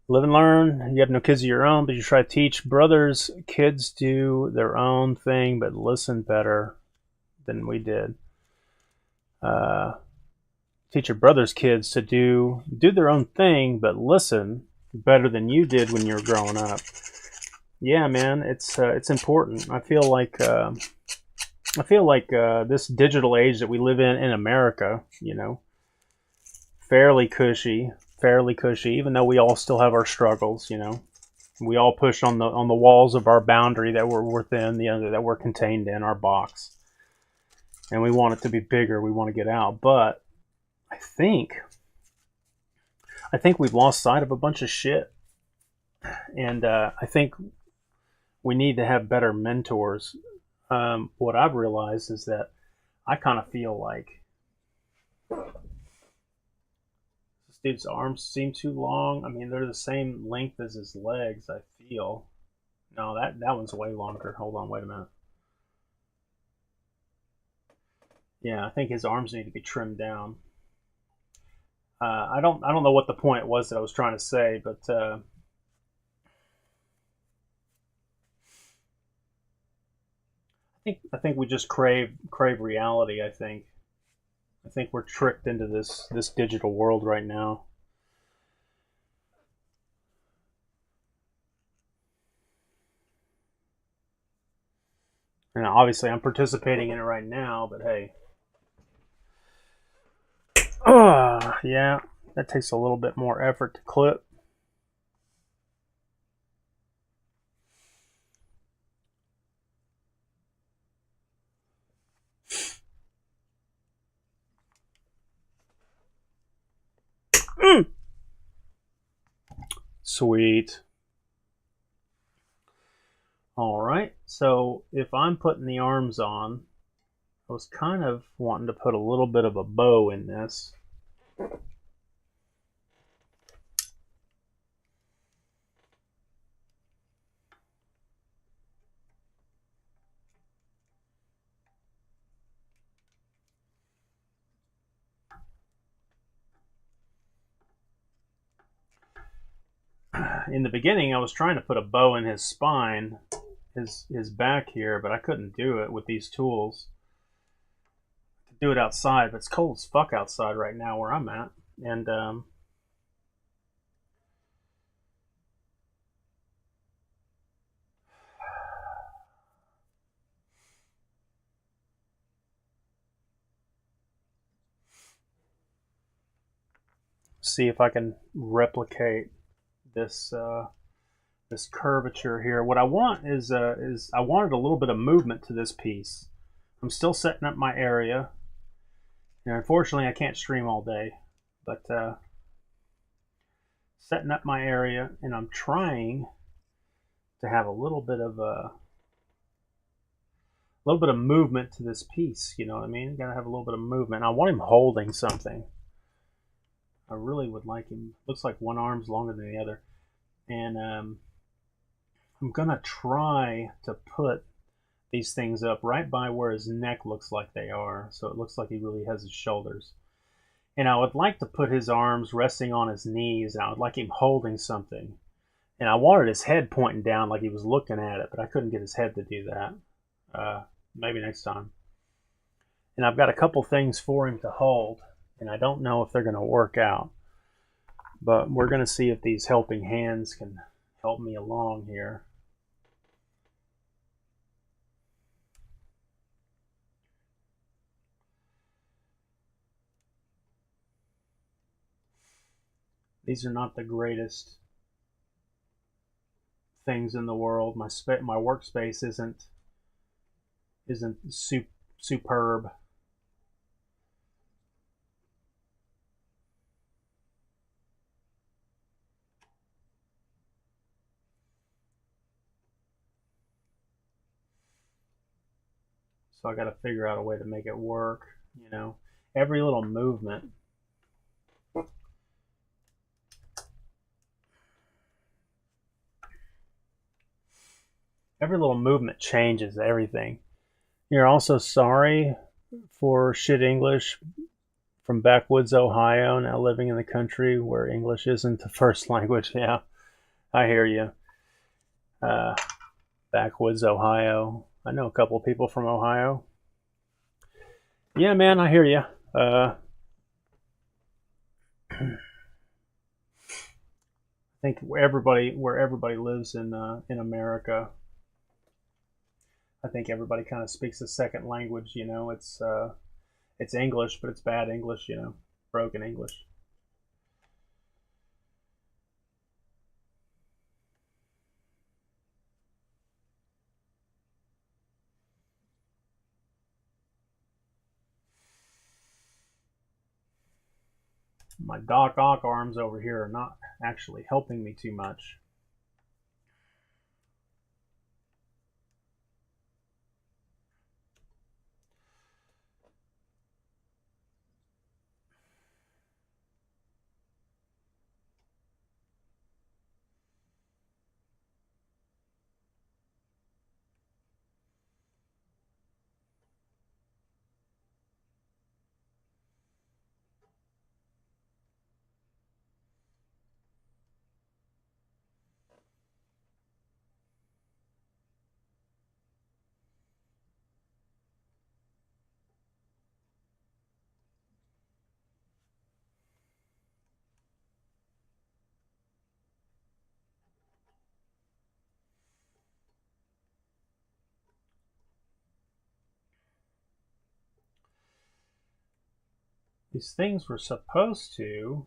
[SPEAKER 14] Live and learn. You have no kids of your own, but you try to teach brothers. Kids do their own thing, but listen better than we did. Teach your brother's kids to do their own thing, but listen better than you did when you were growing up. Yeah, man, it's important. I feel like this digital age that we live in America, you know, fairly cushy, even though we all still have our struggles. You know, we all push on the walls of our boundary that we're within, that we're contained in our box, and we want it to be bigger. We want to get out, but I think we've lost sight of a bunch of shit, and I think we need to have better mentors. What I've realized is that I kind of feel like this dude's arms seem too long. I mean, they're the same length as his legs, I feel. No, that one's way longer. Hold on, wait a minute. Yeah, I think his arms need to be trimmed down. I don't know what the point was that I was trying to say, but I think we just crave reality. I think we're tricked into this digital world right now. And obviously I'm participating in it right now, but hey. Yeah, that takes a little bit more effort to clip. Sweet. All right, so if I'm putting the arms on, I was kind of wanting to put a little bit of a bow in this. in the beginning, I was trying to put a bow in his spine, his back here, but I couldn't do it with these tools. I could do it outside, but it's cold as fuck outside right now where I'm at. And see if I can replicate this this curvature here. What I want is I wanted a little bit of movement to this piece. I'm still setting up my area. And unfortunately, I can't stream all day, but setting up my area, and I'm trying to have a little bit of movement to this piece. You know what I mean? Got to have a little bit of movement. I want him holding something. I really would like him. Looks like one arm's longer than the other, and I'm gonna try to put these things up right by where his neck looks like they are, so it looks like he really has his shoulders. And I would like to put his arms resting on his knees, and I would like him holding something. And I wanted his head pointing down like he was looking at it, but I couldn't get his head to do that. Maybe next time. And I've got a couple things for him to hold, and I don't know if they're going to work out. But we're going to see if these helping hands can help me along here. These are not the greatest things in the world. My workspace isn't superb. So I got to figure out a way to make it work, you know. Every little movement changes everything. You're also sorry for shit English from backwoods Ohio, now living in the country where English isn't the first language. Yeah, I hear you. Backwoods Ohio. I know a couple of people from Ohio. Yeah, man, I hear you. I think where everybody lives in America, I think everybody kind of speaks a second language. You know, it's English, but it's bad English. You know, broken English. My Doc Ock arms over here are not actually helping me too much. These things were supposed to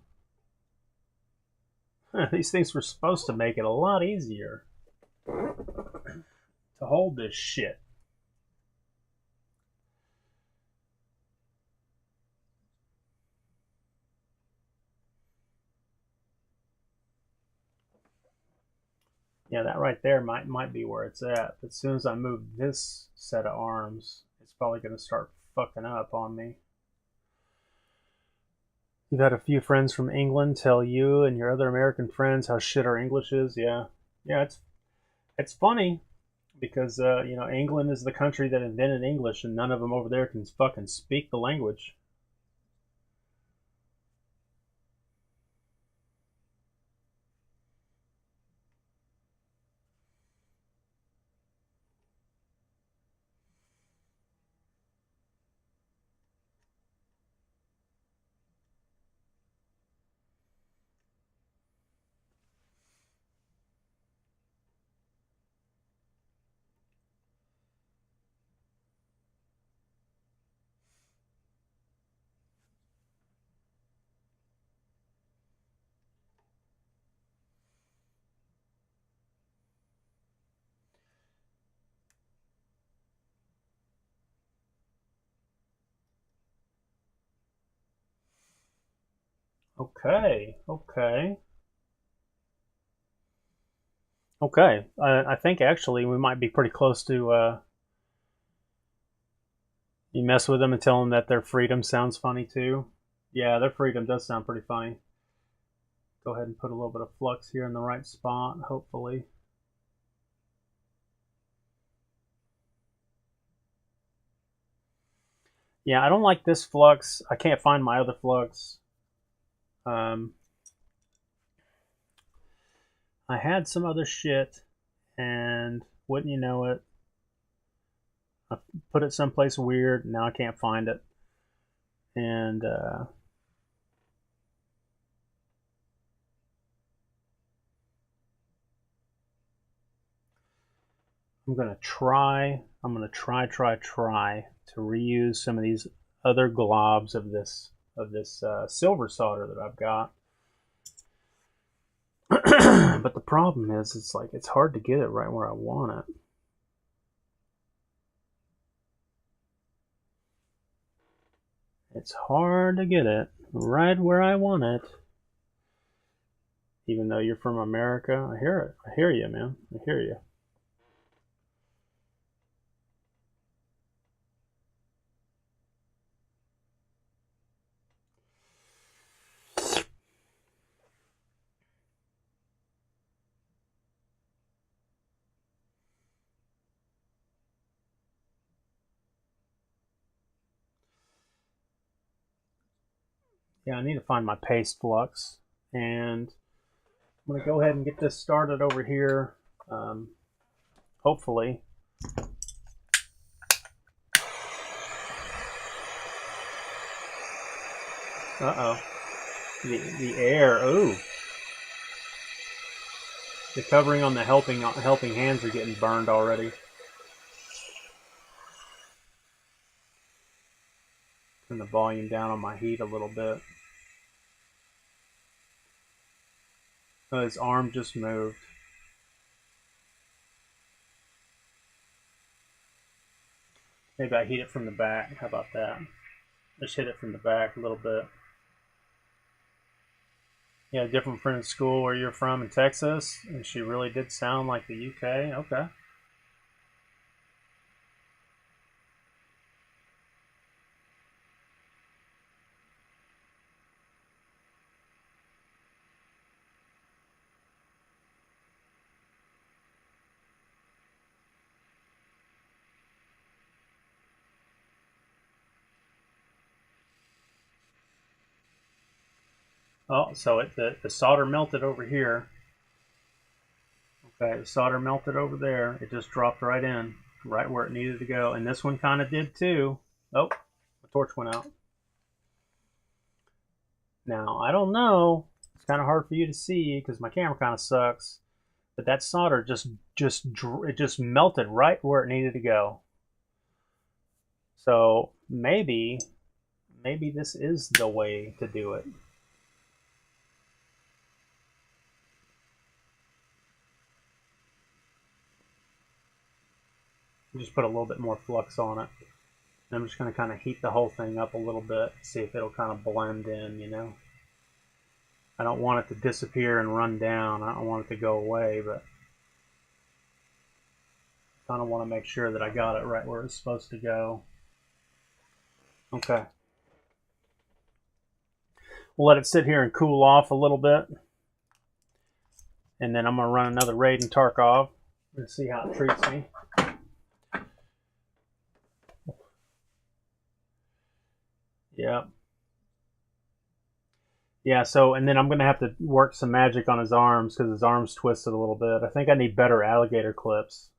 [SPEAKER 14] make it a lot easier to hold this shit. Yeah, that right there might be where it's at. But as soon as I move this set of arms, it's probably going to start fucking up on me. You've had a few friends from England tell you and your other American friends how shit our English is. Yeah, it's funny because you know, England is the country that invented English, and none of them over there can fucking speak the language.
[SPEAKER 1] Okay, okay. Okay, I think actually we might be pretty close to, you mess with them and tell them that their freedom sounds funny too. Yeah, their freedom does sound pretty funny. Go ahead and put a little bit of flux here in the right spot, hopefully. Yeah, I don't like this flux. I can't find my other flux. I had some other shit, and wouldn't you know it, I put it someplace weird. Now I can't find it. And I'm gonna try to reuse some of these other globs of this silver solder that I've got. But the problem is, it's hard to get it right where I want it. It's hard to get it right where I want it. Even though you're from America, I hear it. I hear you, man. I hear you. Yeah, I need to find my paste flux, and I'm going to go ahead and get this started over here, hopefully. Uh-oh. The air, ooh. The covering on the helping hands are getting burned already. Turn the volume down on my heat a little bit. Oh, his arm just moved. Maybe I heat it from the back. How about that? Just hit it from the back a little bit. Yeah, a different friend in school where you're from in Texas, and she really did sound like the UK. Okay. Oh, so the solder melted over here. Okay, the solder melted over there. It just dropped right in, right where it needed to go. And this one kind of did too. Oh, the torch went out. Now, I don't know. It's kind of hard for you to see because my camera kind of sucks. But that solder just melted right where it needed to go. So maybe this is the way to do it. Just put a little bit more flux on it. And I'm just going to kind of heat the whole thing up a little bit, see if it'll kind of blend in, you know. I don't want it to disappear and run down. I don't want it to go away, but I kind of want to make sure that I got it right where it's supposed to go. Okay. We'll let it sit here and cool off a little bit. And then I'm going to run another raid in Tarkov and see how it treats me. Yeah. Yeah, so, and then I'm going to have to work some magic on his arms because his arms twisted a little bit. I think I need better alligator clips.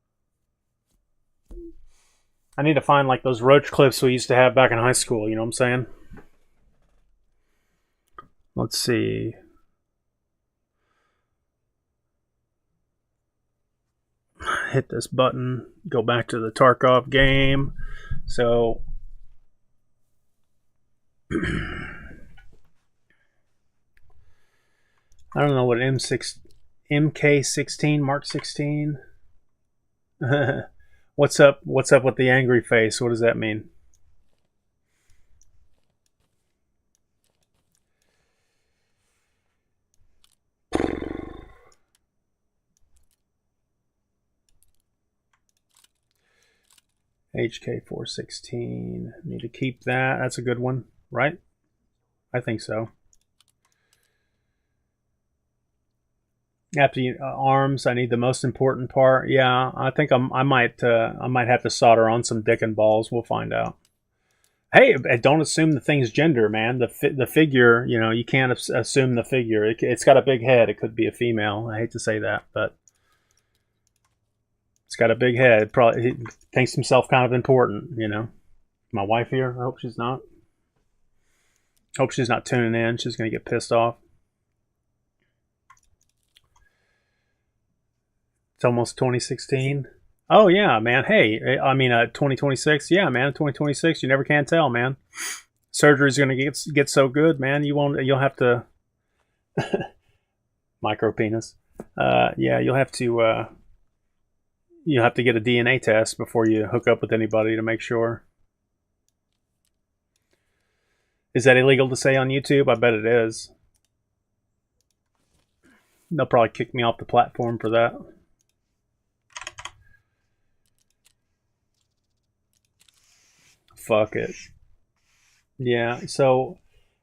[SPEAKER 1] I need to find like those roach clips we used to have back in high school, you know what I'm saying? Let's see. Hit this button, go back to the Tarkov game. So I don't know what MK16, Mark 16. What's up with the angry face? What does that mean?
[SPEAKER 14] HK416. Need to keep that. That's a good one, right? I think so. After arms, I need the most important part. Yeah, I think I might have to solder on some dick and balls. We'll find out. Hey, don't assume the thing's gender, man. The figure, you know, you can't assume the figure. It's got a big head. It could be a female. I hate to say that, but it's got a big head. Probably he thinks himself kind of important, you know. My wife here. I hope she's not. Hope she's not tuning in. She's gonna get pissed off. It's almost 2016. Oh yeah, man. Hey, I mean, 2026. Yeah, man. 2026. You never can tell, man. Surgery's gonna get so good, man. You'll have to micro penis. Yeah, you'll have to get a DNA test before you hook up with anybody to make sure. Is that illegal to say on YouTube? I bet it is. They'll probably kick me off the platform for that. Fuck it. Yeah, so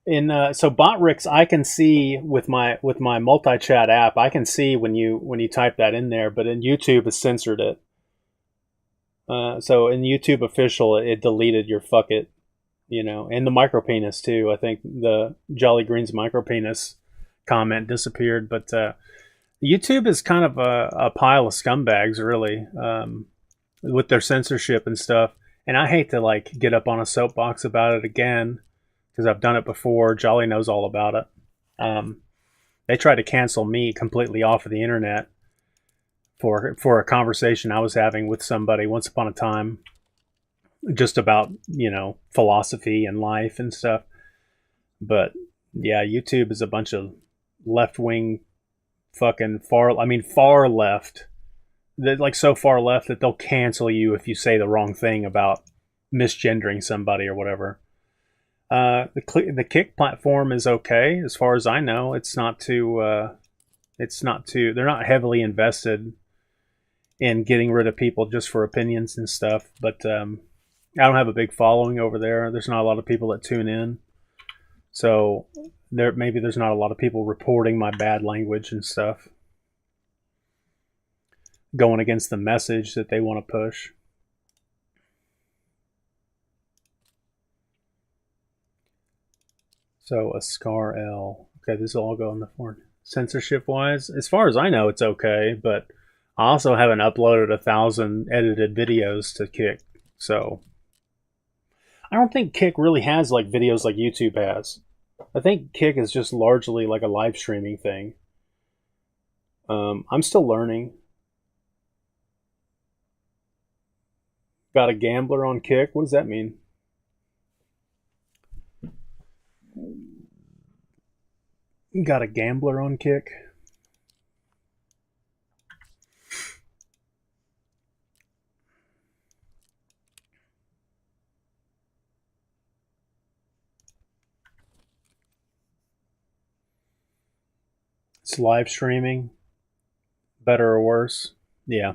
[SPEAKER 14] so Botrix, I can see with my multi-chat app, I can see when you type that in there, but in YouTube it's censored it. So in YouTube official, it deleted your fuck it, you know, and the micro penis too. I think the Jolly Green's micro penis comment disappeared, but YouTube is kind of a pile of scumbags, really, with their censorship and stuff. And I hate to like get up on a soapbox about it again because I've done it before. Jolly knows all about it. They tried to cancel me completely off of the internet for a conversation I was having with somebody once upon a time, just about, you know, philosophy and life and stuff. But yeah, YouTube is a bunch of left-wing fucking far left. They're like so far left that they'll cancel you if you say the wrong thing about misgendering somebody or whatever. The Kick platform is okay as far as I know. It's not too. They're not heavily invested in getting rid of people just for opinions and stuff. But I don't have a big following over there. There's not a lot of people that tune in, so there's not a lot of people reporting my bad language and stuff, going against the message that they want to push. So a Scar L. Okay, this will all go in the form. Censorship wise, as far as I know, it's okay, but I also haven't uploaded 1,000 edited videos to Kick, so I don't think Kick really has like videos like YouTube has. I think Kick is just largely like a live streaming thing. I'm still learning. Got a gambler on Kick? What does that mean? Got a gambler on Kick? It's live streaming. Better or worse? Yeah.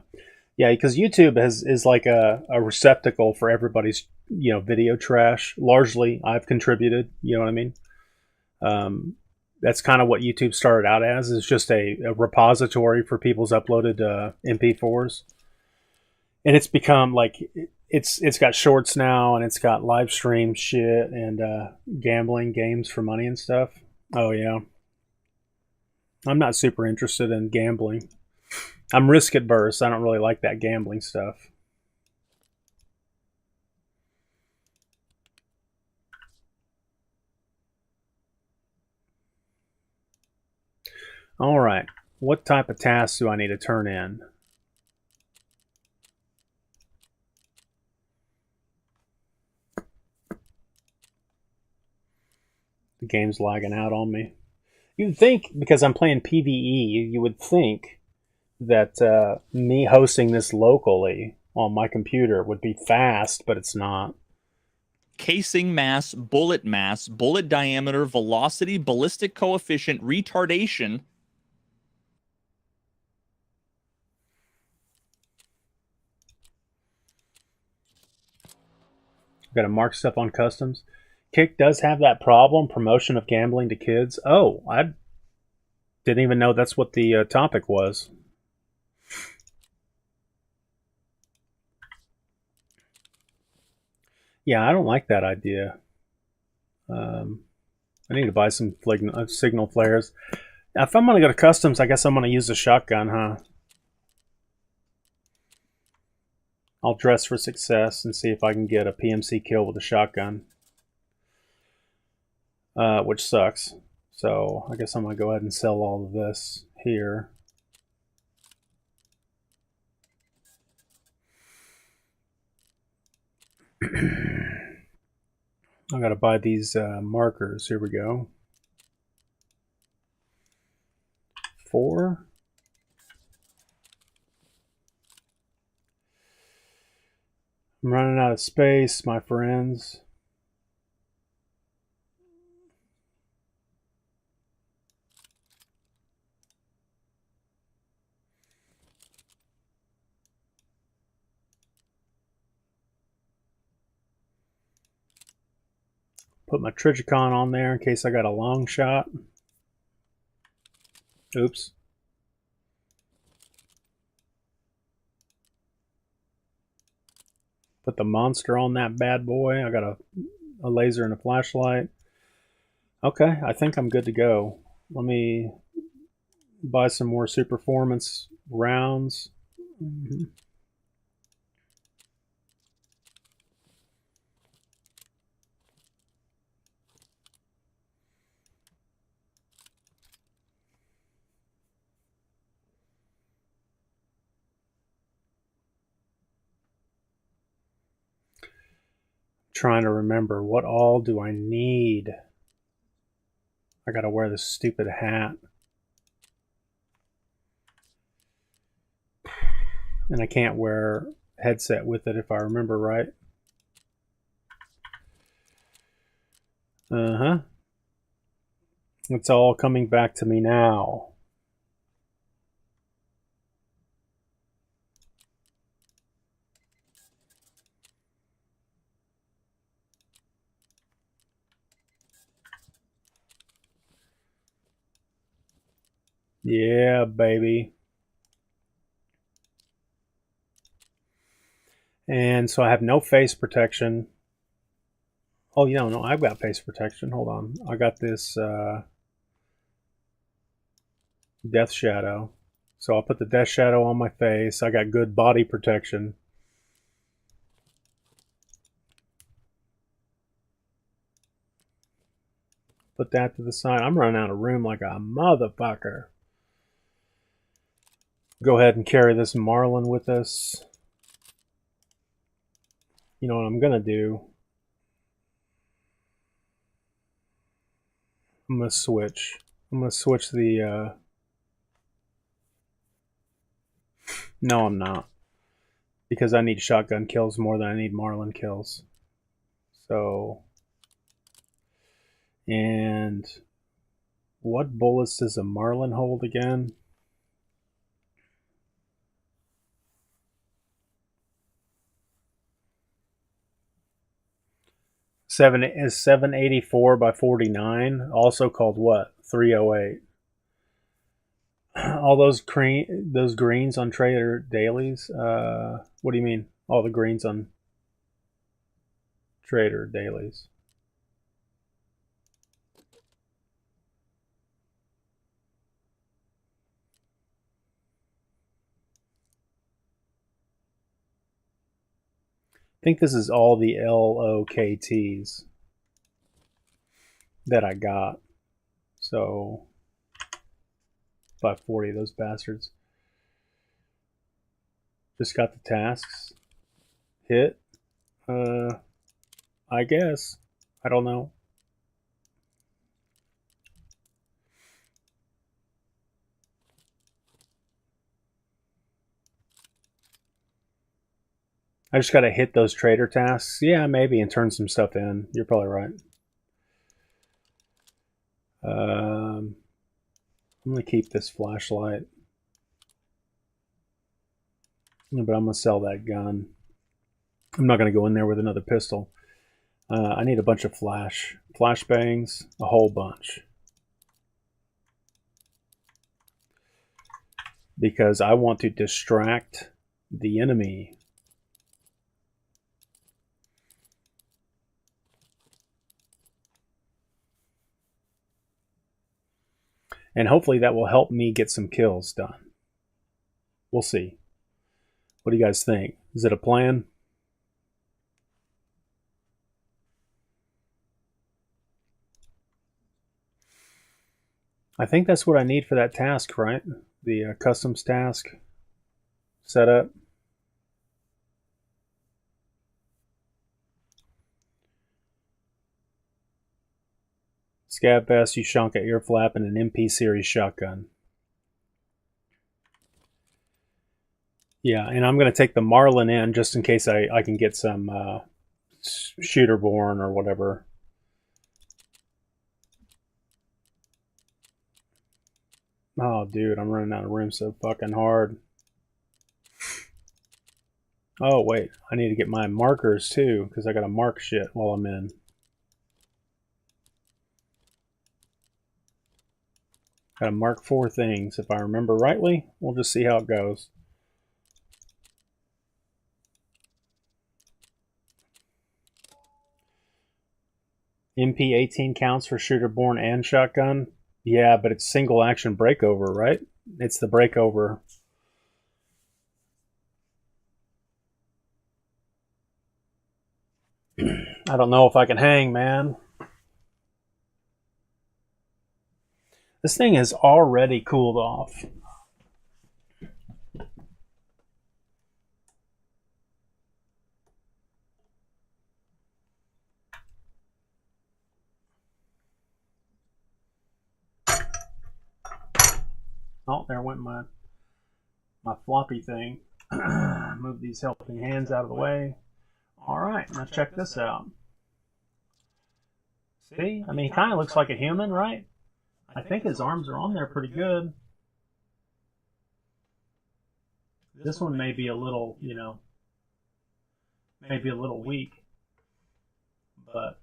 [SPEAKER 14] Yeah, because YouTube is like a receptacle for everybody's, you know, video trash. Largely, I've contributed. You know what I mean? That's kind of what YouTube started out as, is just a repository for people's uploaded MP4s. And it's become like, it's got shorts now, and it's got live stream shit and gambling games for money and stuff. Oh, yeah. I'm not super interested in gambling. I'm risk adverse. I don't really like that gambling stuff. All right. What type of tasks do I need to turn in? The game's lagging out on me. You'd think, because I'm playing PvE, you would think that me hosting this locally on my computer would be fast, but it's not.
[SPEAKER 17] Casing mass, bullet diameter, velocity, ballistic coefficient, retardation.
[SPEAKER 14] Got to mark stuff on customs. Kick does have that problem, promotion of gambling to kids. Oh, I didn't even know that's what the topic was. Yeah, I don't like that idea. I need to buy some signal flares. If I'm going to go to customs, I guess I'm going to use a shotgun, huh? I'll dress for success and see if I can get a PMC kill with a shotgun. Which sucks. So I guess I'm going to go ahead and sell all of this here. I got to buy these markers. Here we go. 4. I'm running out of space, my friends. Put my Trigicon on there in case I got a long shot. Oops. Put the monster on that bad boy. I got a laser and a flashlight. Okay, I think I'm good to go. Let me buy some more Superformance rounds. Trying to remember, what all do I need? I gotta wear this stupid hat. And I can't wear a headset with it if I remember right. It's all coming back to me now. Yeah, baby. And so I have no face protection. Oh, you don't know, I've got face protection. Hold on. I got this Death Shadow. So I'll put the Death Shadow on my face. I got good body protection. Put that to the side. I'm running out of room like a motherfucker. Go ahead and carry this Marlin with us. You know what I'm gonna do? I'm gonna switch. I'm gonna switch the no, I'm not. Because I need shotgun kills more than I need Marlin kills. So, and what bullets does a Marlin hold again? Is 784 by 49, also called what? 308. All those greens on Trader Dailies. What do you mean? All the greens on Trader Dailies. I think this is all the LOKTs that I got. So 540, those bastards. Just got the tasks. Hit. I guess. I don't know. I just got to hit those trader tasks. Yeah, maybe, and turn some stuff in. You're probably right. I'm going to keep this flashlight. But I'm going to sell that gun. I'm not going to go in there with another pistol. I need a bunch of flashbangs, a whole bunch. Because I want to distract the enemy. And hopefully that will help me get some kills done. We'll see. What do you guys think? Is it a plan? I think that's what I need for that task, right? The customs task setup. Scav vest, Ushanka ear flap, and an MP series shotgun. Yeah, and I'm going to take the Marlin in just in case I can get some shooter born or whatever. Oh, dude, I'm running out of room so fucking hard. Oh, wait, I need to get my markers too, because I got to mark shit while I'm in. Got to mark 4 things, if I remember rightly. We'll just see how it goes. MP18 counts for shooter born and shotgun. Yeah, but it's single action breakover, right? It's the breakover. I don't know if I can hang, man. This thing has already cooled off. Oh, there went my floppy thing. Move these helping hands out of the way. Alright, now check this out. See? I mean, he kind of looks like a human, right? I think his arms are on there pretty good. This one may be a little, you know, maybe a little weak. But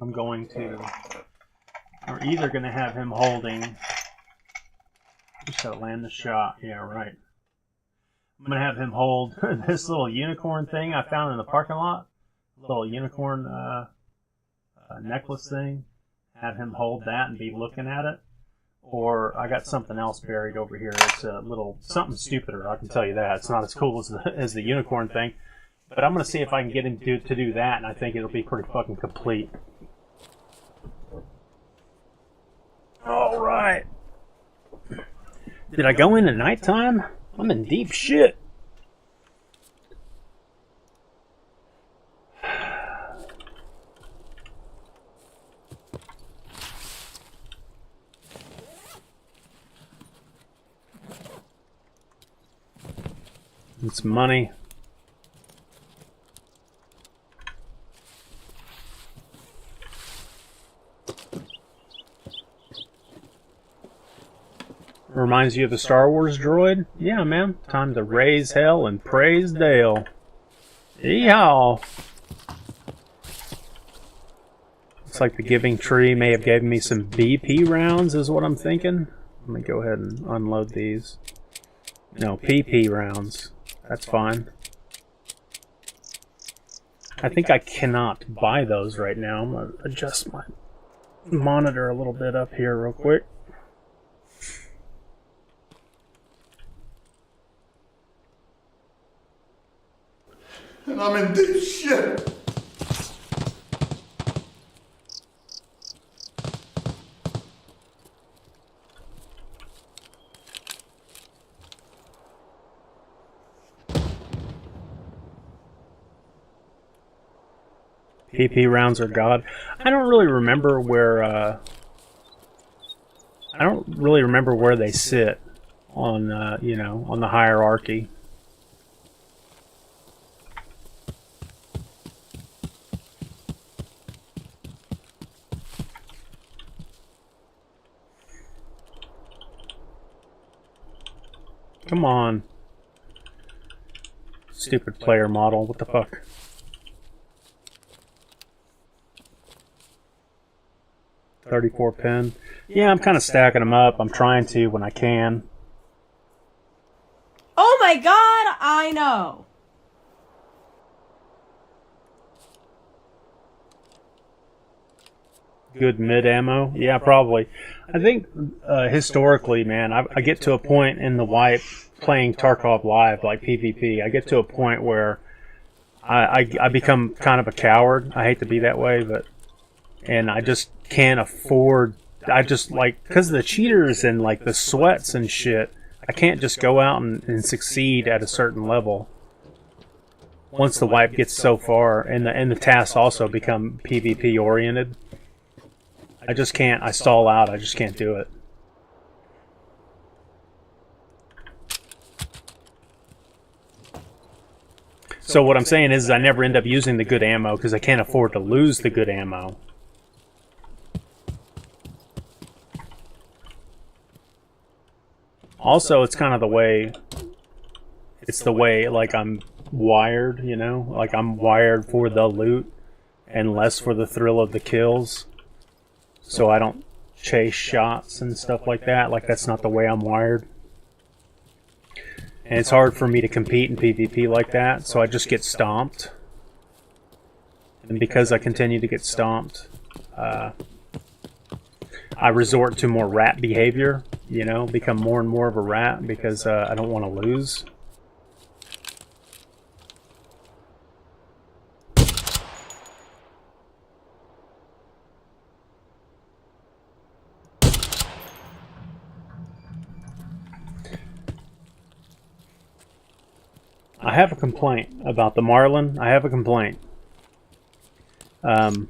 [SPEAKER 14] I'm going to... We're either going to have him holding... Just gotta land the shot. Yeah, right. I'm gonna have him hold this little unicorn thing I found in the parking lot. Little unicorn necklace thing. Have him hold that and be looking at it. Or I got something else buried over here. It's a little something stupider. I can tell you that. It's not as cool as the unicorn thing. But I'm gonna see if I can get him to do that, and I think it'll be pretty fucking complete. All right. Did I go in at nighttime? I'm in deep shit. It's money. Reminds you of the Star Wars droid? Yeah, man. Time to raise hell and praise Dale. Yeehaw! Looks like the giving tree may have given me some BP rounds, is what I'm thinking. Let me go ahead and unload these. No, PP rounds. That's fine. I think I cannot buy those right now. I'm going to adjust my monitor a little bit up here real quick.
[SPEAKER 6] And I'm in deep shit.
[SPEAKER 14] PP rounds are god. I don't really remember where they sit on you know, on the hierarchy. Come on. Stupid player model, what the fuck? 34 pin. Yeah, I'm kind of stacking them up. I'm trying to when I can.
[SPEAKER 9] Oh my god, I know.
[SPEAKER 14] Good mid ammo? Yeah, probably. I think historically, man, I get to a point in the wipe playing Tarkov live, like PvP. I get to a point where I become kind of a coward. I hate to be that way, and I just can't afford. I just like, because of the cheaters and like the sweats and shit, I can't just go out and succeed at a certain level. Once the wipe gets so far, and the tasks also become PvP oriented, I just can't. I stall out. I just can't do it. So what I'm saying is I never end up using the good ammo because I can't afford to lose the good ammo. Also, it's kind of the way, like I'm wired, you know? Like I'm wired for the loot and less for the thrill of the kills. So I don't chase shots and stuff like that. Like that's not the way I'm wired. And it's hard for me to compete in PvP like that, so I just get stomped. And because I continue to get stomped, I resort to more rat behavior, you know, become more and more of a rat because I don't want to lose. I have a complaint about the Marlin. I have a complaint. I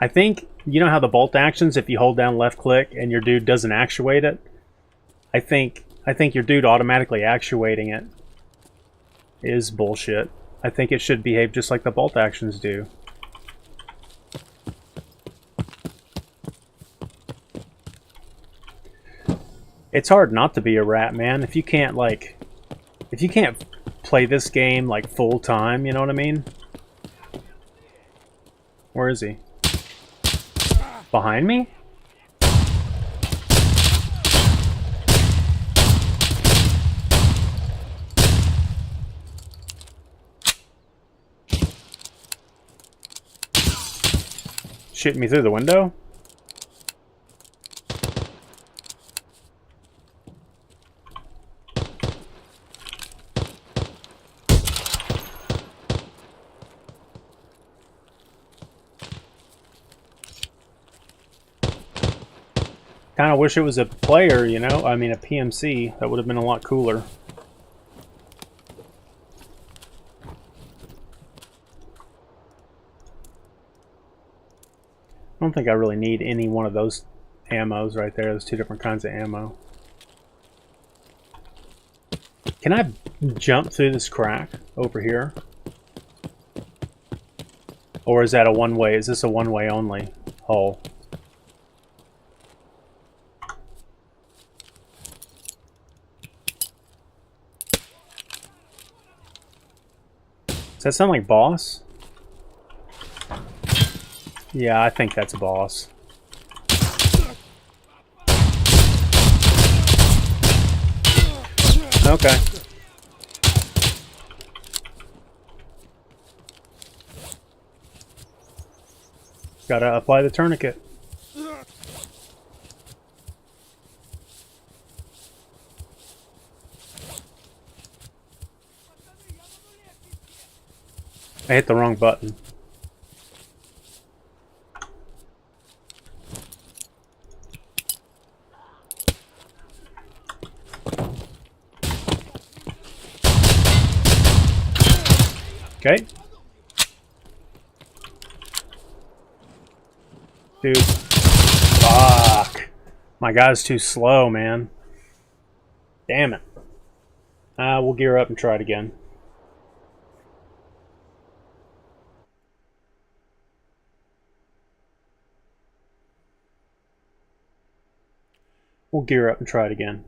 [SPEAKER 14] think, you know how the bolt actions, if you hold down left click and your dude doesn't actuate it? I think your dude automatically actuating it is bullshit. I think it should behave just like the bolt actions do. It's hard not to be a rat, man. If you can't, like... If you can't play this game, like, full time, you know what I mean? Where is he? Behind me? Shooting me through the window? Kind of wish it was a player, you know? I mean, a PMC. That would have been a lot cooler. I don't think I really need any one of those ammos right there. There's two different kinds of ammo. Can I jump through this crack over here? Or is that a one-way? Is this a one-way only hole? Does that sound like boss? Yeah, I think that's a boss. Okay. Gotta apply the tourniquet. I hit the wrong button. Okay. Dude. Fuck. My guy's too slow, man. Damn it. We'll gear up and try it again. We'll gear up and try it again.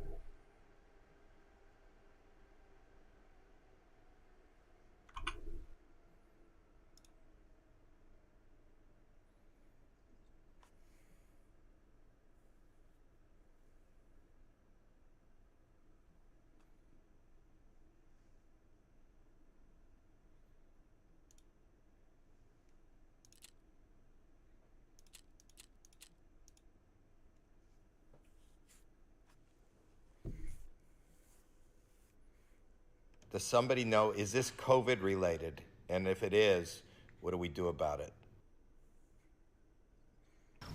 [SPEAKER 18] Does somebody know, is this COVID related? And if it is, what do we do about it?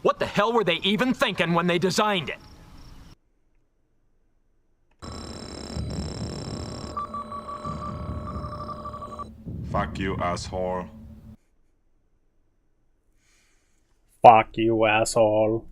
[SPEAKER 19] What the hell were they even thinking when they designed it?
[SPEAKER 10] Fuck you, asshole.
[SPEAKER 14] Fuck you, asshole.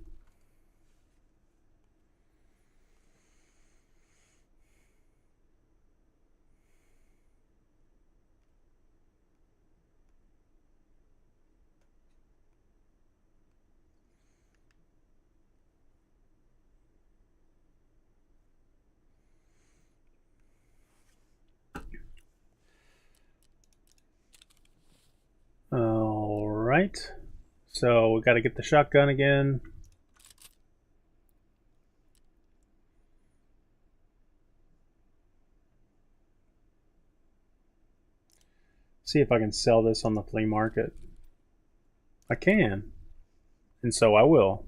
[SPEAKER 14] Alright, so we got to get the shotgun again. See if I can sell this on the flea market. I can, and so I will.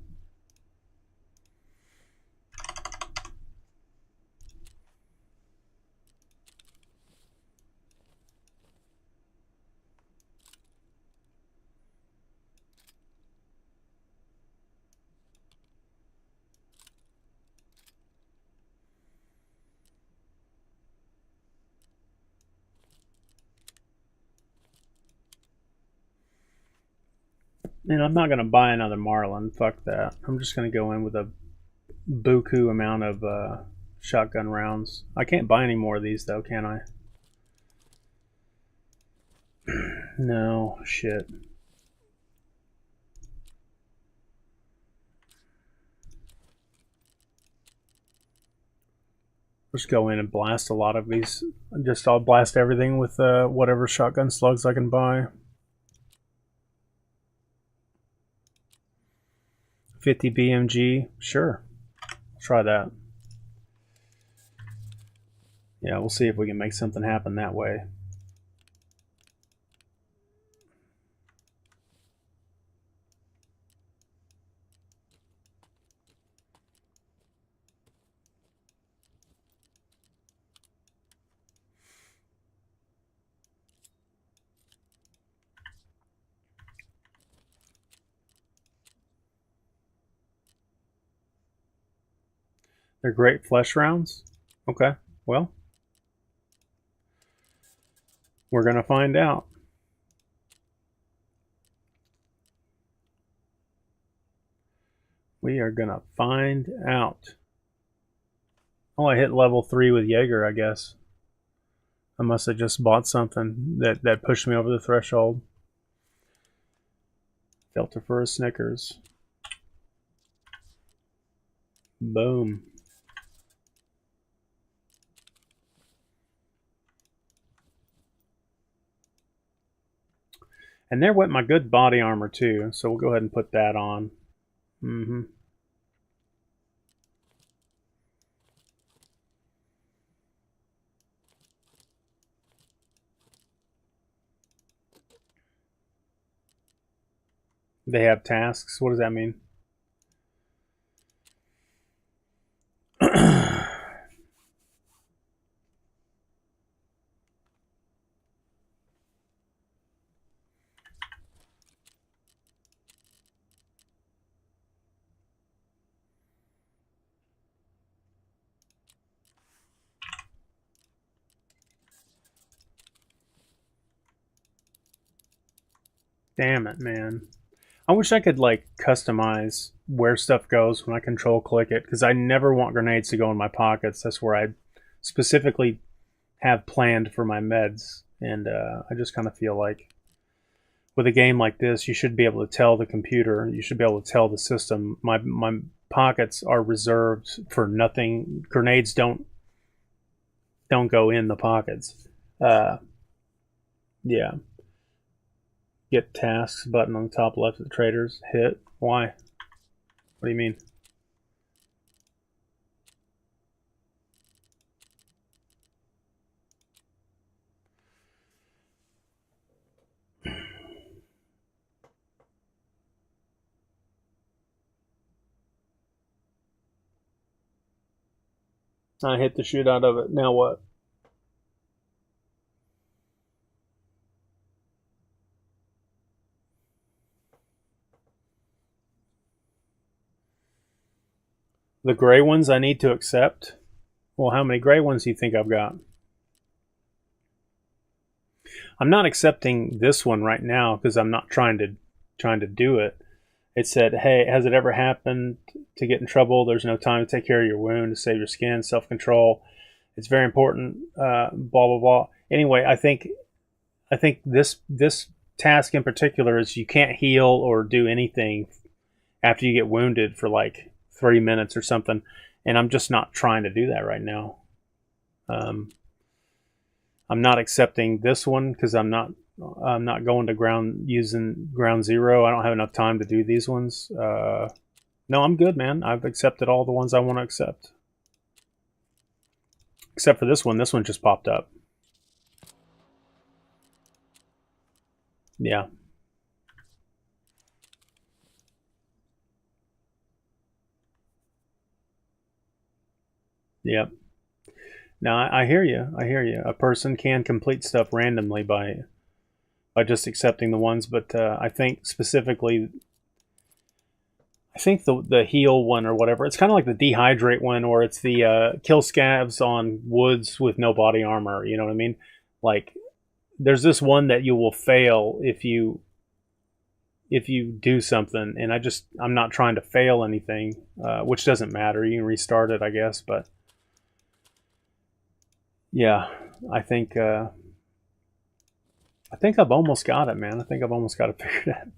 [SPEAKER 14] And I'm not going to buy another Marlin. Fuck that. I'm just going to go in with a buku amount of shotgun rounds. I can't buy any more of these though, can I? No, shit. Just go in and blast a lot of these. I'll blast everything with whatever shotgun slugs I can buy. 50 BMG, sure. Try that. Yeah, we'll see if we can make something happen that way. They're great flesh rounds? Okay, well. We're going to find out. We are going to find out. Oh, I hit level 3 with Jaeger, I guess. I must have just bought something that pushed me over the threshold. Filter for a Snickers. Boom. And there went my good body armor too, so we'll go ahead and put that on. They have tasks? What does that mean? Damn it, man. I wish I could like customize where stuff goes when I control click it, because I never want grenades to go in my pockets. That's where I specifically have planned for my meds, and I just kind of feel like with a game like this, you should be able to tell the computer, you should be able to tell the system, my pockets are reserved for nothing. Grenades don't go in the pockets. Yeah. Get tasks button on the top left of the traders. Hit. Why? What do you mean? I hit the shit out of it. Now what? The gray ones I need to accept. Well, how many gray ones do you think I've got? I'm not accepting this one right now because I'm not trying to do it. It said, hey, has it ever happened to get in trouble? There's no time to take care of your wound, to save your skin, self-control. It's very important, blah, blah, blah. Anyway, I think this task in particular is you can't heal or do anything after you get wounded for like 3 minutes or something. And I'm just not trying to do that right now. I'm not accepting this one because I'm not going to using ground zero. I don't have enough time to do these ones. No, I'm good, man. I've accepted all the ones I want to accept. Except for this one. This one just popped up. Yeah. Yep. Now, I hear you. I hear you. A person can complete stuff randomly by just accepting the ones, but I think specifically, I think the heal one or whatever, it's kind of like the dehydrate one, or it's the kill scavs on woods with no body armor. You know what I mean? Like, there's this one that you will fail if you do something, and I'm not trying to fail anything, which doesn't matter. You can restart it, I guess, but. Yeah, I think I've almost got it, man. I think I've almost got it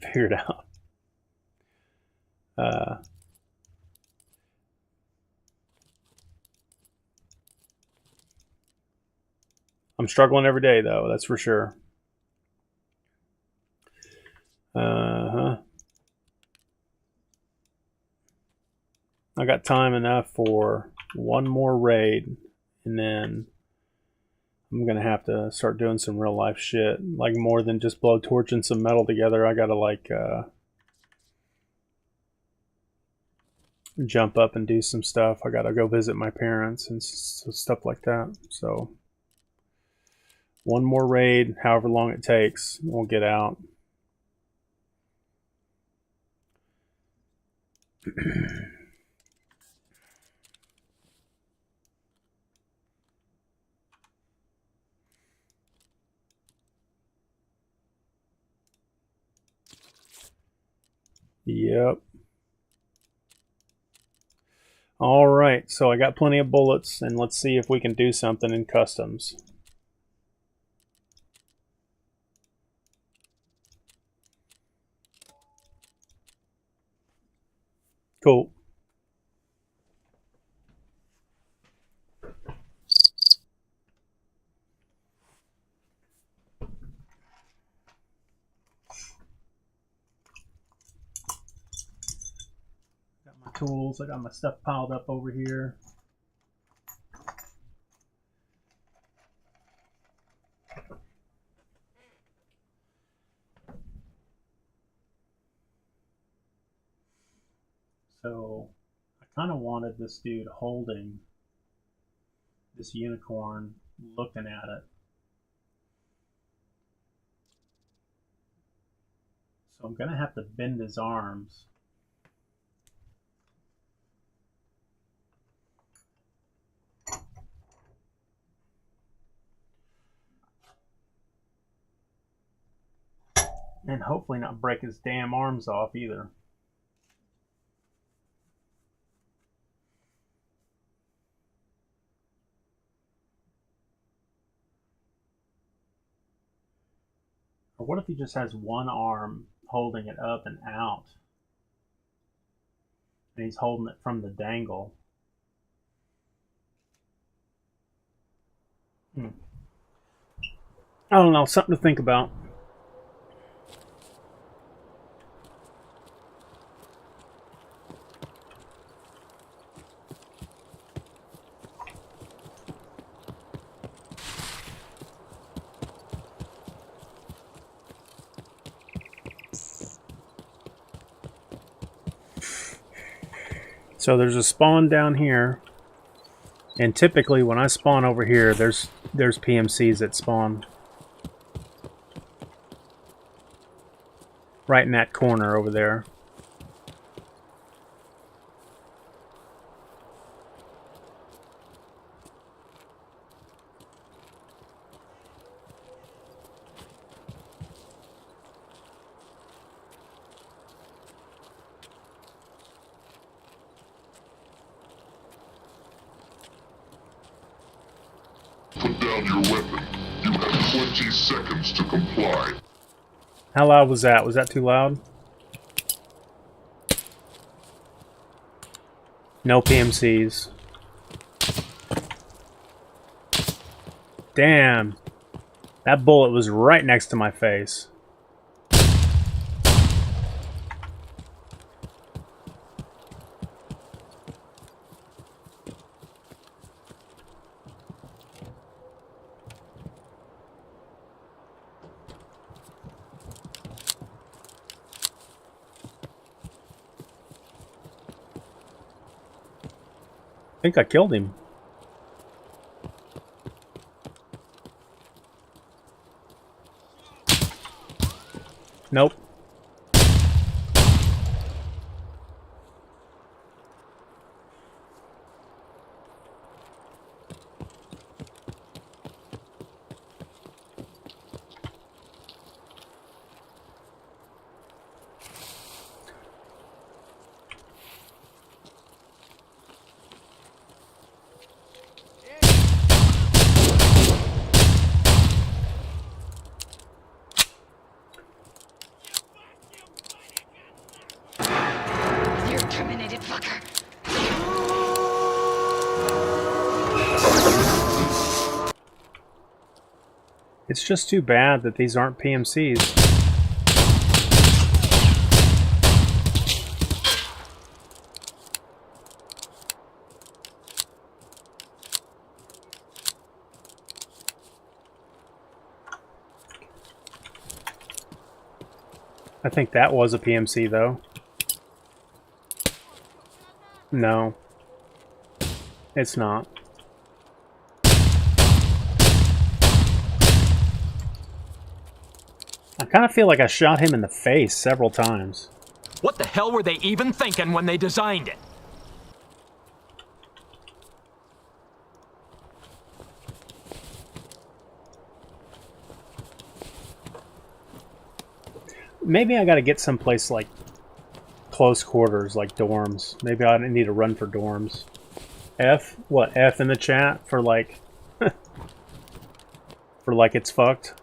[SPEAKER 14] figured out. I'm struggling every day, though. That's for sure. I got time enough for one more raid, and then I'm going to have to start doing some real life shit. Like more than just blowtorch and some metal together. I got to like jump up and do some stuff. I got to go visit my parents and stuff like that. So one more raid, however long it takes, we'll get out. Yep. All right, so I got plenty of bullets, and let's see if we can do something in customs. Cool. Tools. I got my stuff piled up over here. So I kind of wanted this dude holding this unicorn, looking at it. So I'm going to have to bend his arms. And hopefully not break his damn arms off either. Or what if he just has one arm holding it up and out? And he's holding it from the dangle. I don't know, something to think about. So there's a spawn down here, and typically when I spawn over here, there's PMCs that spawn right in that corner over there.
[SPEAKER 20] down your weapon. You have 20 seconds to comply.
[SPEAKER 14] How loud was that? Was that too loud? No PMCs. Damn. That bullet was right next to my face. I think I killed him. Nope.
[SPEAKER 7] Terminated fucker.
[SPEAKER 14] It's just too bad that these aren't PMCs. I think that was a PMC though. No, it's not. I kind of feel like I shot him in the face several times.
[SPEAKER 19] What the hell were they even thinking when they designed it?
[SPEAKER 14] Maybe I gotta get someplace like close quarters, like dorms. Maybe I need to run for dorms. F? What? F in the chat for like... for like it's fucked?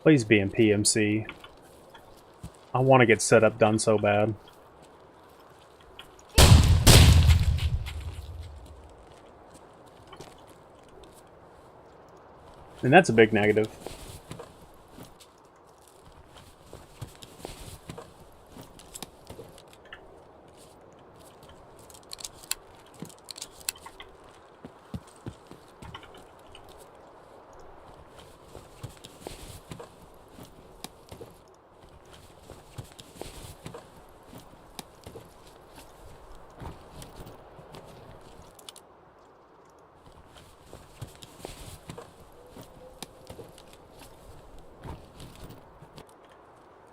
[SPEAKER 14] Please be in PMC. I want to get set up done so bad. And that's a big negative.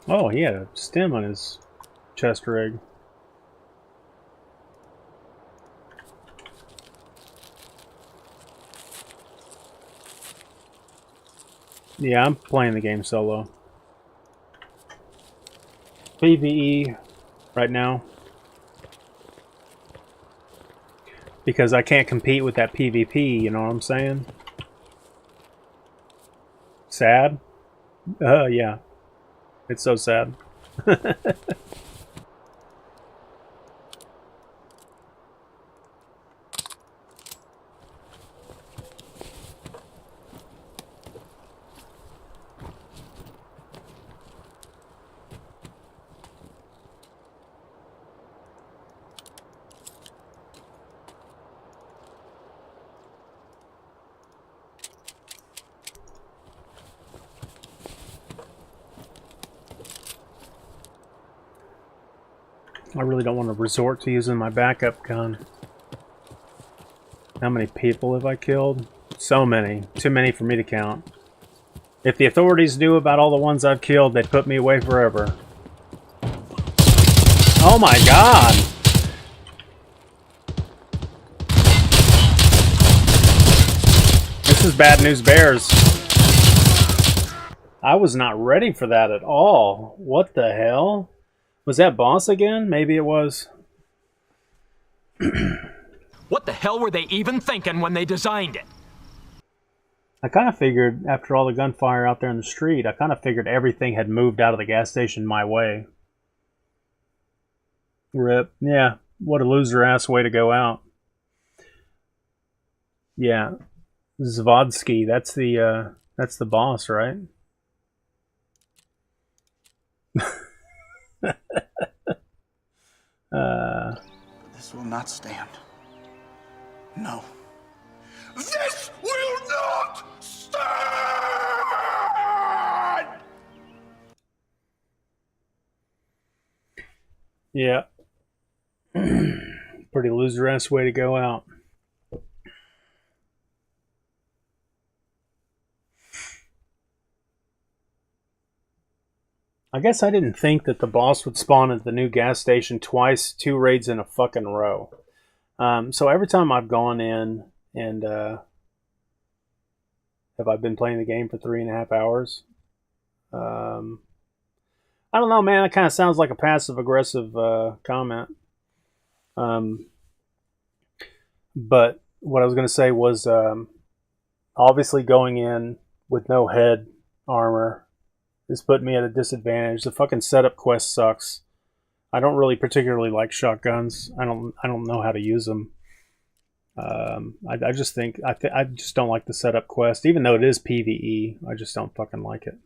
[SPEAKER 14] Oh, he had a stem on his chest rig. Yeah, I'm playing the game solo. PvE right now. Because I can't compete with that PvP, you know what I'm saying? Sad? Yeah. It's so sad. I really don't want to resort to using my backup gun. How many people have I killed? So many. Too many for me to count. If the authorities knew about all the ones I've killed, they'd put me away forever. Oh my god! This is Bad News Bears. I was not ready for that at all. What the hell? Was that boss again? Maybe it was.
[SPEAKER 19] What the hell were they even thinking when they designed it?
[SPEAKER 14] I kind of figured, after all the gunfire out there in the street, I kind of figured everything had moved out of the gas station my way. Rip. Yeah, what a loser-ass way to go out. Yeah. Zvodsky, that's the boss, right?
[SPEAKER 21] This will not stand. No.
[SPEAKER 6] This will not stand!
[SPEAKER 14] Yeah. Pretty loser-ass way to go out. I guess I didn't think that the boss would spawn at the new gas station twice, 2 raids in a fucking row. So every time I've gone in and have I been playing the game for 3.5 hours? I don't know, man. That kind of sounds like a passive-aggressive comment. But what I was going to say was obviously going in with no head armor is putting me at a disadvantage. The fucking setup quest sucks. I don't really particularly like shotguns. I don't know how to use them. I just think I just don't like the setup quest, even though it is PvE. I just don't fucking like it.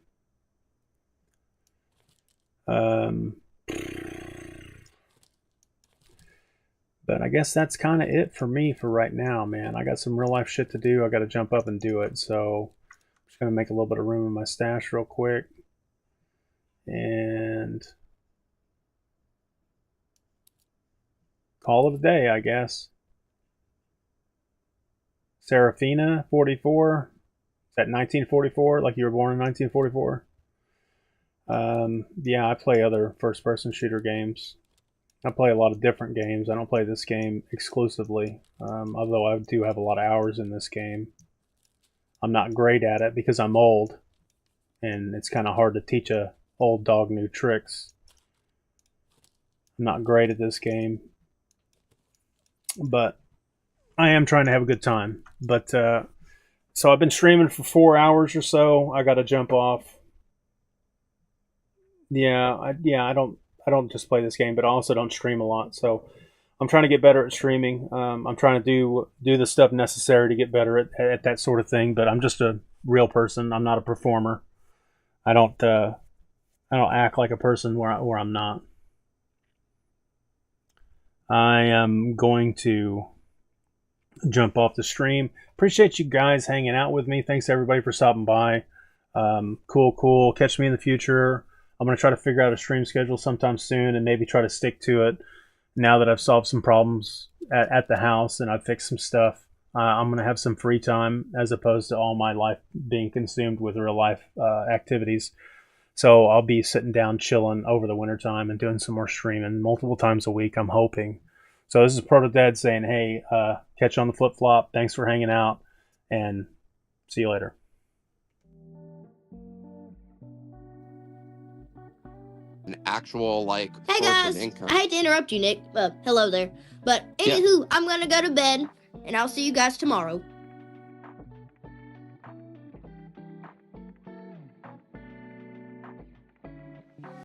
[SPEAKER 14] But I guess that's kind of it for me for right now, man. I got some real life shit to do. I got to jump up and do it. So I'm just gonna make a little bit of room in my stash real quick. And call it a day, I guess. Serafina, 44. Is that 1944? Like you were born in 1944? Yeah, I play other first-person shooter games. I play a lot of different games. I don't play this game exclusively, although I do have a lot of hours in this game. I'm not great at it because I'm old, and it's kind of hard to teach a old dog new tricks. I'm not great at this game, but I am trying to have a good time. But so I've been streaming for 4 hours or so. I got to jump off. Yeah, I don't just play this game, but I also don't stream a lot. So I'm trying to get better at streaming. I'm trying to do the stuff necessary to get better at that sort of thing. But I'm just a real person. I'm not a performer. I don't act like a person where I'm not. I am going to jump off the stream. Appreciate you guys hanging out with me. Thanks everybody for stopping by. Cool. Catch me in the future. I'm going to try to figure out a stream schedule sometime soon and maybe try to stick to it now that I've solved some problems at the house and I've fixed some stuff. I'm going to have some free time as opposed to all my life being consumed with real life activities. So I'll be sitting down chilling over the wintertime and doing some more streaming multiple times a week, I'm hoping. So this is Protodad saying, hey, catch you on the flip-flop. Thanks for hanging out, and see you later.
[SPEAKER 22] An actual, like,
[SPEAKER 23] hey guys, I hate to interrupt you, Nick. Hello there. But anywho, I'm gonna go to bed, and I'll see you guys tomorrow.